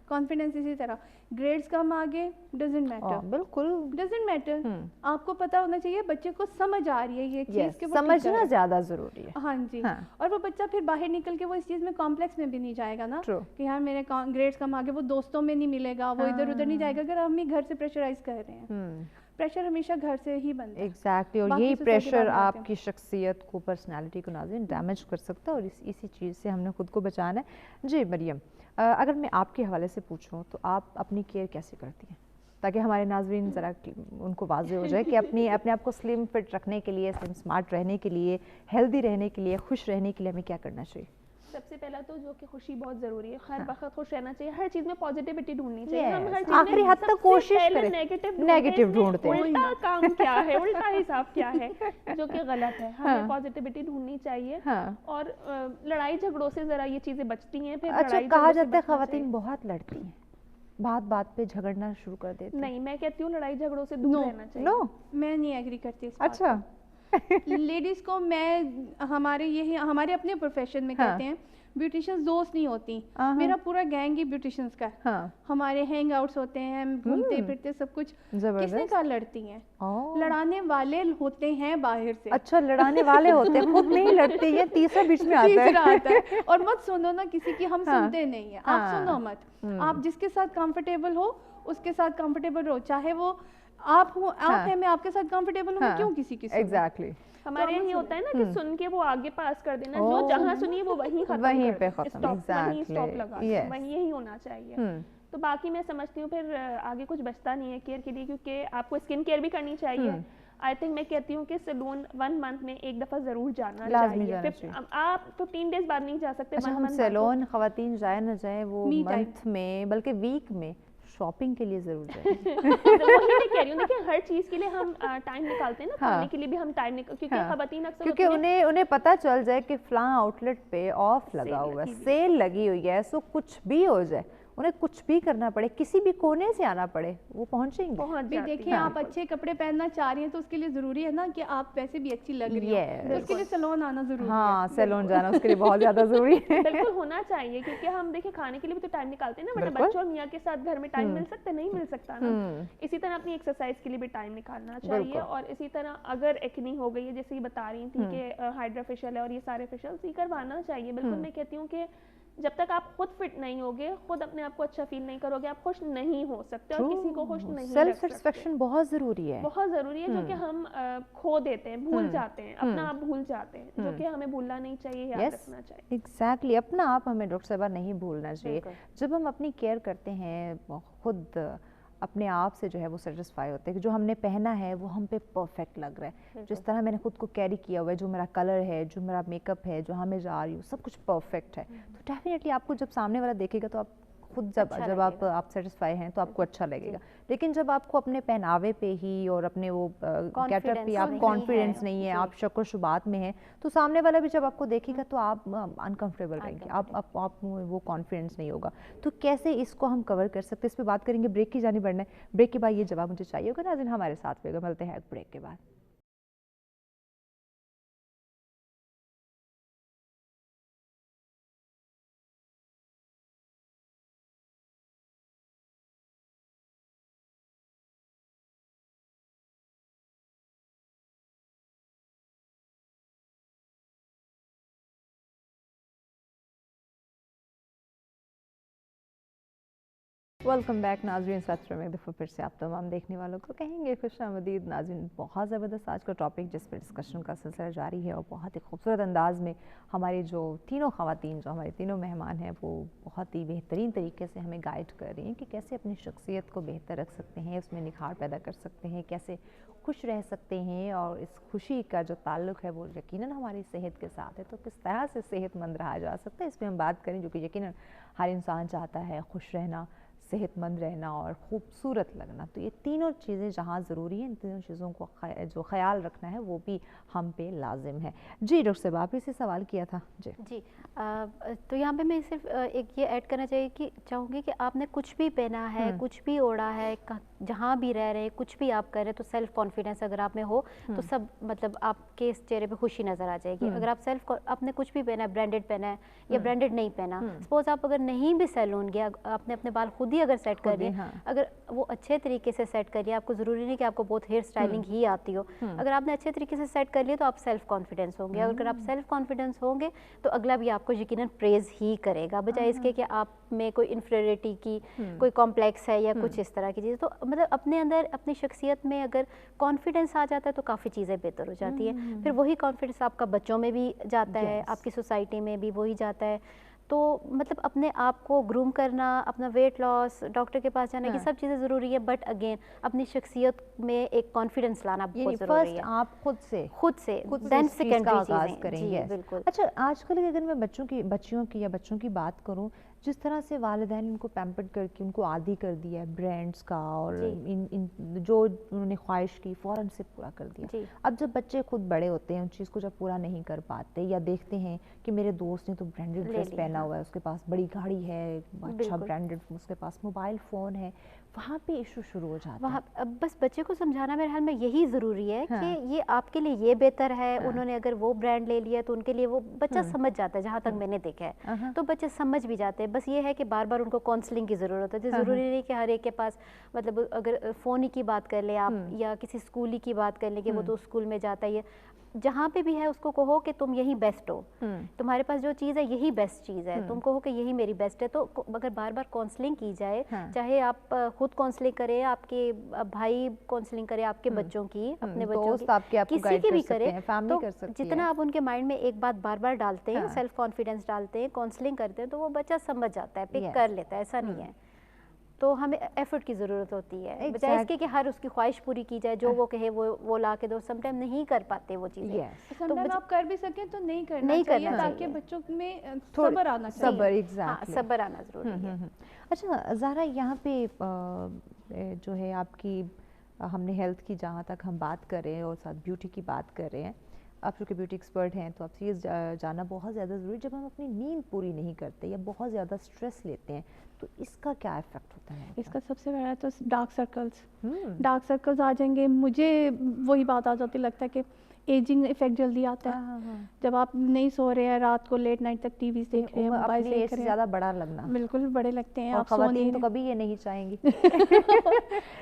Speaker 2: کانفیڈنس اسی طرح گریڈز کم آگے ڈزنٹ میٹر,
Speaker 1: بالکل
Speaker 2: ڈزنٹ میٹر. آپ کو پتا ہونا چاہیے بچے کو سمجھ آ رہی ہے یہ چیز, کہ وہ
Speaker 1: سمجھنا زیادہ ضروری ہے.
Speaker 2: ہاں جی. اور وہ بچہ پھر باہر نکل کے وہ اس چیز میں کمپلیکس میں بھی نہیں جائے گا نا, کہ یار میرے گریڈز کم آگے, وہ دوستوں میں نہیں ملے گا, وہ ادھر ادھر نہیں جائے گا. اگر ہم ہی گھر سے پریشرائز کر رہے ہیں, پریشر ہمیشہ گھر سے ہی بنتا ہے.
Speaker 1: ایگزیکٹلی, اور یہی پریشر آپ کی شخصیت کو, پرسنالٹی کو ناظرین ڈیمیج کر سکتا ہے, اور اسی چیز سے ہم نے خود کو بچانا ہے. جی مریم, اگر میں آپ کے حوالے سے پوچھوں تو آپ اپنی کیئر کیسے کرتی ہیں, تاکہ ہمارے ناظرین ذرا ان کو واضح ہو جائے کہ اپنے آپ کو سلم فٹ رکھنے کے لیے, سلم اسمارٹ رہنے کے لیے, ہیلدی رہنے کے لیے, خوش رہنے کے لیے ہمیں کیا کرنا چاہیے؟
Speaker 3: سب سے پہلا تو جو کہ خوشی بہت ضروری ہے, ہر وقت خوش رہنا چاہیے, ہر چیز میں پازیٹیوٹی ڈھونڈنی چاہیے. ہم ہر چیز میں
Speaker 1: آخری حد تک کوشش کریں, نیگیٹو ڈھونڈتے ہیں,
Speaker 3: الٹا کام کیا ہے, الٹا حساب کیا ہے, جو کہ غلط ہے. ہمیں پازیٹیوٹی ڈھونڈنی چاہیے, اور لڑائی جھگڑوں سے ذرا یہ چیزیں بچتی ہیں. پھر
Speaker 1: اچھا, کہا جاتا ہے خواتین بہت لڑتی ہیں, بات پہ جھگڑنا شروع کر دیتی ہیں.
Speaker 3: نہیں, میں کہتی ہوں لڑائی جھگڑوں سے دور رہنا چاہیے.
Speaker 2: نو, میں نہیں ایگری کرتی.
Speaker 1: اچھا,
Speaker 2: لیڈیز کو میں, ہمارے اپنے پروفیشن میں کہتے ہیں بیوٹیشنز دوست نہیں ہوتی. میرا پورا گینگ ہی بیوٹیشنز کا ہے. ہمارے ہینگ آؤٹس ہوتے ہیں, گھومتے پھرتے سب کچھ. کس نے کہا لڑتی ہیں؟ لڑانے والے ہوتے ہیں باہر سے.
Speaker 1: اچھا, لڑانے والے ہوتے ہیں, خود نہیں لڑتے ہیں, تیسرا بیچ میں آتا
Speaker 2: ہے. اور مت سنو نا کسی کی, ہم سنتے نہیں ہیں. آپ سنو مت, آپ جس کے ساتھ کمفرٹیبل ہو اس کے ساتھ کمفرٹیبل رہو, چاہے وہ آپ ہوں, آپ ہیں, میں آپ کے ساتھ کمفرٹیبل ہوں, کیوں کسی کی.
Speaker 1: ایگزیکٹلی.
Speaker 3: ہمارے یہاں یہ ہوتا ہے نا کہ سن کے وہ آگے پاس کر دینا, جو جہاں سنیے وہ وہیں ختم,
Speaker 1: وہیں پہ ختم,
Speaker 3: وہیں اسٹاپ لگا, وہیں یہی ہونا چاہیے. تو باقی میں سمجھتی ہوں پھر آگے کچھ بچتا نہیں ہے کیئر کے لیے, کیونکہ آپ کو اسکن کیئر بھی کرنی چاہیے. آئی تھنک میں کہتی ہوں کہ سیلون 1 منتھ میں ایک دفعہ ضرور جانا چاہیے. آپ 15 days بعد نہیں جا سکتے.
Speaker 1: ہم سیلون خواتین جائیں نہ جائیں, وہ منتھ میں بلکہ ویک میں شاپنگ کے لیے ضرور جائیں.
Speaker 3: وہی میں کہہ رہی ہوں, دیکھیں ہر چیز کے لیے ہم ٹائم نکالتے ہیں نا, کھانے کے لیے بھی ہم ٹائم کیونکہ خواتین اکثر,
Speaker 1: کیونکہ انہیں پتہ چل جائے کہ فلاں آؤٹ لیٹ پہ آف لگا ہوا ہے, سیل لگی ہوئی ہے, سو کچھ بھی ہو جائے, انہیں کچھ بھی کرنا پڑے, کسی بھی کونے سے آنا پڑے, وہ پہنچیں گے.
Speaker 2: دیکھیں آپ اچھے کپڑے پہننا چاہ رہی ہیں تو اس کے لیے ضروری ہے نا کہ آپ ویسے بھی اچھی لگ رہی ہیں, اس کے لیے سیلون آنا ضروری ہے.
Speaker 1: ہاں, سیلون جانا اس کے لیے بہت زیادہ ضروری ہے.
Speaker 3: بالکل ہونا چاہیے, کیونکہ ہم دیکھیں کھانے کے لیے بھی تو ٹائم نکالتے ہیں نا, بٹ بچوں اور میاں کے ساتھ گھر میں ٹائم مل سکتا ہے, نہیں مل سکتا نا. اسی طرح اپنی ایکسرسائز کے لیے بھی ٹائم نکالنا چاہیے. اور اسی طرح اگر ایکنی ہو گئی ہے, جیسے یہ بتا رہی تھی کہ ہائیڈرا فیشل ہے اور یہ سارے فیشلز یہ کروانا چاہیے. بالکل میں کہتی ہوں کہ جب تک آپ خود فٹ نہیں ہوگے, خود اپنے آپ کو اچھا فیل نہیں کرو گے, آپ خوش نہیں ہو سکتے, اور کسی کو خوش نہیں رکھ سکتے.
Speaker 1: سیلف سیٹسفیکشن بہت ضروری ہے,
Speaker 3: بہت ضروری ہے, جو کہ ہم کھو دیتے ہیں, بھول جاتے ہیں, اپنا آپ بھول جاتے ہیں, جو کہ ہمیں بھولنا نہیں چاہیے, یاد رکھنا چاہیے.
Speaker 1: ایگزیکٹلی, اپنا آپ ہمیں ڈاکٹر صاحبہ نہیں بھولنا چاہیے. جب ہم اپنی کیئر کرتے ہیں, خود اپنے آپ سے جو ہے وہ سیٹسفائی ہوتے ہیں کہ جو ہم نے پہنا ہے وہ ہم پہ پرفیکٹ لگ رہا ہے, جس طرح میں نے خود کو کیری کیا ہوا ہے, جو میرا کلر ہے, جو میرا میک اپ ہے, جہاں میں جا رہی ہوں, سب کچھ پرفیکٹ ہے. تو ڈیفینیٹلی آپ کو جب سامنے والا دیکھے گا تو آپ خود جب آپ سیٹسفائی ہیں تو آپ کو اچھا لگے گا. لیکن جب آپ کو اپنے پہناوے پہ ہی اور اپنے وہ گیٹ اپ پہ آپ کانفیڈینس نہیں ہے, آپ شک و شبہات میں ہیں, تو سامنے والا بھی جب آپ کو دیکھے گا تو آپ انکمفرٹیبل رہیں گے, آپ وہ کانفیڈینس نہیں ہوگا. تو کیسے اس کو ہم کور کر سکتے ہیں, اس پہ بات کریں گے. بریک کی جانب بڑھنا ہے, بریک کے بعد یہ جواب مجھے چاہیے ہوگا. ناظرین ہمارے ساتھ ہوگا, ملتے ہیں بریک کے بعد. वेलकम बैक नाज़रीन, सत्र में एक दफ़ा फिर से आप तमाम देखने वालों को कहेंगे खुशामदीद। नाज़रीन, बहुत ज़बरदस्त आज का टॉपिक जिस पर डिस्कशन का सिलसिला जारी है और बहुत ही खूबसूरत अंदाज में हमारी जो तीनों ख़वातीन, जो हमारे तीनों मेहमान हैं, वो बहुत ही बेहतरीन तरीके से हमें गाइड कर रही हैं कि कैसे अपनी शख्सियत को बेहतर रख सकते हैं, उसमें निखार पैदा कर सकते हैं, कैसे खुश रह सकते हैं। और इस खुशी का जो ताल्लुक़ है वो यकीनन हमारी सेहत के साथ है, तो किस तरह से सेहतमंद रहा जा सकता है, इस पर हम बात करें, जो कि यकीनन हर इंसान चाहता है, खुश रहना, सेहतमंद रहना और ख़ूबसूरत लगना। तो ये तीनों चीज़ें जहाँ ज़रूरी हैं, इन तीनों चीज़ों को जो ख़याल रखना है वो भी हम पे लाजिम है। जी डॉक्टर साहब, आप इसे सवाल किया था। जी
Speaker 4: तो यहाँ पे मैं सिर्फ एक ये ऐड करना चाहूँगी कि आपने कुछ भी पहना है, कुछ भी ओढ़ा है, जहाँ भी रह रहे हैं, कुछ भी आप कर रहे हैं, तो सेल्फ कॉन्फिडेंस अगर आप में हो तो सब मतलब आपके इस चेहरे पे खुशी नज़र आ जाएगी। अगर आप आपने कुछ भी पहना है, ब्रांडेड पहना है या ब्रांडेड नहीं पहना, सपोज आप अगर नहीं भी सैलून गया, आपने अपने बाल खुद ही अगर सेट कर लिए, अगर वो अच्छे तरीके से सेट कर लिया, आपको ज़रूरी नहीं कि आपको बहुत हेयर स्टाइलिंग ही आती हो, अगर आपने अच्छे तरीके से सेट कर लिया तो आप सेल्फ कॉन्फिडेंस होंगे। अगर आप सेल्फ कॉन्फिडेंस होंगे तो अगला भी आपको यकीनन प्रेज ही करेगा, बजाय इसके कि आप में कोई इन्फीरियरिटी की कोई कॉम्प्लेक्स है या कुछ इस तरह की चीज़। तो मतलब अपने अंदर अपनी शख्सियत में अगर कॉन्फिडेंस आ जाता है तो काफ़ी चीज़ें बेहतर हो जाती है। फिर वही कॉन्फिडेंस आपका बच्चों में भी जाता है, आपकी सोसाइटी में भी वही जाता है। तो मतलब अपने आप को ग्रूम करना, अपना वेट लॉस, डॉक्टर के पास जाना, ये सब चीज़ें ज़रूरी है, बट अगेन अपनी शख्सियत में एक कॉन्फिडेंस लाना बहुत ज़रूरी है।
Speaker 1: आप खुद से
Speaker 4: देन सेकेंडरी चीज़ें
Speaker 1: करेंगे।
Speaker 4: बिल्कुल।
Speaker 1: अच्छा, आजकल अगर मैं बच्चों की बात करूं, जिस तरह से वालिदैन उनको पैम्पर्ड करके उनको आदी कर दिया है ब्रांड्स का, और इन जो उन्होंने ख्वाहिश की फ़ौरन से पूरा कर दिया। अब जब बच्चे खुद बड़े होते हैं, उन चीज़ को जब पूरा नहीं कर पाते या देखते हैं कि मेरे दोस्त ने तो ब्रांडेड ड्रेस पहना हुआ है, उसके पास बड़ी गाड़ी है, अच्छा ब्रांडेड, उसके पास मोबाइल फ़ोन है, वहाँ पे इशू शुरू हो जाता है।
Speaker 4: अब बस बच्चे को समझाना मेरे ख्याल में यही ज़रूरी है कि ये आपके लिए ये बेहतर है। उन्होंने अगर वो ब्रांड ले लिया तो उनके लिए वो बच्चा समझ जाता है, जहाँ तक मैंने देखा है तो बच्चे समझ भी जाते हैं। बस ये है कि बार बार उनको काउंसलिंग की ज़रूरत है। ज़रूरी नहीं कि हर एक के पास, मतलब अगर फ़ोन ही की बात कर ले आप या किसी स्कूल ही की बात कर ले कि वो तो स्कूल में जाता है, जहाँ पे भी है उसको कहो कि तुम यही बेस्ट हो, तुम्हारे पास जो चीज़ है यही बेस्ट चीज़ है, तुम कहो कि यही मेरी बेस्ट है। तो अगर बार बार काउंसलिंग की जाए, चाहे आप खुद काउंसलिंग करें, आपके भाई काउंसलिंग करे आपके बच्चों की, अपने बच्चों की, किसी की भी करे, तो जितना आप उनके माइंड में एक बात बार बार डालते हैं, सेल्फ कॉन्फिडेंस डालते हैं, काउंसलिंग करते हैं, तो वो बच्चा समझ जाता है, पिक कर लेता है। ऐसा नहीं है, तो हमें एफर्ट की ज़रूरत होती है, बजाय इसके कि हर उसकी ख्वाहिश पूरी की जाए, जो वो कहे वो ला के दो। समटाइम नहीं कर पाते वो चीज़ें,
Speaker 2: समटाइम आप कर भी सकें तो नहीं करना चाहिए, ताकि बच्चों में सब्र आना चाहिए।
Speaker 4: सब्र आना ज़रूरी है।
Speaker 1: अच्छा ज़ारा, यहाँ पे जो है आपकी, हमने हेल्थ की जहाँ तक हम बात कर रहे हैं और साथ ब्यूटी की बात कर रहे हैं, आप चूँकि ब्यूटी एक्सपर्ट हैं तो आपसे ये जानना बहुत ज़्यादा ज़रूरी, जब हम अपनी नींद पूरी नहीं करते या बहुत ज़्यादा स्ट्रेस लेते हैं तो इसका क्या इफेक्ट होता है?
Speaker 2: इसका सबसे बड़ा तो डार्क सर्कल्स आ जाएंगे। मुझे वही बात आ जाती, लगता है कि एजिंग इफेक्ट जल्दी आता है। जब आप नहीं सो रहे हैं, रात को लेट नाइट तक टीवी देख रहे हैं, मोबाइल देख रहे हैं,
Speaker 1: ज़्यादा बड़ा लगना,
Speaker 2: बिल्कुल बड़े लगते हैं।
Speaker 1: आप ख़वातीन तो कभी ये नहीं चाहेंगी।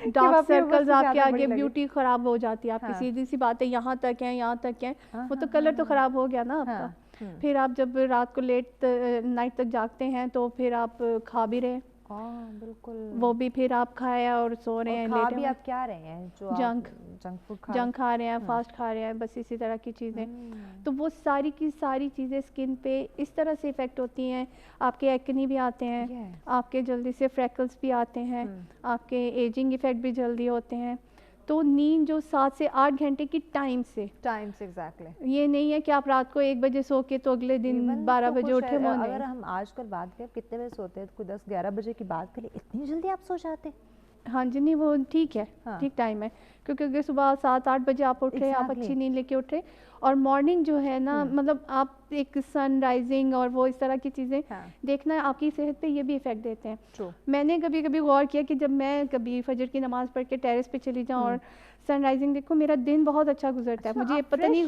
Speaker 2: डार्क सर्कल्स आपके आगे, ब्यूटी खराब हो जाती है आपकी। सीधी सी बात है, यहाँ तक है, वो तो कलर तो खराब हो गया ना आपका। फिर आप जब रात को लेट नाइट तक जागते हैं तो फिर आप खा भी रहे,
Speaker 1: बिल्कुल,
Speaker 2: वो भी फिर आप खाए और सो रहे हैं,
Speaker 1: खा भी आप क्या रहे हैं, जो
Speaker 2: जंक खा रहे हैं, फास्ट खा रहे हैं, बस इसी तरह की चीज़ें। तो वो सारी की सारी चीज़ें स्किन पे इस तरह से इफ़ेक्ट होती हैं, आपके एक्ने भी आते हैं, आपके जल्दी से फ्रैकल्स भी आते हैं, आपके एजिंग इफ़ेक्ट भी जल्दी होते हैं। तो नींद जो 7 से 8 घंटे की टाइम से
Speaker 1: एग्जैक्टली,
Speaker 2: ये नहीं है कि आप रात को 1 बजे सो के तो अगले दिन 12 बजे उठे।
Speaker 1: अगर हम आजकल बात करें कितने बजे सोते हैं, कोई 10-11 बजे की बात करें, इतनी जल्दी आप सो जाते हैं?
Speaker 2: हाँ जी, नहीं वो ठीक है, ठीक टाइम है, क्योंकि अगर सुबह 7-8 बजे आप उठ रहे हैं, आप अच्छी नींद लेके उठ रहे, और मॉर्निंग जो है ना, मतलब आप एक सन राइजिंग और वो इस तरह की चीज़ें देखना आपकी सेहत पे ये भी इफेक्ट देते हैं। मैंने कभी कभी गौर किया कि जब मैं कभी फजर की नमाज पढ़ के टेरेस पे चली जाऊँ और सन राइजिंग देखो, मेरा दिन बहुत अच्छा गुजरता है। मुझे पता नहीं,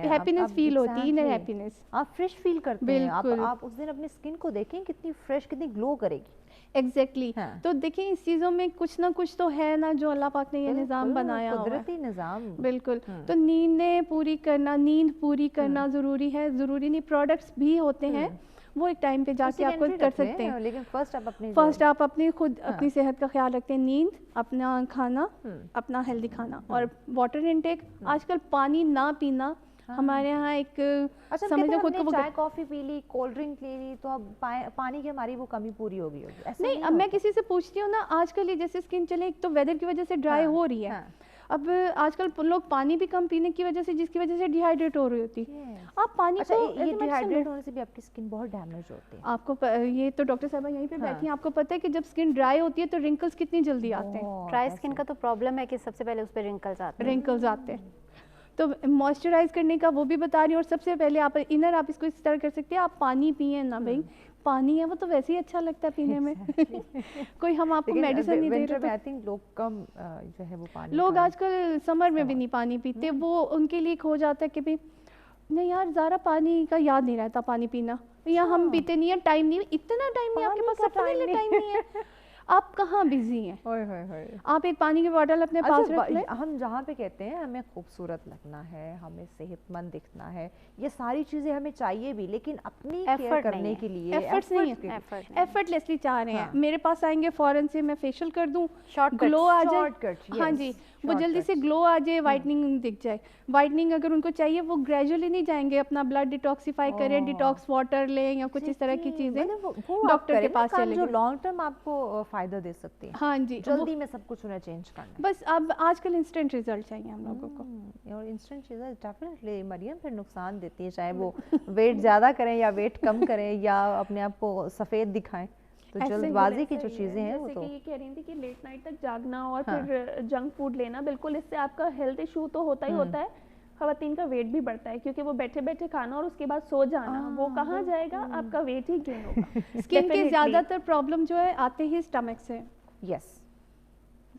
Speaker 2: हैप्पीनेस फील होती है, इनर हैप्पीनेस,
Speaker 1: आप फ्रेश फील करते हैं। आप उस दिन अपनी स्किन को देखें कितनी फ्रेश, कितनी ग्लो करेगी।
Speaker 2: एग्जैक्टली तो देखिए, इस चीज़ों में कुछ ना कुछ तो है ना, जो अल्लाह पाक ने ये निज़ाम बनाया,
Speaker 1: कुदरती निज़ाम।
Speaker 2: बिल्कुल। तो नींद पूरी करना ज़रूरी है। ज़रूरी नहीं, प्रोडक्ट्स भी होते हैं वो एक टाइम पे जाके आप खुद कर सकते हैं,
Speaker 1: लेकिन
Speaker 2: फर्स्ट आप अपनी खुद अपनी सेहत का ख्याल रखते हैं, नींद, अपना खाना, अपना हेल्दी खाना और वाटर इनटेक। आजकल पानी ना पीना हमारे यहाँ एक समझ लो खुद को
Speaker 1: चाय कॉफी पी ली, कोल्ड ड्रिंक ले ली, तो अब पानी की हमारी वो कमी पूरी हो गई होगी, ऐसा
Speaker 2: नहीं। अब मैं किसी से पूछती हूँ ना, आजकल ये जैसे स्किन चले, एक तो वेदर की वजह से ड्राई हो रही है, अब आजकल लोग पानी भी कम पीने की वजह से, जिसकी वजह से डिहाइड्रेट हो रही होती है। आप पानी को
Speaker 1: ये डिहाइड्रेट होने से भी आपकी स्किन बहुत डैमेज होती है।
Speaker 2: आपको ये तो डॉक्टर साहब यहीं पे बैठी हैं, आपको पता है कि जब स्किन ड्राई होती है तो रिंकल्स कितनी जल्दी आते हैं।
Speaker 4: ड्राई स्किन का तो प्रॉब्लम है कि सबसे पहले उस पर रिंकल्स आते हैं।
Speaker 2: तो मॉइस्चराइज करने का वो भी बता रही हूँ, और सबसे पहले आप इनर आप इसको इस तरह कर सकते हैं, आप पानी पिए ना भाई, पानी है वो तो वैसे ही अच्छा लगता है पीने में। कोई हम आपको मेडिसिन नहीं दे रहे।
Speaker 1: आई थिंक लोग कम जो है वो पानी,
Speaker 2: लोग आजकल समर में भी नहीं पानी पीते, वो उनके लिए हो जाता है कि भाई नहीं यार ज़्यादा पानी का याद नहीं रहता पानी पीना, या हम पीते नहीं है, टाइम नहीं, इतना टाइम नहीं आपके पास, अपने लिए टाइम नहीं है, आप कहाँ बिजी हैं। आप एक पानी की बोतल अपने पास रख लें।
Speaker 1: हम जहाँ पे कहते हैं हमें खूबसूरत लगना है, हमें सेहतमंद दिखना है, ये सारी चीजें हमें चाहिए भी, लेकिन अपनी केयर करने के लिए
Speaker 2: एफर्ट्स नहीं है, एफर्टलेसली चाह रहे हैं मेरे पास आएंगे फौरन से मैं फेशियल कर दूं, ग्लो आ जाए, हाँ जी, वो जल्दी से ग्लो आ जाए, वाइटनिंग दिख जाए। वाइटनिंग अगर उनको चाहिए वो ग्रेजुअली नहीं जाएंगे, अपना ब्लड डिटॉक्सिफाई करें, डिटॉक्स वाटर लें या कुछ इस तरह की चीजें, डॉक्टर के पास चले
Speaker 1: जो लॉन्ग टर्म आपको फायदा दे सकती है।
Speaker 2: हाँ जी,
Speaker 1: जल्दी में सब कुछ उन्हें चेंज करना,
Speaker 2: बस अब आजकल इंस्टेंट रिजल्ट चाहिए हम लोगों को,
Speaker 1: और इंस्टेंट चीज़ें डेफिनेटली मरियम फिर नुकसान देती है, चाहे वो वेट ज़्यादा करें या वेट कम करें या अपने आप को सफ़ेद दिखाएं, तो जल्दबाजी की जो चीज़ें हैं वो तो
Speaker 3: ये कह रही थी कि लेट नाइट तक जागना और फिर जंक फूड लेना, बिल्कुल इससे आपका हेल्थ इशू तो होता ही होता है, खवातीन का वेट भी बढ़ता है, क्योंकि वो बैठे बैठे खाना और उसके बाद सो जाना, वो कहाँ जाएगा, आपका वेट ही गेन होगा।
Speaker 2: स्किन के ज़्यादातर प्रॉब्लम जो है आते ही स्टमक से।
Speaker 1: यस,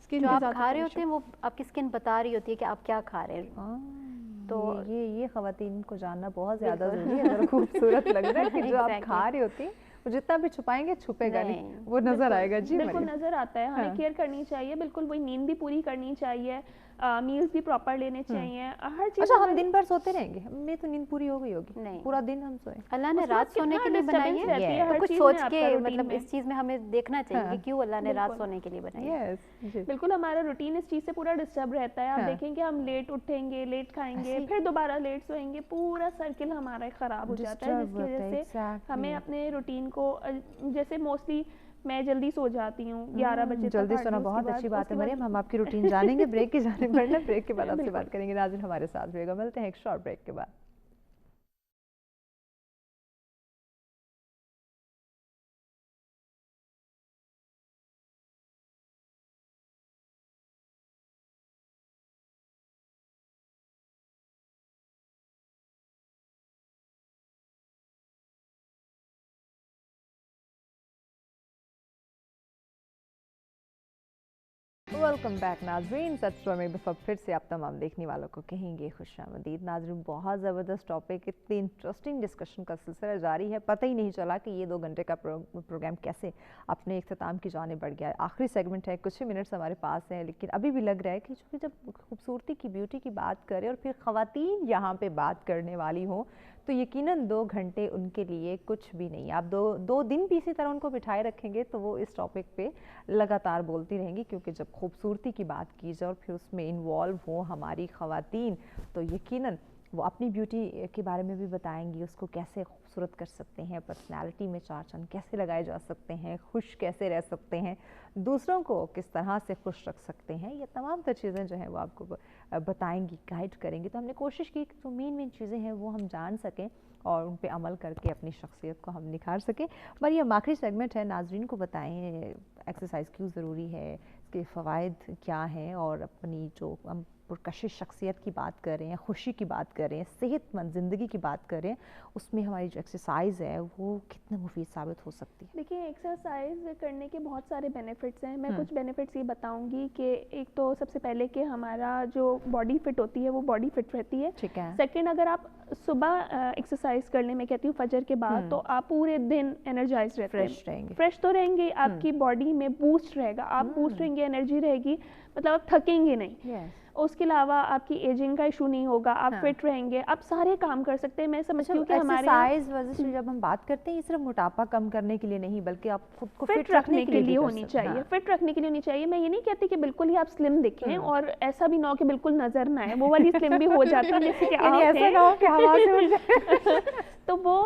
Speaker 2: स्किन
Speaker 4: जो आप खा रहे होते हैं वो आपकी स्किन बता रही होती है कि आप क्या खा रहे हैं।
Speaker 1: तो ये खवातीन को जानना बहुत ज़्यादा ज़रूरी है। अगर खूबसूरत लग रहा है कि जो आप खा रही होती है वो जितना भी छुपाएंगे छुपेगा नहीं, वो नजर आएगा। जी
Speaker 3: बिल्कुल नजर आता है, हमें केयर करनी चाहिए, बिल्कुल वही नींद भी पूरी करनी चाहिए, मील्स भी प्रॉपर लेने चाहिए, हर चीज।
Speaker 1: अच्छा, हम दिन भर सोते रहेंगे, हमें तो नींद पूरी हो गई होगी? नहीं, पूरा दिन हम सोए।
Speaker 4: अल्लाह ने रात सोने के लिए बनाई है, तो कुछ सोच के मतलब इस चीज में हमें देखना चाहिए कि क्यों अल्लाह ने रात सोने के लिए बनाई है।
Speaker 3: बिल्कुल, हमारा रूटीन इस चीज से पूरा डिस्टर्ब रहता है। आप देखेंगे हम लेट उठेंगे, लेट खाएंगे, फिर दोबारा लेट सोएंगे, पूरा सर्किल हमारा खराब हो जाता है, जिसकी वजह से हमें अपने रूटीन को, जैसे मोस्टली मैं जल्दी सो जाती हूँ 11 बजे।
Speaker 1: जल्दी सोना बहुत अच्छी बात है मरियम, हम आपकी रूटीन जानेंगे ब्रेक के जाने पर, ब्रेक के बाद आपसे बात करेंगे। नाज़रीन हमारे साथ रहेगा, मिलते हैं एक शॉर्ट ब्रेक के बाद। वेलकम बैक नाजरीन, एक दफ़ा फिर से आप तमाम देखने वालों को कहेंगे खुशामदीद। नाजरीन, बहुत ज़बरदस्त टॉपिक, इतनी इंटरेस्टिंग डिस्कशन का सिलसिला जारी है, पता ही नहीं चला कि ये 2 घंटे का प्रोग्राम कैसे अपने इख्तिताम की जाने बढ़ गया है। आखिरी सेगमेंट है, कुछ ही मिनट्स हमारे पास हैं, लेकिन अभी भी लग रहा है कि चूँकि जब खूबसूरती की, ब्यूटी की बात करें और फिर ख़वातीन यहाँ पर बात करने वाली हों, तो यकीनन 2 घंटे उनके लिए कुछ भी नहीं। आप दो दिन भी इसी तरह उनको बिठाए रखेंगे तो वो इस टॉपिक पे लगातार बोलती रहेंगी, क्योंकि जब खूबसूरती की बात की जाए और फिर उसमें इन्वॉल्व हो हमारी ख़वातीन, तो यकीनन वो अपनी ब्यूटी के बारे में भी बताएंगी, उसको कैसे खूबसूरत कर सकते हैं, पर्सनैलिटी में 4 चांद कैसे लगाए जा सकते हैं, खुश कैसे रह सकते हैं, दूसरों को किस तरह से खुश रख सकते हैं, ये तमाम तर चीज़ें जो हैं वो आपको बताएंगी, गाइड करेंगी। तो हमने कोशिश की कि जो मेन चीज़ें हैं वो हम जान सकें और उन पे अमल करके अपनी शख्सियत को हम निखार सकें। पर ये आखिरी सेगमेंट है, नाजरीन को बताएं एक्सरसाइज क्यों ज़रूरी है, इसके फ़वाइद क्या हैं, और अपनी जो हम पुरकशिश शख्सियत की बात कर रहे हैं, खुशी की बात कर रहे हैं, सेहतमंद ज़िंदगी की बात कर रहे हैं, उसमें हमारी जो एक्सरसाइज है वो कितनी मुफीद साबित हो सकती है।
Speaker 3: देखिए, एक्सरसाइज करने के बहुत सारे बेनिफिट्स हैं। मैं कुछ बेनिफिट्स ये बताऊंगी कि एक तो सबसे पहले कि हमारा जो बॉडी फिट होती है वो बॉडी फिट रहती है।
Speaker 1: ठीक है।
Speaker 3: सेकंड, अगर आप सुबह एक्सरसाइज करने में कहती हूँ फजर के बाद, तो आप पूरे दिन एनर्जाइज रहते हैं,
Speaker 1: फ्रेश रहेंगे,
Speaker 3: फ्रेश तो रहेंगे, आपकी बॉडी में बूस्ट रहेगा, आप बूस्ट रहेंगे, एनर्जी रहेगी, मतलब आप थकेंगे नहीं। اس کے علاوہ آپ کی ایجنگ کا ایشو نہیں ہوگا, آپ فٹ رہیں گے, آپ سارے کام کر سکتے ہیں. میں سمجھتی ہوں کہ ہمارے
Speaker 1: ایکسرسائز ورزش جب ہم بات کرتے ہیں یہ صرف موٹاپا کم کرنے کے لیے نہیں بلکہ آپ خود کو
Speaker 3: فٹ رکھنے کے لیے ہونی چاہیے, فٹ رکھنے کے لیے ہونی چاہیے. میں یہ نہیں کہتی کہ بالکل ہی آپ سلم دکھیں اور ایسا بھی نہ ہو کہ بالکل نظر نہ آئے, وہ والی سلم بھی ہو جاتی ہے جیسے کہ آپ
Speaker 1: ایسا نہ ہو کہ ہوا سے اڑ جائے.
Speaker 3: تو وہ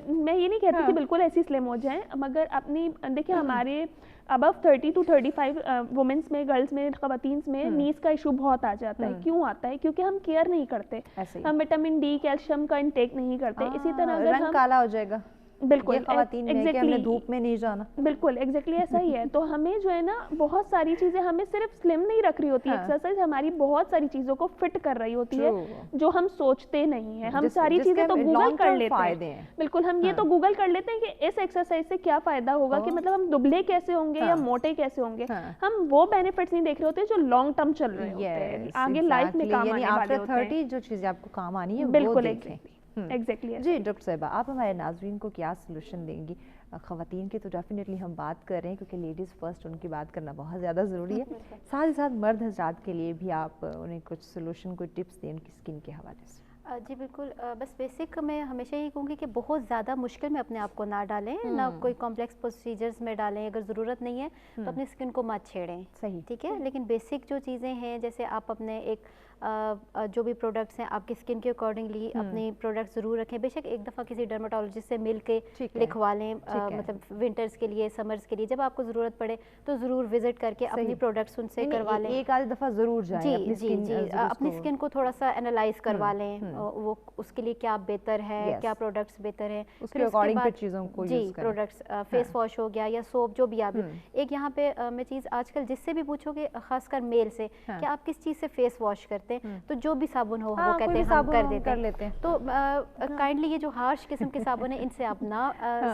Speaker 3: میں یہ نہیں کہتی کہ بالکل ایسی سلم ہو جائیں, مگر اپنی دیکھیں ہمارے ابو 30 to 35 وومنس میں, گرلس میں, خواتین میں نیز کا ایشو بہت آ جاتا ہے. کیوں آتا ہے؟ کیونکہ ہم کیئر نہیں کرتے, ہم وٹامن ڈی, کیلشیم کا انٹیک نہیں کرتے. اسی طرح اگر
Speaker 1: رنگ کالا ہو جائے گا,
Speaker 3: بالکل
Speaker 1: خواتین میں کہ ہم نے دھوپ میں نہیں جانا,
Speaker 3: بالکل ایگزیکٹلی ایسا ہی ہے. تو ہمیں جو ہے نا بہت ساری چیزیں, ہمیں صرف سلم نہیں رکھ رہی ہوتی ایکسرسائز, ہماری بہت ساری چیزوں کو فٹ کر رہی ہوتی ہے جو ہم سوچتے نہیں ہیں. ہم ساری چیزیں تو گوگل کر لیتے ہیں, بالکل ہم یہ تو گوگل کر لیتے ہیں کہ اس ایکسرسائز سے کیا فائدہ ہوگا, کہ مطلب ہم دبلے کیسے ہوں گے یا موٹے کیسے ہوں گے. ہم وہ بینیفٹس نہیں دیکھ رہے ہوتے جو لانگ ٹرم چل رہے ہوتے ہیں, آگے لائف میں کام آنے والے ہوتے ہیں.
Speaker 1: 30 جو چیزیں آپ کو کام آنی ہے
Speaker 3: بالکل ایگزیکٹلی.
Speaker 1: جی ڈاکٹر صاحبہ, آپ ہمارے ناظرین کو کیا سلوشن دیں گی؟ خواتین کی تو ڈیفینیٹلی ہم بات کر رہے ہیں کیونکہ لیڈیز فرسٹ, ان کی بات کرنا بہت زیادہ ضروری ہے. ساتھ ہی ساتھ مرد حضرات کے لیے بھی آپ انہیں کچھ سلوشن, کوئی ٹپس دیں ان کی اسکن کے حوالے سے.
Speaker 4: جی بالکل, بس بیسک میں ہمیشہ یہ کہوں گی کہ بہت زیادہ مشکل میں اپنے آپ کو نہ ڈالیں, نہ کوئی کمپلیکس پروسیجرز میں ڈالیں. اگر ضرورت نہیں ہے تو اپنی اسکن کو مت چھیڑیں,
Speaker 1: صحیح,
Speaker 4: ٹھیک ہے. لیکن بیسک جو چیزیں ہیں, جیسے آپ اپنے ایک جو بھی پروڈکٹس ہیں آپ کی اسکن کے اکارڈنگلی اپنی پروڈکٹ ضرور رکھیں. بے شک ایک دفعہ کسی ڈرماٹولوجسٹ سے مل کے لکھوا لیں, مطلب ونٹرز کے لیے, سمرز کے لیے, جب آپ کو ضرورت پڑے تو ضرور وزٹ کر کے اپنی پروڈکٹس ان سے کروا لیں.
Speaker 1: ایک آدھی دفعہ ضرور جائیں,
Speaker 4: جی اپنی اسکن کو تھوڑا سا انالائز کروا لیں, وہ اس کے لیے کیا بہتر ہے, کیا پروڈکٹس بہتر ہیں,
Speaker 1: اس کے اکارڈنگ پھر چیزوں کو
Speaker 4: جی پروڈکٹس, فیس واش ہو گیا یا سوپ, جو بھی آپ. ایک یہاں پہ میں چیز آج کل جس سے بھی پوچھو گے, خاص کر میل سے, کہ آپ کس چیز سے فیس واش کرتے ہیں, تو جو بھی صابن ہو وہ کہتے ہیں ہم کر دیتے ہیں. تو کائنڈلی یہ جو ہارش قسم کے صابن ہیں ان سے آپ نہ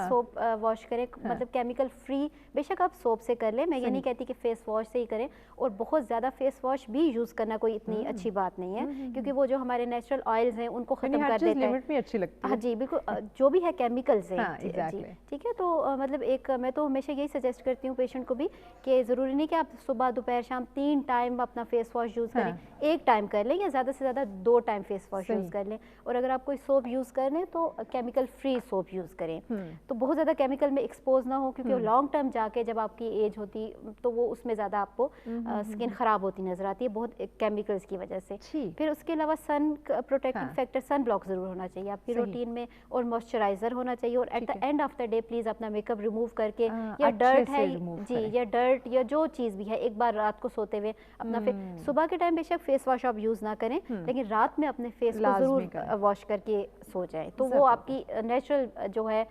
Speaker 4: سوپ واش کریں, مطلب کیمیکل فری. بے شک آپ سوپ سے کر لیں, میں یہ نہیں کہتی کہ فیس واش سے ہی کریں, اور بہت زیادہ فیس واش بھی یوز کرنا کوئی اتنی اچھی بات نہیں ہے, کیونکہ وہ جو ہمارے نیچرل آئلز ہیں ان کو ختم کر دیتا ہے.
Speaker 1: لمٹ میں اچھی لگتی ہے.
Speaker 4: ہاں جی بالکل, جو بھی ہے کیمیکلز ہیں, ٹھیک ہے. تو مطلب ایک میں تو ہمیشہ یہی سجیسٹ کرتی ہوں پیشنٹ کو بھی کہ ضروری نہیں کہ آپ صبح دوپہر شام 3 ٹائم اپنا فیس واش یوز کریں, ایک ٹائم کر لیں یا زیادہ سے زیادہ 2 ٹائم فیس واش یوز کر لیں. اور اگر آپ کوئی سوپ یوز کر لیں تو کیمیکل فری سوپ یوز کریں, تو بہت زیادہ کیمیکل میں ایکسپوز نہ ہو, کیونکہ لانگ ٹرم جا کے جب آپ کی ایج ہوتی تو وہ اس میں زیادہ آپ کو اسکن خراب ہوتی نظر آتی ہے, بہت کیمیکلز کی وجہ سے. پھر اس کے علاوہ سن پروٹیکٹنگ فیکٹر, سن بلاک ضرور ہونا چاہیے آپ کی روٹین میں, اور موئسچرائزر ہونا چاہیے. اور at the end of the day please اپنا میک اپ ریموو کر کے, یا ڈرٹ ہے جی, یا ڈرٹ یا جو چیز بھی ہے, ایک بار رات کو سوتے ہوئے اپنا صبح کے ٹائم بے شک فیس واش آپ یوز نہ کریں, لیکن رات میں اپنے فیس کو ضرور واش کر کے سو جائیں, تو وہ آپ کی نیچرل جو ہے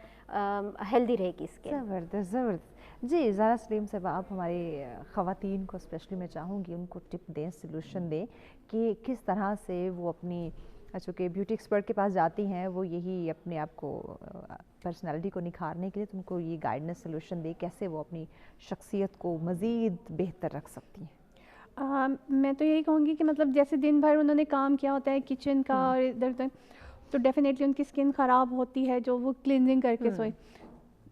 Speaker 4: ہیلدی رہے گی اسکن.
Speaker 1: زبردست زبردست. جی زارا سلیم صاحب, آپ ہماری خواتین کو اسپیشلی میں چاہوں گی ان کو ٹپ دیں, سلوشن دیں کہ کس طرح سے وہ اپنی, چونکہ بیوٹی ایکسپرٹ کے پاس جاتی ہیں, وہ یہی اپنے آپ کو پرسنالٹی کو نکھارنے کے لیے تم کو یہ گائیڈنس سلوشن دے, کیسے وہ اپنی شخصیت کو مزید بہتر رکھ سکتی ہیں.
Speaker 2: میں تو یہی کہوں گی کہ مطلب جیسے دن بھر انہوں نے کام کیا ہوتا ہے کچن کا اور ادھر ادھر, تو ڈیفینیٹلی ان کی اسکن خراب ہوتی ہے, جو وہ کلینزنگ کر کے سوئے.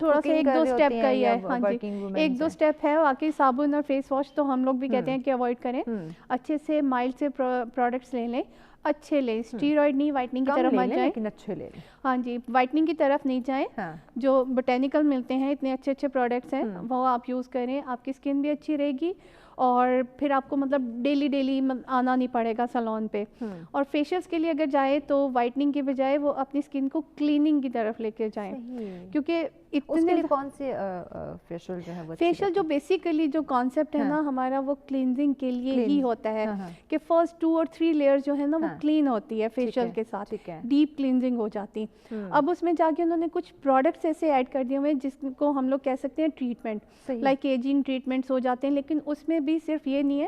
Speaker 2: تھوڑا سا 1-2 اسٹیپ کا ہی ہے, ہاں جی 1-2 اسٹیپ ہے واقعی. صابن اور فیس واش تو ہم لوگ بھی کہتے ہیں کہ اوائڈ کریں, اچھے سے مائلڈ سے پروڈکٹس لے لیں, اچھے لیں, اسٹیرائڈ نہیں, وائٹننگ کی طرف مت جائیں,
Speaker 1: لیکن اچھے لے لیں.
Speaker 2: ہاں جی وائٹننگ کی طرف نہیں جائیں. جو بوٹینیکل ملتے ہیں اتنے اچھے اچھے پروڈکٹس ہیں, وہ آپ یوز کریں, آپ کی اسکن بھی اچھی رہے گی, اور پھر آپ کو مطلب ڈیلی آنا نہیں پڑے گا سیلون پہ. اور فیشیلس کے لیے اگر جائے تو وائٹننگ کے بجائے وہ اپنی اسکن کو کلیننگ کی طرف لے کے جائیں, کیونکہ اتنے
Speaker 1: کون سے فیشیل جو ہے وہ
Speaker 2: فیشیل جو بیسیکلی جو کانسیپٹ ہے نا ہمارا, وہ کلینزنگ کے لیے ہی ہوتا ہے, کہ فرسٹ 2 اور 3 لیئر جو ہے نا وہ کلین ہوتی ہے فیشیل کے ساتھ, ڈیپ کلینزنگ ہو جاتی. اب اس میں جا کے انہوں نے کچھ پروڈکٹس ایسے ایڈ کر دیے ہوئے جس کو ہم لوگ کہہ سکتے ہیں ٹریٹمنٹ, لائک ایجنگ ٹریٹمنٹس ہو جاتے ہیں, لیکن اس میں بھی صرف یہ نہیں ہے,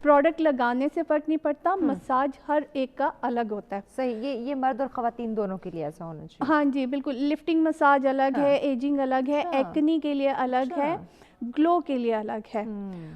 Speaker 2: پروڈکٹ لگانے سے فرق نہیں پڑتا, مساج ہر ایک کا الگ ہوتا ہے.
Speaker 1: صحیح, یہ مرد اور خواتین دونوں کے لیے ایسا ہونا چاہیے.
Speaker 2: ہاں جی بالکل, لفٹنگ مساج الگ ہے, ایجنگ الگ ہے, ایکنی کے لیے الگ ہے, گلو کے لیے الگ ہے.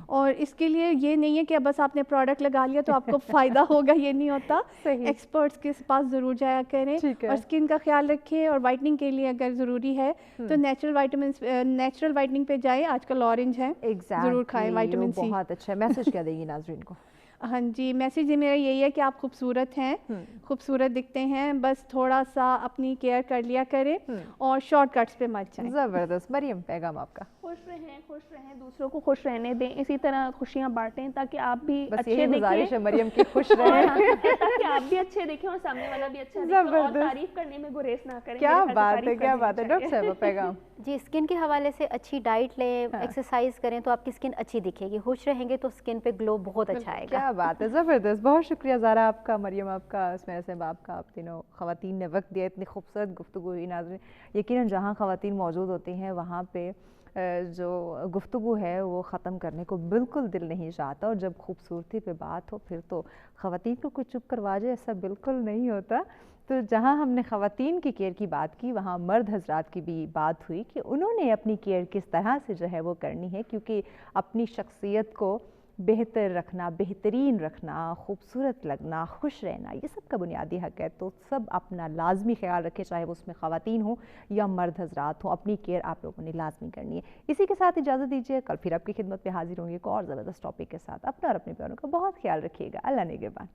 Speaker 2: اور اس کے لیے یہ نہیں ہے کہ بس آپ نے پروڈکٹ لگا لیا تو آپ کو فائدہ ہوگا, یہ نہیں ہوتا. ایکسپرٹس کے پاس ضرور جایا کریں, اور اسکن کا خیال رکھیں. اور وائٹننگ کے لیے اگر ضروری ہے تو نیچرل وائٹننگ پہ جائیں, آج کل اورنج ہے, ضرور کھائیں وائٹامن سی.
Speaker 1: بہت اچھا میسج کیا دے گی ناظرین کو؟
Speaker 2: ہاں جی، میسیج میرا یہی ہے کہ آپ خوبصورت ہیں، خوبصورت دکھتے ہیں، بس تھوڑا سا اپنی کیئر کر لیا کریں اور شارٹ کٹس پہ مت جائیں.
Speaker 1: زبردست. مریم پیغام آپ کا.
Speaker 3: خوش رہیں دوسروں کو خوش رہنے دیں، اسی طرح خوشیاں بانٹیں تاکہ آپ بھی
Speaker 1: بس
Speaker 3: اچھے
Speaker 1: یہی
Speaker 3: دکھیں،
Speaker 1: گزارش ہے مریم کی خوش رہیں
Speaker 3: تاکہ آپ بھی اچھے دکھیں اور سامنے والا بھی اچھا دکھے، اور تعریف کرنے میں گریز نہ کریں.
Speaker 1: کیا بات ہے، کیا بات ہے. ڈاکٹر صاحبہ پیغام.
Speaker 4: جی اسکن کے حوالے سے اچھی ڈائٹ لیں، ایکسرسائز کریں تو آپ کی اسکن اچھی دکھے گی. خوش رہیں گے تو اسکن پہ گلو بہت اچھا آئے گا.
Speaker 1: کیا بات ہے، زبردست. بہت شکریہ زارا آپ کا، مریم آپ کا، اسمیہ صاحب آپ کا. آپ تینوں خواتین نے وقت دیا، اتنی خوبصورت گفتگو ہوئی. ناظرین یقیناً جہاں خواتین موجود ہوتی ہیں وہاں پہ جو گفتگو ہے وہ ختم کرنے کو بالکل دل نہیں چاہتا، اور جب خوبصورتی پہ بات ہو پھر تو خواتین کو کوئی چپ کروا جائے ایسا بالکل نہیں ہوتا. تو جہاں ہم نے خواتین کی کیئر کی بات کی وہاں مرد حضرات کی بھی بات ہوئی کہ انہوں نے اپنی کیئر کس طرح سے جو ہے وہ کرنی ہے، کیونکہ اپنی شخصیت کو بہتر رکھنا، بہترین رکھنا، خوبصورت لگنا، خوش رہنا، یہ سب کا بنیادی حق ہے. تو سب اپنا لازمی خیال رکھے، چاہے وہ اس میں خواتین ہوں یا مرد حضرات ہوں. اپنی کیئر آپ لوگوں نے لازمی کرنی ہے. اسی کے ساتھ اجازت دیجیے، کل پھر آپ کی خدمت پہ حاضر ہوں گے ایک اور زبردست ٹاپک کے ساتھ. اپنا اور اپنے پیاروں کا بہت خیال رکھیے گا. اللہ نگہبان.